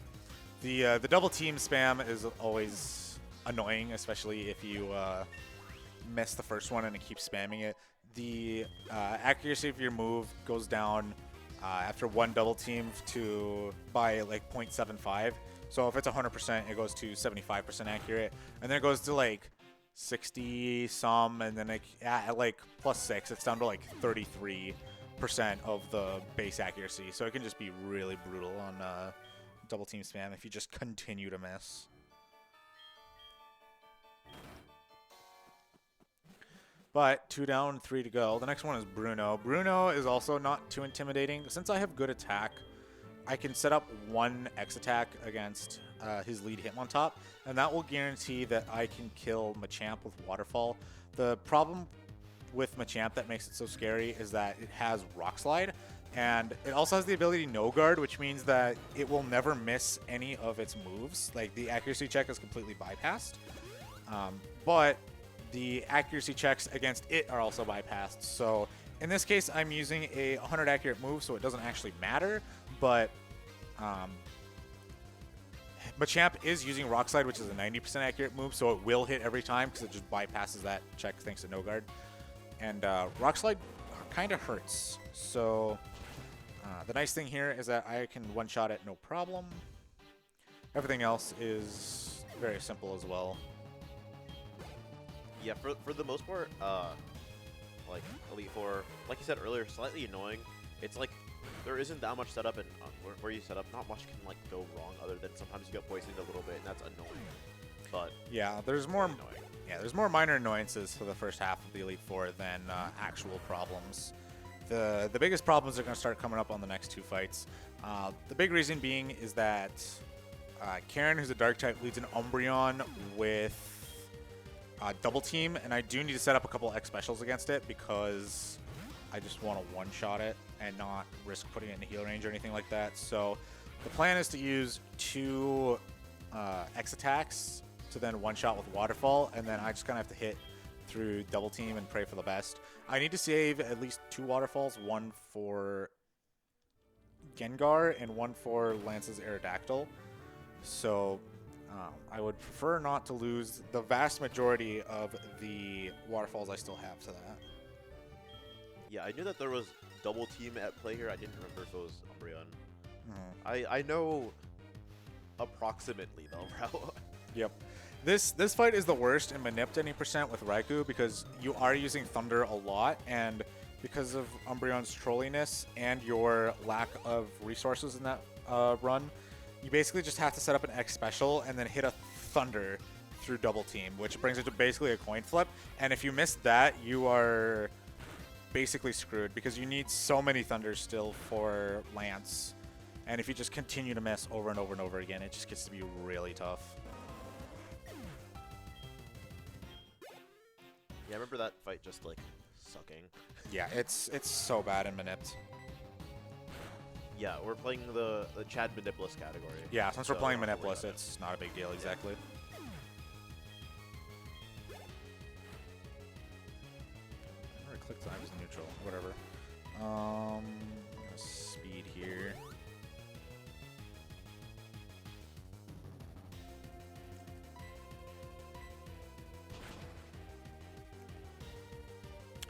the double team spam is always annoying, especially if you miss the first one and it keeps spamming it. The accuracy of your move goes down after one double team by like 0.75. So if it's 100%, it goes to 75% accurate, and then it goes to like 60 some, and then at like +6, it's down to like 33% of the base accuracy. So it can just be really brutal on double team spam if you just continue to miss. But 2 down, 3 to go. The next one is Bruno. Bruno is also not too intimidating. Since I have good attack, I can set up 1 X attack against his lead Hitmontop, and that will guarantee that I can kill Machamp with Waterfall. The problem with Machamp that makes it so scary is that it has Rock Slide, and it also has the ability No Guard, which means that it will never miss any of its moves. Like, the accuracy check is completely bypassed, but the accuracy checks against it are also bypassed. So in this case, I'm using a 100 accurate move, so it doesn't actually matter, but Machamp is using Rock Slide, which is a 90% accurate move, so it will hit every time because it just bypasses that check thanks to No Guard. And Rock Slide kind of hurts. So the nice thing here is that I can one-shot it no problem. Everything else is very simple as well. Yeah, for the most part, like Elite Four, like you said earlier, slightly annoying. It's like there isn't that much setup, and where you set up, not much can like go wrong other than sometimes you get poisoned a little bit, and that's annoying. But yeah, there's more. Annoying. Yeah, there's more minor annoyances for the first half of the Elite Four than actual problems. The biggest problems are going to start coming up on the next 2 fights. The big reason being is that Karen, who's a Dark type, leads an Umbreon with double team, and I do need to set up a couple X specials against it because I just want to one-shot it and not risk putting it in heal range or anything like that. So the plan is to use 2 X attacks to then one-shot with Waterfall, and then I just kind of have to hit through double team and pray for the best. I need to save at least 2 Waterfalls, 1 for Gengar and 1 for Lance's Aerodactyl. So I would prefer not to lose the vast majority of the Waterfalls I still have to that. yeah, I knew that there was double team at play here. I didn't remember if it was Umbreon. I know approximately the route. Yep. This fight is the worst in Manip to any percent with Raikou because you are using Thunder a lot, and because of Umbreon's trolliness and your lack of resources in that run, you basically just have to set up an X special and then hit a Thunder through double team, which brings it to basically a coin flip. And if you miss that, you are basically screwed because you need so many Thunders still for Lance. And if you just continue to miss over and over and over again, it just gets to be really tough. Yeah, I remember that fight just like sucking. Yeah, it's so bad in Manipped. Yeah, we're playing the Chad Manipless category. Yeah, since we're so playing don't worry Manipless, about it. it's not a big deal exactly. I clicked I was neutral, whatever. Speed here.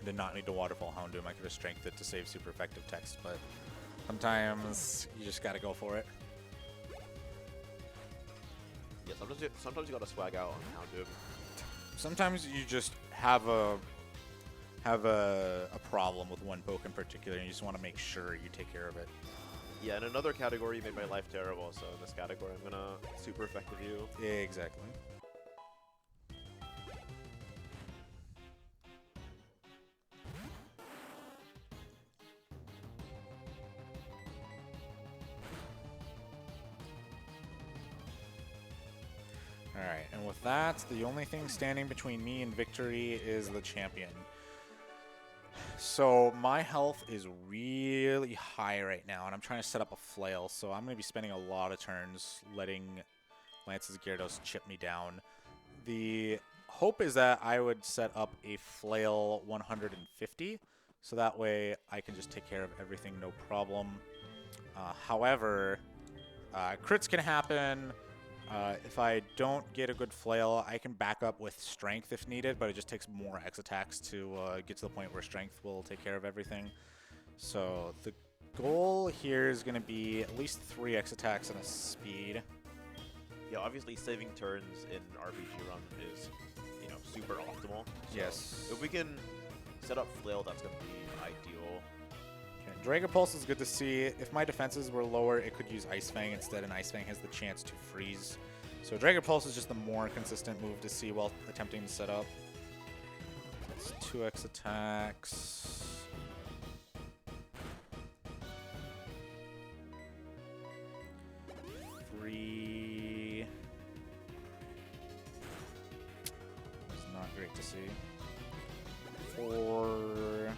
Did not need to Waterfall Houndoom. I could have strengthened it to save super effective text, but sometimes you just gotta go for it. Yeah, sometimes you gotta swag out on Houndoom. Sometimes you just have a have a problem with one poke in particular, and you just want to make sure you take care of it. Yeah, in another category, you made my life terrible, so in this category, I'm gonna super effective you. Exactly. Alright, and with that, the only thing standing between me and victory is the champion. So my health is really high right now, and I'm trying to set up a flail, so I'm going to be spending a lot of turns letting Lance's Gyarados chip me down. The hope is that I would set up a flail 150, so that way I can just take care of everything, no problem. However, crits can happen. If I don't get a good flail, I can back up with strength if needed, but it just takes more X attacks to get to the point where strength will take care of everything. So the goal here is going to be at least 3 X attacks and a speed. Yeah, obviously saving turns in RPG run is, you know, super optimal. So Yes. if we can set up flail, that's gonna be ideal. Okay, Dragon Pulse is good to see. If my defenses were lower, it could use Ice Fang instead, and Ice Fang has the chance to freeze. So Dragon Pulse is just the more consistent move to see while attempting to set up. That's 2 X attacks. Three. It's not great to see. 4.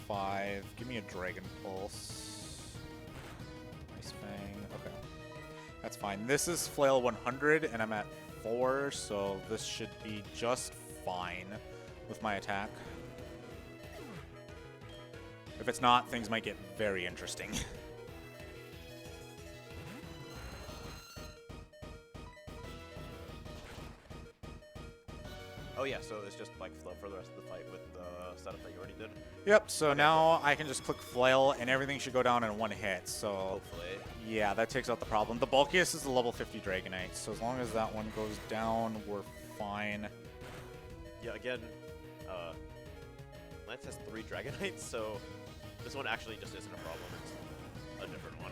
5. Give me a Dragon Pulse. Ice Fang. Okay. That's fine. This is Flail 100, and I'm at 4, so this should be just fine with my attack. If it's not, things might get very interesting. Oh yeah, so it's just like flow for the rest of the fight with the setup that you already did. Yep, so now I can just click Flail, and everything should go down in one hit, so... Hopefully. Yeah, that takes out the problem. The bulkiest is the level 50 Dragonite, so as long as that one goes down, we're fine. Yeah, again, Lance has 3 Dragonites, so this one actually just isn't a problem. It's a different one.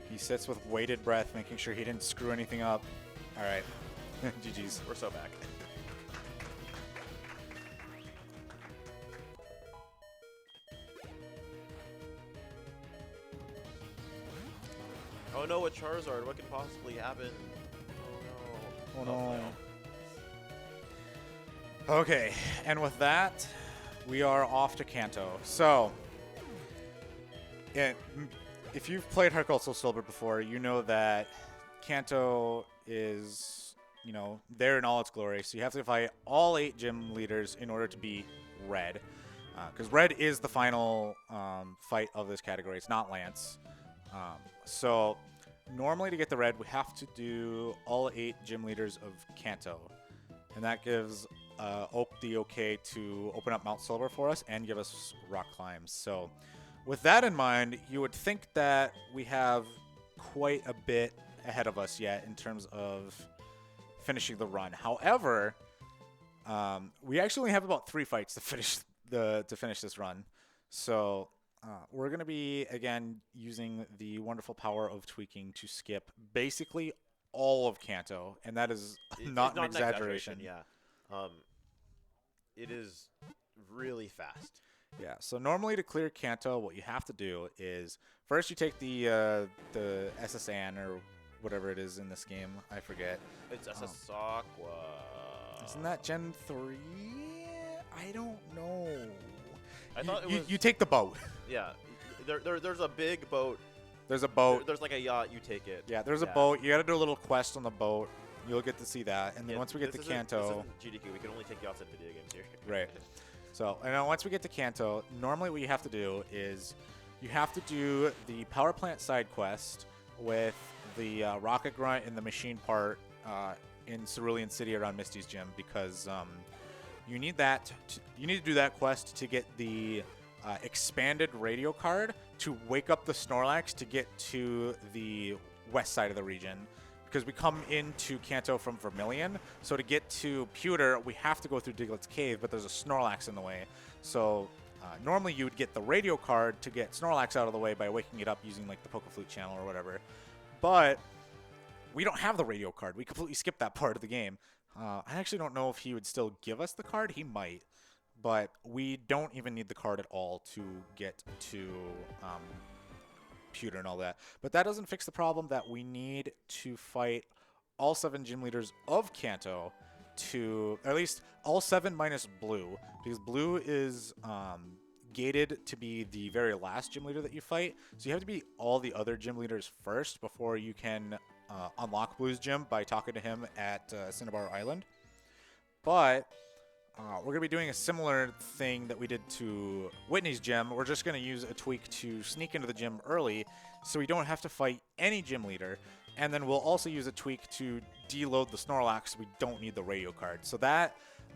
He sits with weighted breath, making sure he didn't screw anything up. All right. GG's. We're so back. Oh no, a Charizard. What could possibly happen? Oh no. Oh no. Okay, and with that, we are off to Kanto. So, if you've played Heart Gold Soul Silver before, you know that Kanto is, you know, there in all its glory. So you have to fight all 8 gym leaders in order to beat Red. Because Red is the final fight of this category. It's not Lance. So normally to get the Red, we have to do all 8 gym leaders of Kanto. And that gives Oak the okay to open up Mount Silver for us and give us rock climbs. So with that in mind, you would think that we have quite a bit ahead of us yet in terms of finishing the run. However, we actually only have about 3 fights to finish this run. So we're going to be, again, using the wonderful power of tweaking to skip basically all of Kanto, and that is not an exaggeration. Yeah. It is really fast. Yeah, so normally to clear Kanto, what you have to do is first you take the SSN or whatever it is in this game. I forget. It's SS Aqua. Isn't that Gen 3? I don't know. I thought it was. You take the boat. Yeah. There's a big boat. There's a boat. There's like a yacht. You take it. Yeah, there's a boat. You got to do a little quest on the boat. you'll get to see that. And then once we get to Kanto, this isn't GDQ. We can only take yachts in video games here. right. So, and then once we get to Kanto, normally what you have to do is you have to do the power plant side quest with the rocket grunt and the machine part in Cerulean City around Misty's gym, because you need that. You need to do that quest to get the expanded radio card to wake up the Snorlax to get to the west side of the region. Because we come into Kanto from Vermilion, so to get to Pewter, we have to go through Diglett's Cave, but there's a Snorlax in the way. So normally you would get the radio card to get Snorlax out of the way by waking it up using like the Pokeflute channel or whatever. But we don't have the radio card. We completely skipped that part of the game. I actually don't know if he would still give us the card. He might. But we don't even need the card at all to get to Pewter and all that. But that doesn't fix the problem that we need to fight all 7 gym leaders of Kanto to, or at least all 7 minus Blue, because Blue is gated to be the very last gym leader that you fight. So you have to beat all the other gym leaders first before you can unlock Blue's gym by talking to him at Cinnabar Island. But we're going to be doing a similar thing that we did to Whitney's gym. We're just going to use a tweak to sneak into the gym early so we don't have to fight any gym leader. And then we'll also use a tweak to deload the Snorlax so we don't need the radio card. So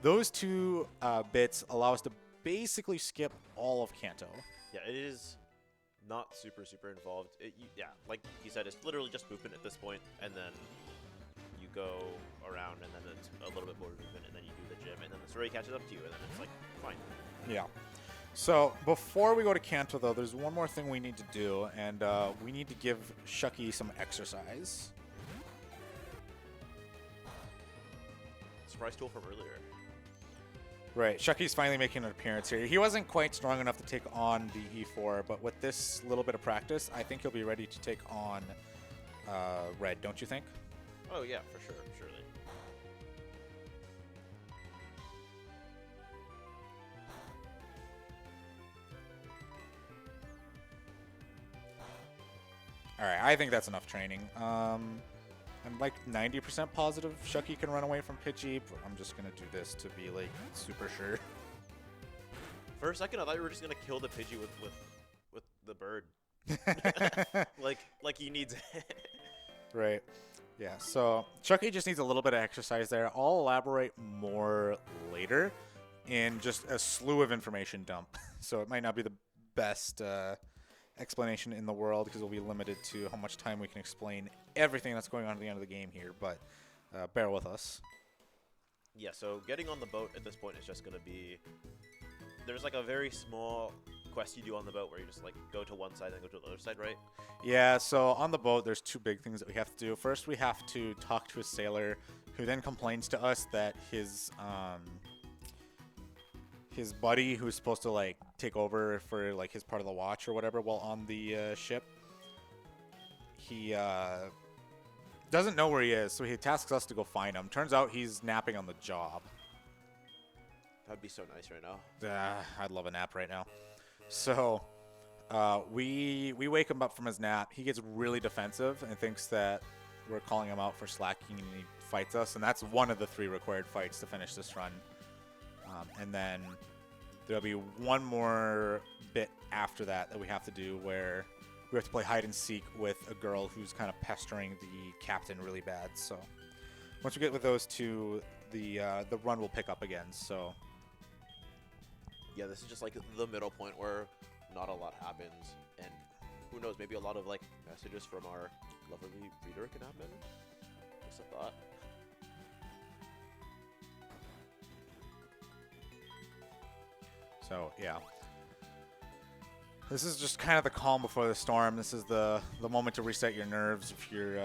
those 2 bits allow us to basically skip all of Kanto. Yeah, it is not super involved. Yeah, like he said, it's literally just movement at this point, and then you go around, and then it's a little bit more movement, and then you do the gym, and then the story catches up to you, and then it's like, fine. Yeah. So before we go to Kanto, though, there's one more thing we need to do, and we need to give Shucky some exercise. Surprise tool from earlier. Right, Shucky's finally making an appearance here. He wasn't quite strong enough to take on the E4, but with this little bit of practice, I think he'll be ready to take on Red, don't you think? Oh yeah, for sure, surely. Alright, I think that's enough training. I'm like 90% positive Shucky can run away from Pidgey, but I'm just going to do this to be like super sure. For a second, I thought you were just going to kill the Pidgey with the bird. like he needs it. Right. Yeah, so Shucky just needs a little bit of exercise there. I'll elaborate more later in just a slew of information dump. So it might not be the best explanation in the world because we'll be limited to how much time we can explain everything that's going on at the end of the game here, but bear with us. Yeah, so getting on the boat at this point is just going to be... There's like a very small quest you do on the boat where you just like go to one side and go to the other side, right? Yeah, so on the boat there's 2 big things that we have to do. First, we have to talk to a sailor who then complains to us that his buddy, who's supposed to like take over for like his part of the watch or whatever while on the ship, he doesn't know where he is, so he tasks us to go find him. Turns out he's napping on the job. That'd be so nice right now. I'd love a nap right now. So we wake him up from his nap. He gets really defensive and thinks that we're calling him out for slacking, and he fights us, and that's one of the 3 required fights to finish this run. And then there'll be one more bit after that we have to do where we have to play hide and seek with a girl who's kind of pestering the captain really bad. So once we get with those 2, the run will pick up again. So yeah, this is just like the middle point where not a lot happens, and who knows, maybe a lot of like messages from our lovely reader can happen. Just a thought. So yeah, this is just kind of the calm before the storm. This is the moment to reset your nerves if you're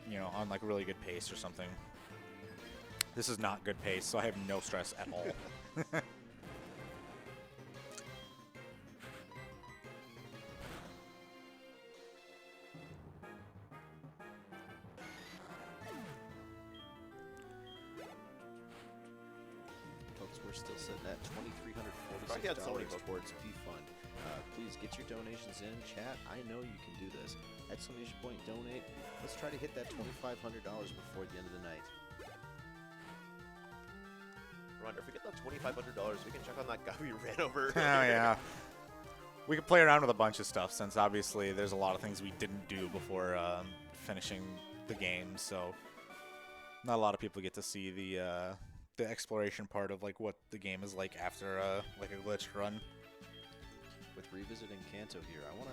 you know, on like a really good pace or something. This is not good pace, so I have no stress at all. Folks, we're still sitting at 2,346 I had so many dollars towards P Fund. Please get your donations in. Chat, I know you can do this. Exclamation point donate. Let's try to hit that $2,500 before the end of the night. Run, if we get that $2,500, we can check on that guy we ran over. Oh, yeah. We could play around with a bunch of stuff since obviously there's a lot of things we didn't do before finishing the game, so not a lot of people get to see the exploration part of like what the game is like after like a glitched run. With revisiting Kanto here, I want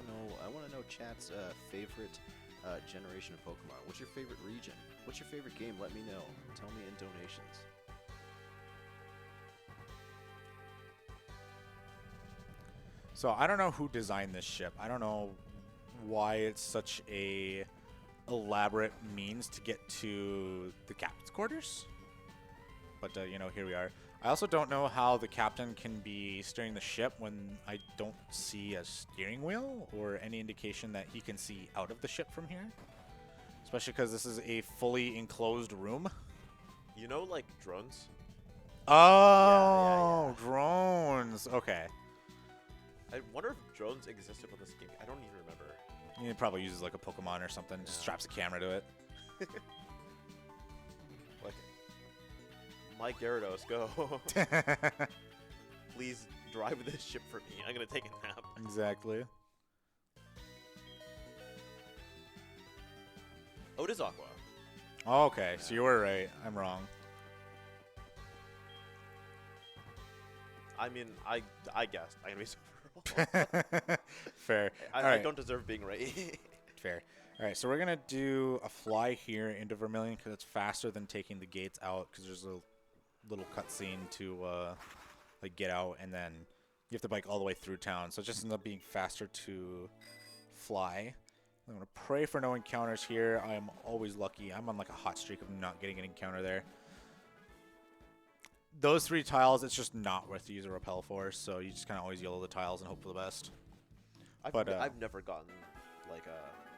to know chat's favorite generation of Pokemon. What's your favorite region? What's your favorite game? Let me know. Tell me in donations. So I don't know who designed this ship. I don't know why it's such a elaborate means to get to the captain's quarters. But, you know, here we are. I also don't know how the captain can be steering the ship when I don't see a steering wheel or any indication that he can see out of the ship from here. Especially because this is a fully enclosed room. You know, like, drones? Oh, drones. Okay. I wonder if drones existed on this game. I don't even remember. It probably uses like a Pokemon or something. Just straps a camera to it. Like, my Gyarados, go. Please drive this ship for me. I'm going to take a nap. Exactly. Oh, it is Aqua. Oh, okay, so you were right. I'm wrong. I mean, I guessed. I'm going to be so Fair. I don't deserve being right. Fair. All right, so we're going to do a fly here into Vermilion because it's faster than taking the gates out because there's a little cutscene to like get out, and then you have to bike all the way through town. So it just ends up being faster to fly. I'm going to pray for no encounters here. I'm always lucky. I'm on like a hot streak of not getting an encounter there. Those 3 tiles, it's just not worth to use a repel for, so you just kind of always yellow the tiles and hope for the best. I've never gotten like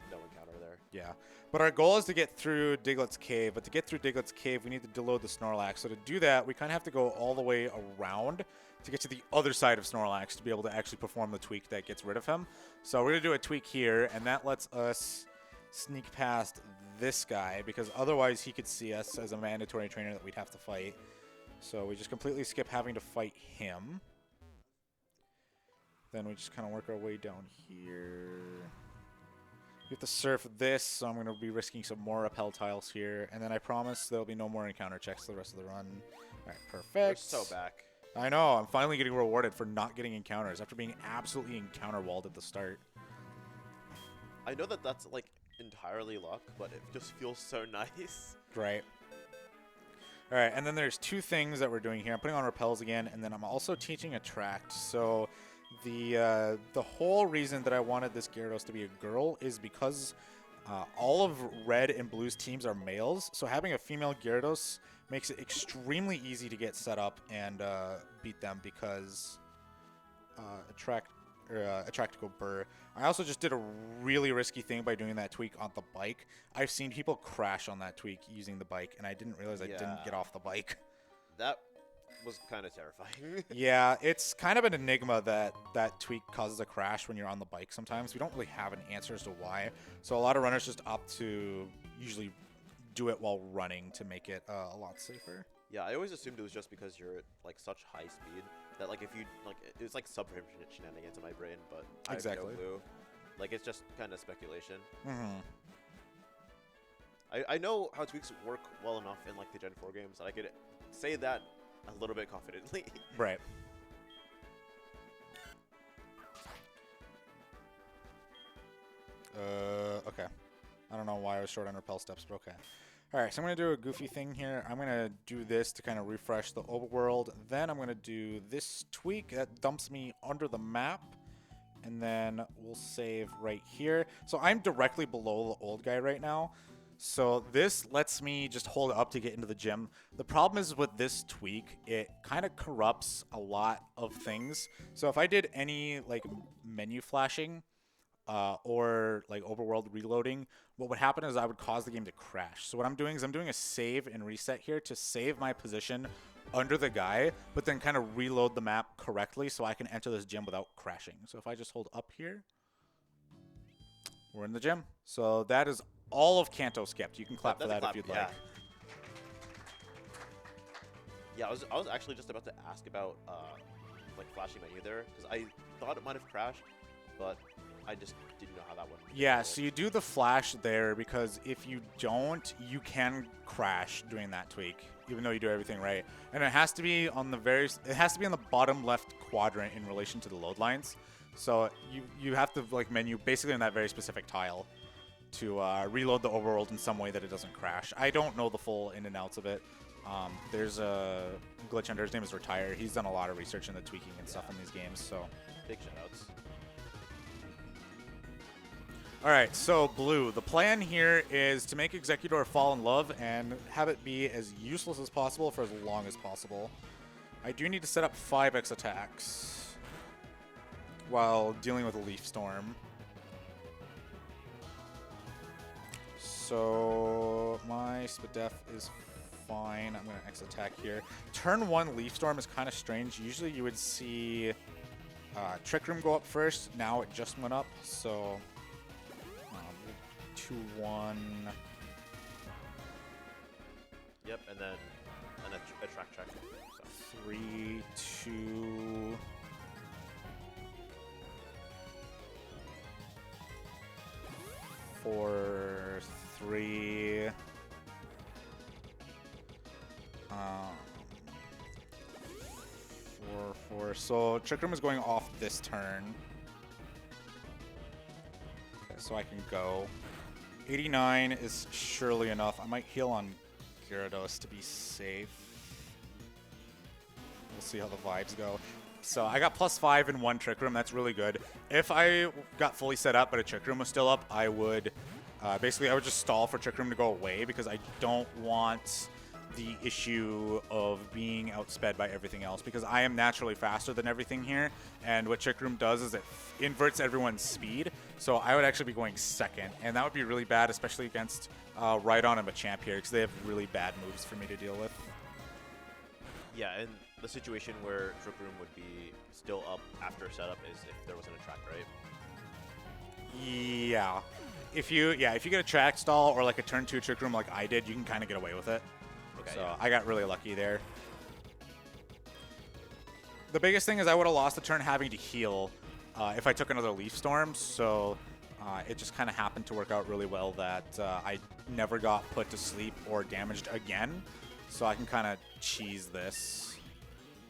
no encounter there. Yeah, but our goal is to get through Diglett's Cave, but to get through Diglett's Cave, we need to deload the Snorlax. So to do that, we kind of have to go all the way around to get to the other side of Snorlax to be able to actually perform the tweak that gets rid of him. So we're going to do a tweak here, and that lets us sneak past this guy, because otherwise he could see us as a mandatory trainer that we'd have to fight. So we just completely skip having to fight him. Then we just kind of work our way down here. We have to surf this, so I'm going to be risking some more repel tiles here. And then I promise there'll be no more encounter checks the rest of the run. All right, perfect. We're so back. I know. I'm finally getting rewarded for not getting encounters after being absolutely encounter walled at the start. I know that that's like entirely luck, but it just feels so nice. Right. All right, and then there's 2 things that we're doing here. I'm putting on repels again, and then I'm also teaching attract. So the whole reason that I wanted this Gyarados to be a girl is because all of Red and Blue's teams are males. So having a female Gyarados makes it extremely easy to get set up and beat them because attract to go burr. I also just did a really risky thing by doing that tweak on the bike. I've seen people crash on that tweak using the bike, and I didn't realize I didn't get off the bike. That was kind of terrifying. Yeah, it's kind of an enigma that that tweak causes a crash when you're on the bike sometimes. We don't really have an answer as to why. So a lot of runners just opt to usually do it while running to make it a lot safer. Yeah, I always assumed it was just because you're at like such high speed that like if you like it's like subframe shenanigans in my brain, but I have no clue. Like it's just kind of speculation. I know how tweaks work well enough in like the Gen 4 games that I could say that a little bit confidently. Right. Okay. I don't know why I was short on repel steps, but okay. Alright, so I'm going to do a goofy thing here. I'm going to do this to kind of refresh the overworld. Then I'm going to do this tweak that dumps me under the map. And then we'll save right here. So I'm directly below the old guy right now. So this lets me just hold it up to get into the gym. The problem is with this tweak, it kind of corrupts a lot of things. So if I did any like menu flashing or like overworld reloading, what would happen is I would cause the game to crash. So what I'm doing is I'm doing a save and reset here to save my position under the guy, but then kind of reload the map correctly so I can enter this gym without crashing. So if I just hold up here, we're in the gym. So that is all of Kanto skipped. You can clap for that if you'd like. Yeah, I was actually just about to ask about like flashing menu there, because I thought it might have crashed, but I just didn't know how that would. Yeah, so you do the flash there because if you don't, you can crash doing that tweak, even though you do everything right. And it has to be on the bottom left quadrant in relation to the load lines. So you have to like menu basically in that very specific tile to reload the overworld in some way that it doesn't crash. I don't know the full in and outs of it. There's a glitch under, his name is Retire. He's done a lot of research in the tweaking and stuff in these games, so. Big shoutouts. Alright, so Blue, the plan here is to make Executor fall in love and have it be as useless as possible for as long as possible. I do need to set up 5x attacks while dealing with a Leaf Storm. So my Spadef is fine. I'm going to X attack here. Turn 1 Leaf Storm is kind of strange. Usually you would see Trick Room go up first. Now it just went up, so 2-1. Yep, and then a track. So. 3-2. 4-3. 4-4. So Trick Room is going off this turn. Okay, so I can go. 89 is surely enough. I might heal on Gyarados to be safe. We'll see how the vibes go. So I got +5 in 1 Trick Room. That's really good. If I got fully set up but a Trick Room was still up, I would basically I would just stall for Trick Room to go away because I don't want the issue of being outsped by everything else, because I am naturally faster than everything here, and what Trick Room does is it inverts everyone's speed, so I would actually be going second, and that would be really bad, especially against Rhydon and Machamp here, because they have really bad moves for me to deal with. Yeah, and the situation where Trick Room would be still up after setup is if there wasn't a track, right? Yeah. If you get a track stall or like a turn 2 Trick Room like I did, you can kind of get away with it. Okay, so yeah. I got really lucky there. The biggest thing is I would have lost the turn having to heal if I took another Leaf Storm, so it just kind of happened to work out really well that I never got put to sleep or damaged again, so I can kind of cheese this.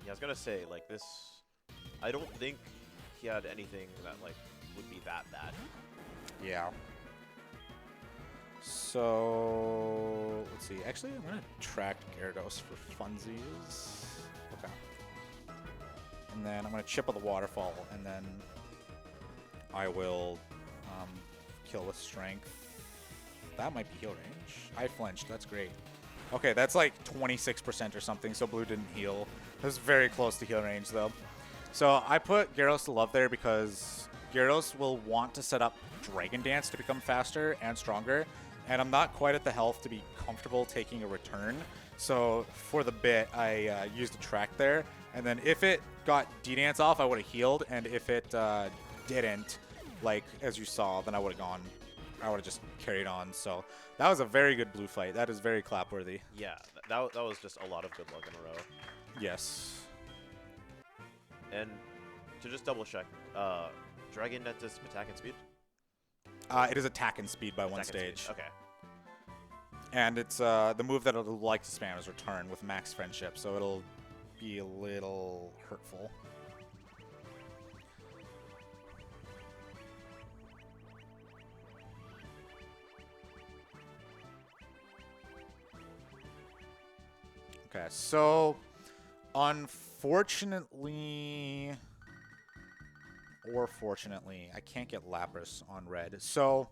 Yeah, I was gonna say, like, this, I don't think he had anything that, like, would be that bad. Yeah. So, let's see. Actually, I'm going to track Gyarados for funsies. Okay. And then I'm going to chip on the waterfall, and then I will kill with strength. That might be heal range. I flinched. That's great. Okay, that's like 26% or something, so Blue didn't heal. It was very close to heal range, though. So I put Gyarados to love there because Gyarados will want to set up Dragon Dance to become faster and stronger, and I'm not quite at the health to be comfortable taking a return. So for the bit, I used a track there, and then if it got D-Dance off, I would have healed, and if it didn't, like as you saw, then I would have just carried on. So that was a very good Blue fight. That is very clapworthy. Yeah, that was just a lot of good luck in a row. Yes. And to just double check, Dragon Dance is attack and speed? It is attack and speed by one Attack and stage. speed. Okay. And it's the move that it'll like to spam is Return with max friendship, so it'll be a little hurtful. Okay, so unfortunately or fortunately, I can't get Lapras on red. So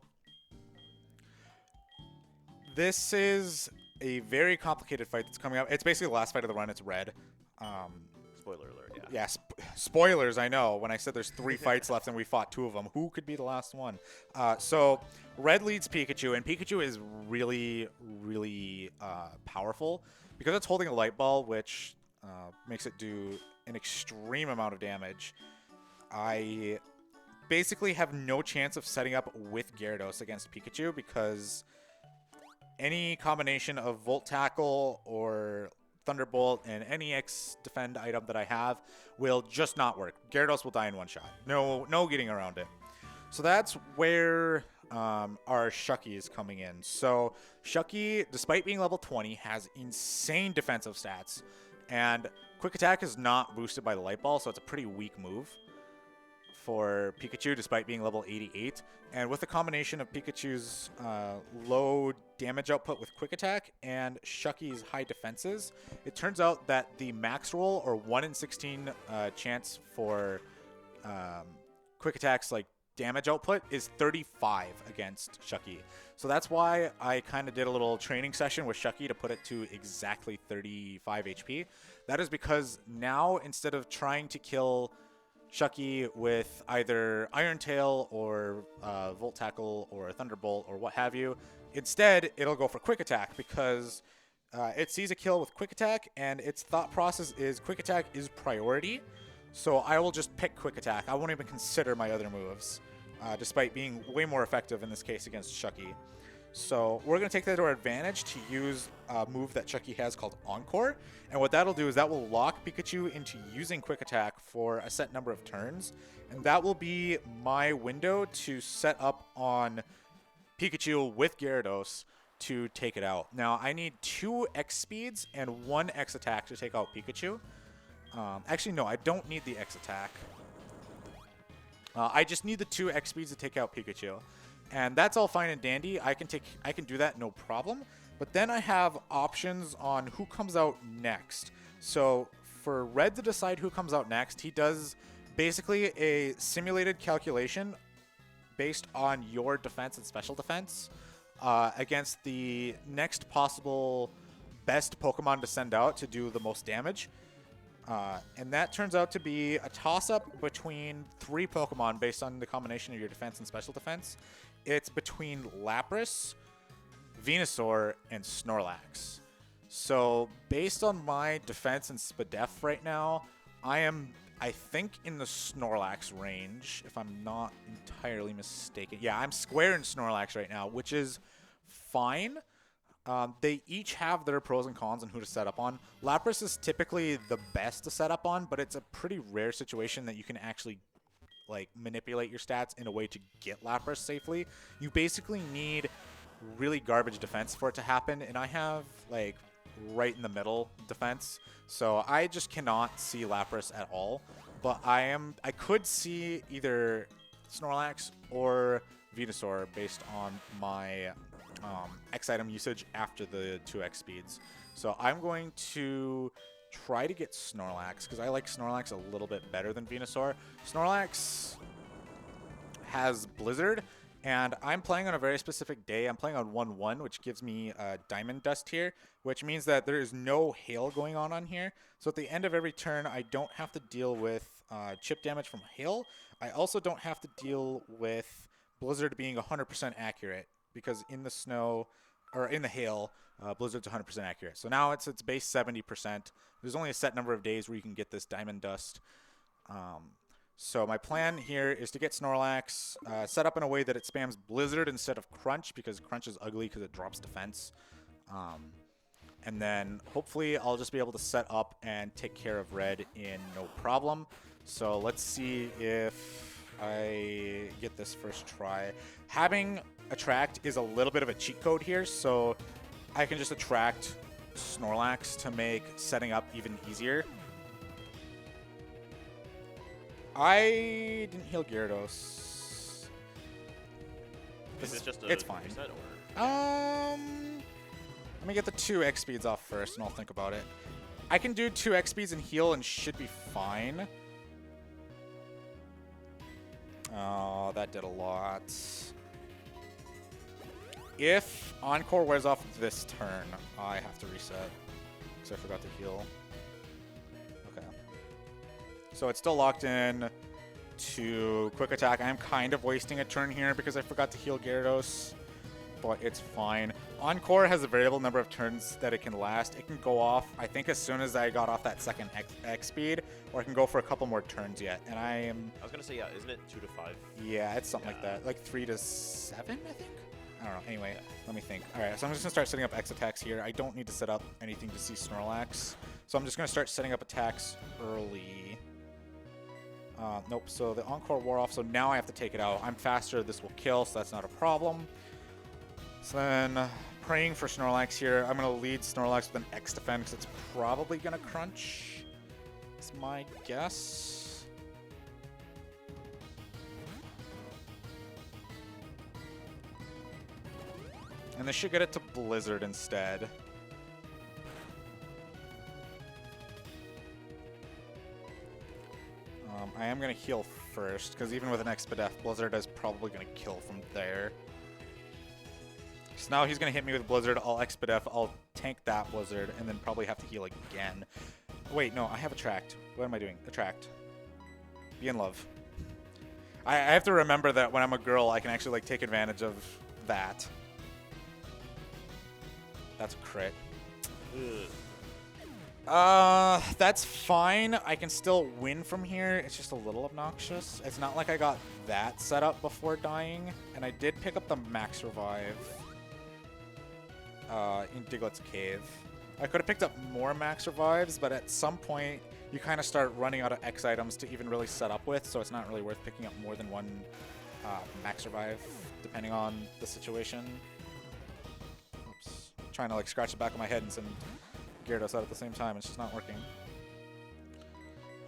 this is a very complicated fight that's coming up. It's basically the last fight of the run. It's red. Spoiler alert, yeah. Yeah, spoilers, I know. When I said there's 3 fights left and we fought 2 of them, who could be the last one? So red leads Pikachu, and Pikachu is really, really powerful because it's holding a light ball, which makes it do an extreme amount of damage. I basically have no chance of setting up with Gyarados against Pikachu because any combination of Volt Tackle or Thunderbolt and any X defend item that I have will just not work. Gyarados will die in one shot. No getting around it. So that's where our Shucky is coming in. So Shucky, despite being level 20, has insane defensive stats. And Quick Attack is not boosted by the Light Ball, so it's a pretty weak move for Pikachu, despite being level 88. And with the combination of Pikachu's low damage output with Quick Attack and Shucky's high defenses, it turns out that the max roll, or 1 in 16 chance for Quick Attack's like damage output, is 35 against Shucky. So that's why I kind of did a little training session with Shucky to put it to exactly 35 HP. That is because now, instead of trying to kill Shucky with either Iron Tail or Volt Tackle or Thunderbolt or what have you, instead it'll go for Quick Attack because it sees a kill with Quick Attack and its thought process is Quick Attack is priority. So I will just pick Quick Attack. I won't even consider my other moves, despite being way more effective in this case against Shucky. So we're going to take that to our advantage to use a move that Shucky has called Encore. And what that'll do is that will lock Pikachu into using Quick Attack for a set number of turns. And that will be my window to set up on Pikachu with Gyarados to take it out. Now, I need 2 X speeds and 1 X attack to take out Pikachu. Actually, no, I don't need the X attack. I just need the 2 X speeds to take out Pikachu. And that's all fine and dandy. I can do that, no problem. But then I have options on who comes out next. So for Red to decide who comes out next, he does basically a simulated calculation based on your defense and special defense against the next possible best Pokemon to send out to do the most damage. And that turns out to be a toss-up between 3 Pokemon based on the combination of your defense and special defense. It's between Lapras, Venusaur, and Snorlax. So based on my defense and SPDEF right now, I think, in the Snorlax range, if I'm not entirely mistaken. Yeah, I'm square in Snorlax right now, which is fine. They each have their pros and cons on who to set up on. Lapras is typically the best to set up on, but it's a pretty rare situation that you can actually manipulate your stats in a way to get Lapras safely. You basically need really garbage defense for it to happen, and I have right in the middle defense, so I just cannot see Lapras at all. But I could see either Snorlax or Venusaur based on my X item usage after the 2 X speeds. So I'm going to try to get Snorlax because I like Snorlax a little bit better than Venusaur. Snorlax has Blizzard, and I'm playing on a very specific day. I'm playing on 1-1, which gives me Diamond Dust here, which means that there is no hail going on here. So at the end of every turn, I don't have to deal with chip damage from hail. I also don't have to deal with Blizzard being 100% accurate because in the snow or in the hail, Blizzard's 100% accurate. So now it's base 70%. There's only a set number of days where you can get this Diamond Dust. So my plan here is to get Snorlax set up in a way that it spams Blizzard instead of Crunch, because Crunch is ugly because it drops defense. And then hopefully I'll just be able to set up and take care of Red in no problem. So let's see if I get this first try. Having Attract is a little bit of a cheat code here, so I can just attract Snorlax to make setting up even easier. I didn't heal Gyarados. Is it just it's fine. Reset, or? Let me get the 2 X speeds off first, and I'll think about it. I can do 2 X speeds and heal and should be fine. Oh, that did a lot. If Encore wears off this turn, I have to reset because I forgot to heal. Okay. So it's still locked in to Quick Attack. I'm kind of wasting a turn here because I forgot to heal Gyarados, but it's fine. Encore has a variable number of turns that it can last. It can go off, I think, as soon as I got off that second X speed, or I can go for a couple more turns yet. And I was gonna say, yeah, isn't it 2 to 5? Yeah, it's something like that. Like 3 to 7, I think? I don't know. Anyway, let me think. All right, so I'm just going to start setting up X attacks here. I don't need to set up anything to see Snorlax. So I'm just going to start setting up attacks early. Nope, so the Encore wore off, so now I have to take it out. I'm faster, this will kill, so that's not a problem. So then, praying for Snorlax here. I'm going to lead Snorlax with an X defend because it's probably going to crunch. That's my guess. And this should get it to Blizzard instead. I am going to heal first, because even with an Expedef, Blizzard is probably going to kill from there. So now he's going to hit me with Blizzard, I'll Expedef, I'll tank that Blizzard, and then probably have to heal again. Wait, no, I have Attract. What am I doing? Attract. Be in love. I have to remember that when I'm a girl, I can actually like take advantage of that. That's a crit. That's fine. I can still win from here. It's just a little obnoxious. It's not like I got that set up before dying. And I did pick up the max revive in Diglett's Cave. I could have picked up more max revives, but at some point you kind of start running out of X items to even really set up with, so it's not really worth picking up more than one max revive, depending on the situation. Oops. Trying to like scratch the back of my head and send Gyarados out at the same time. It's just not working.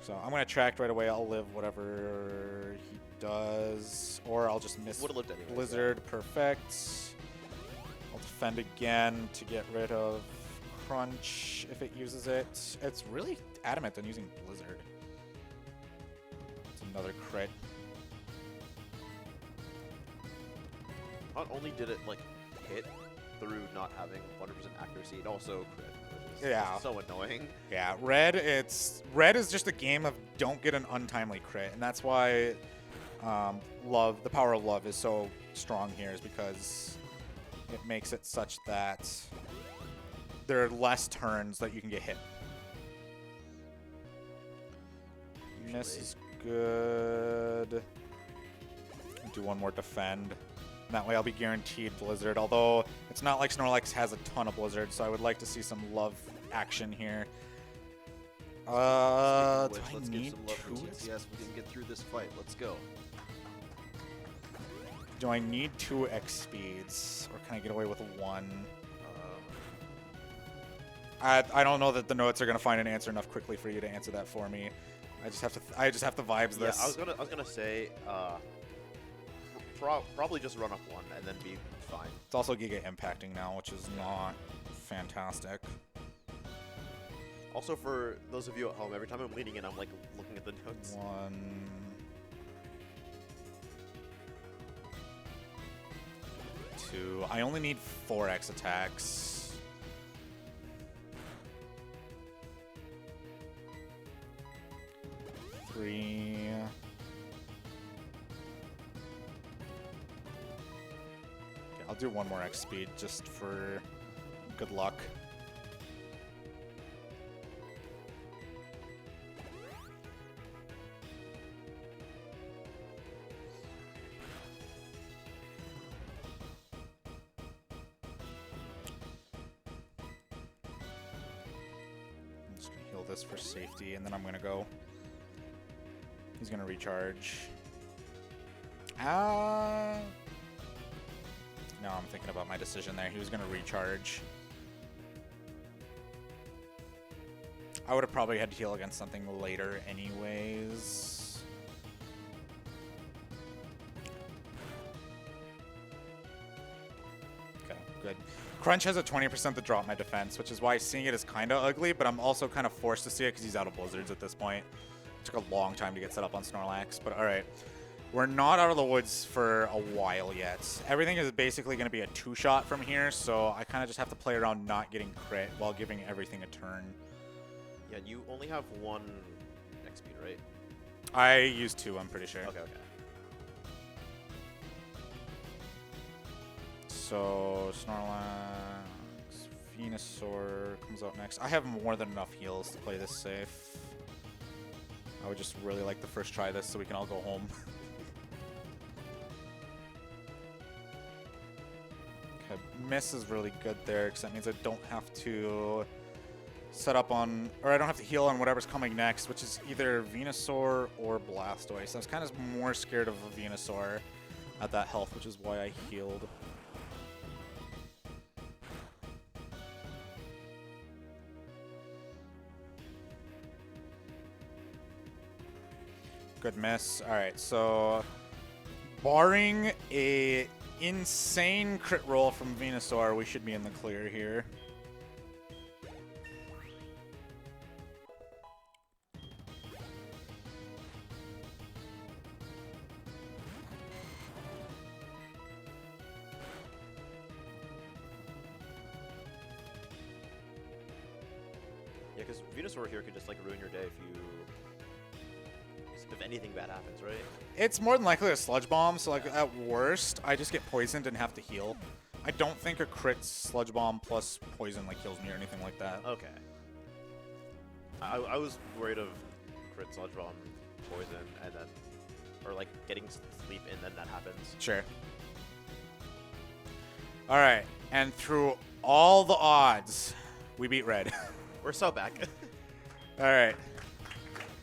So I'm going to attract right away. I'll live whatever he does. Or I'll just miss Blizzard. Yeah. Perfect. I'll defend again to get rid of Crunch if it uses it. It's really adamant on using Blizzard. It's another crit. Not only did it like hit through not having 100% accuracy, it also crit. Yeah. So annoying. Yeah, Red is just a game of don't get an untimely crit, and that's why the power of love is so strong here, is because it makes it such that there are less turns that you can get hit. This is good. Do one more defend. And that way I'll be guaranteed Blizzard, although it's not like Snorlax has a ton of Blizzard, so I would like to see some love action here. Do I let's need give some love for two? TTS. We can get through this fight. Let's go. Do I need 2 X speeds, or can I get away with 1? I don't know that the notes are gonna find an answer enough quickly for you to answer that for me. I just have to vibes this. Yeah, I was gonna say probably just run up 1 and then be fine. It's also Giga impacting now, which is not fantastic. Also, for those of you at home, every time I'm leading in, I'm like looking at the notes. 1, 2. I only need 4 X attacks. Three. Okay, I'll do 1 more X speed just for good luck. I'm just gonna heal this for safety, and then I'm gonna go. He's gonna recharge. No, I'm thinking about my decision there. He was gonna recharge. I would have probably had to heal against something later anyways. Okay, good. Crunch has a 20% to drop my defense, which is why seeing it is kind of ugly, but I'm also kind of forced to see it because he's out of Blizzards at this point. It took a long time to get set up on Snorlax, but alright. We're not out of the woods for a while yet. Everything is basically going to be a 2-shot from here, so I kind of just have to play around not getting crit while giving everything a turn. Yeah, you only have 1 X speed, right? I used 2, I'm pretty sure. Okay. So Snorlax, Venusaur comes out next. I have more than enough heals to play this safe. I would just really like to first try this so we can all go home. Okay, Miss is really good there because that means I don't have to set up on, or I don't have to heal on whatever's coming next, which is either Venusaur or Blastoise. I was kind of more scared of a Venusaur at that health, which is why I healed. Good miss. All right, so barring a insane crit roll from Venusaur, we should be in the clear here. Yeah, because Venusaur here could just like ruin your day if anything bad happens, right? It's more than likely a Sludge Bomb, so like at worst, I just get poisoned and have to heal. I don't think a crit Sludge Bomb plus poison like kills me or anything like that. Okay. I was worried of crit Sludge Bomb, poison, and then, or like getting sleep and then that happens. Sure. All right, and through all the odds, we beat Red. We're so back. All right.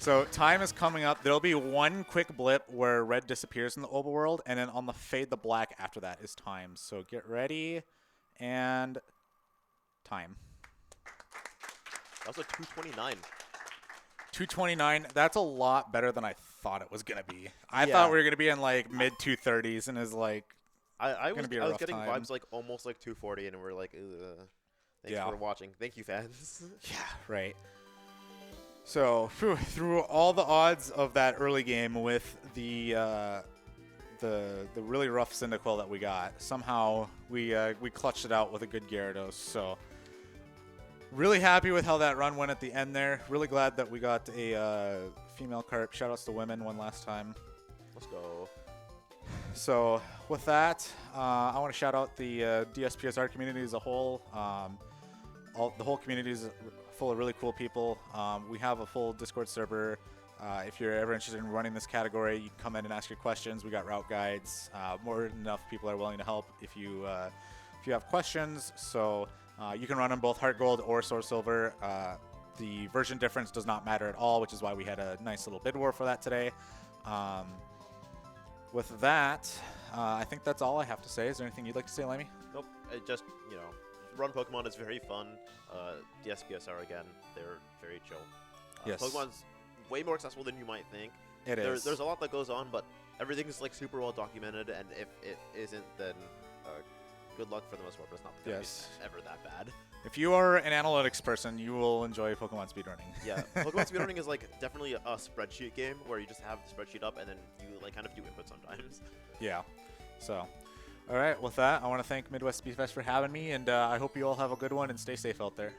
So time is coming up. There'll be one quick blip where Red disappears in the overworld, and then on the fade to black after that is time. So get ready, and time. That was a 229. 229. That's a lot better than I thought it was gonna be. I Yeah. thought we were gonna be in like mid 230s, and is like I was rough getting time. vibes like almost like 240, and we're like, ugh. Thanks Yeah. for watching. Thank you, fans. yeah, right. So through all the odds of that early game with the really rough Cyndaquil that we got, somehow we clutched it out with a good Gyarados. So really happy with how that run went at the end there. Really glad that we got a female carp. Shoutouts to women one last time. Let's go. So with that, I want to shout out the DSPSR community as a whole. The whole community is full of really cool people. We have a full Discord server. If you're ever interested in running this category, you can come in and ask your questions. We got route guides. More than enough people are willing to help if you have questions. So you can run on both Heart Gold or Source Silver. The version difference does not matter at all, which is why we had a nice little bid war for that today. With that, I think that's all I have to say. Is there anything you'd like to say, Lemmy? Nope. It just, run Pokemon is very fun. DSPSR, again, they're very chill. Yes. Pokemon's way more accessible than you might think. Is. There's a lot that goes on, but everything's like super well documented, and if it isn't, then good luck for the most part, but it's not going to be ever that bad. If you are an analytics person, you will enjoy Pokemon speedrunning. Yeah, Pokemon speedrunning is like definitely a spreadsheet game where you just have the spreadsheet up and then you like kind of do input sometimes. Yeah. So, all right. With that, I want to thank Midwest Speedfest for having me, and I hope you all have a good one and stay safe out there.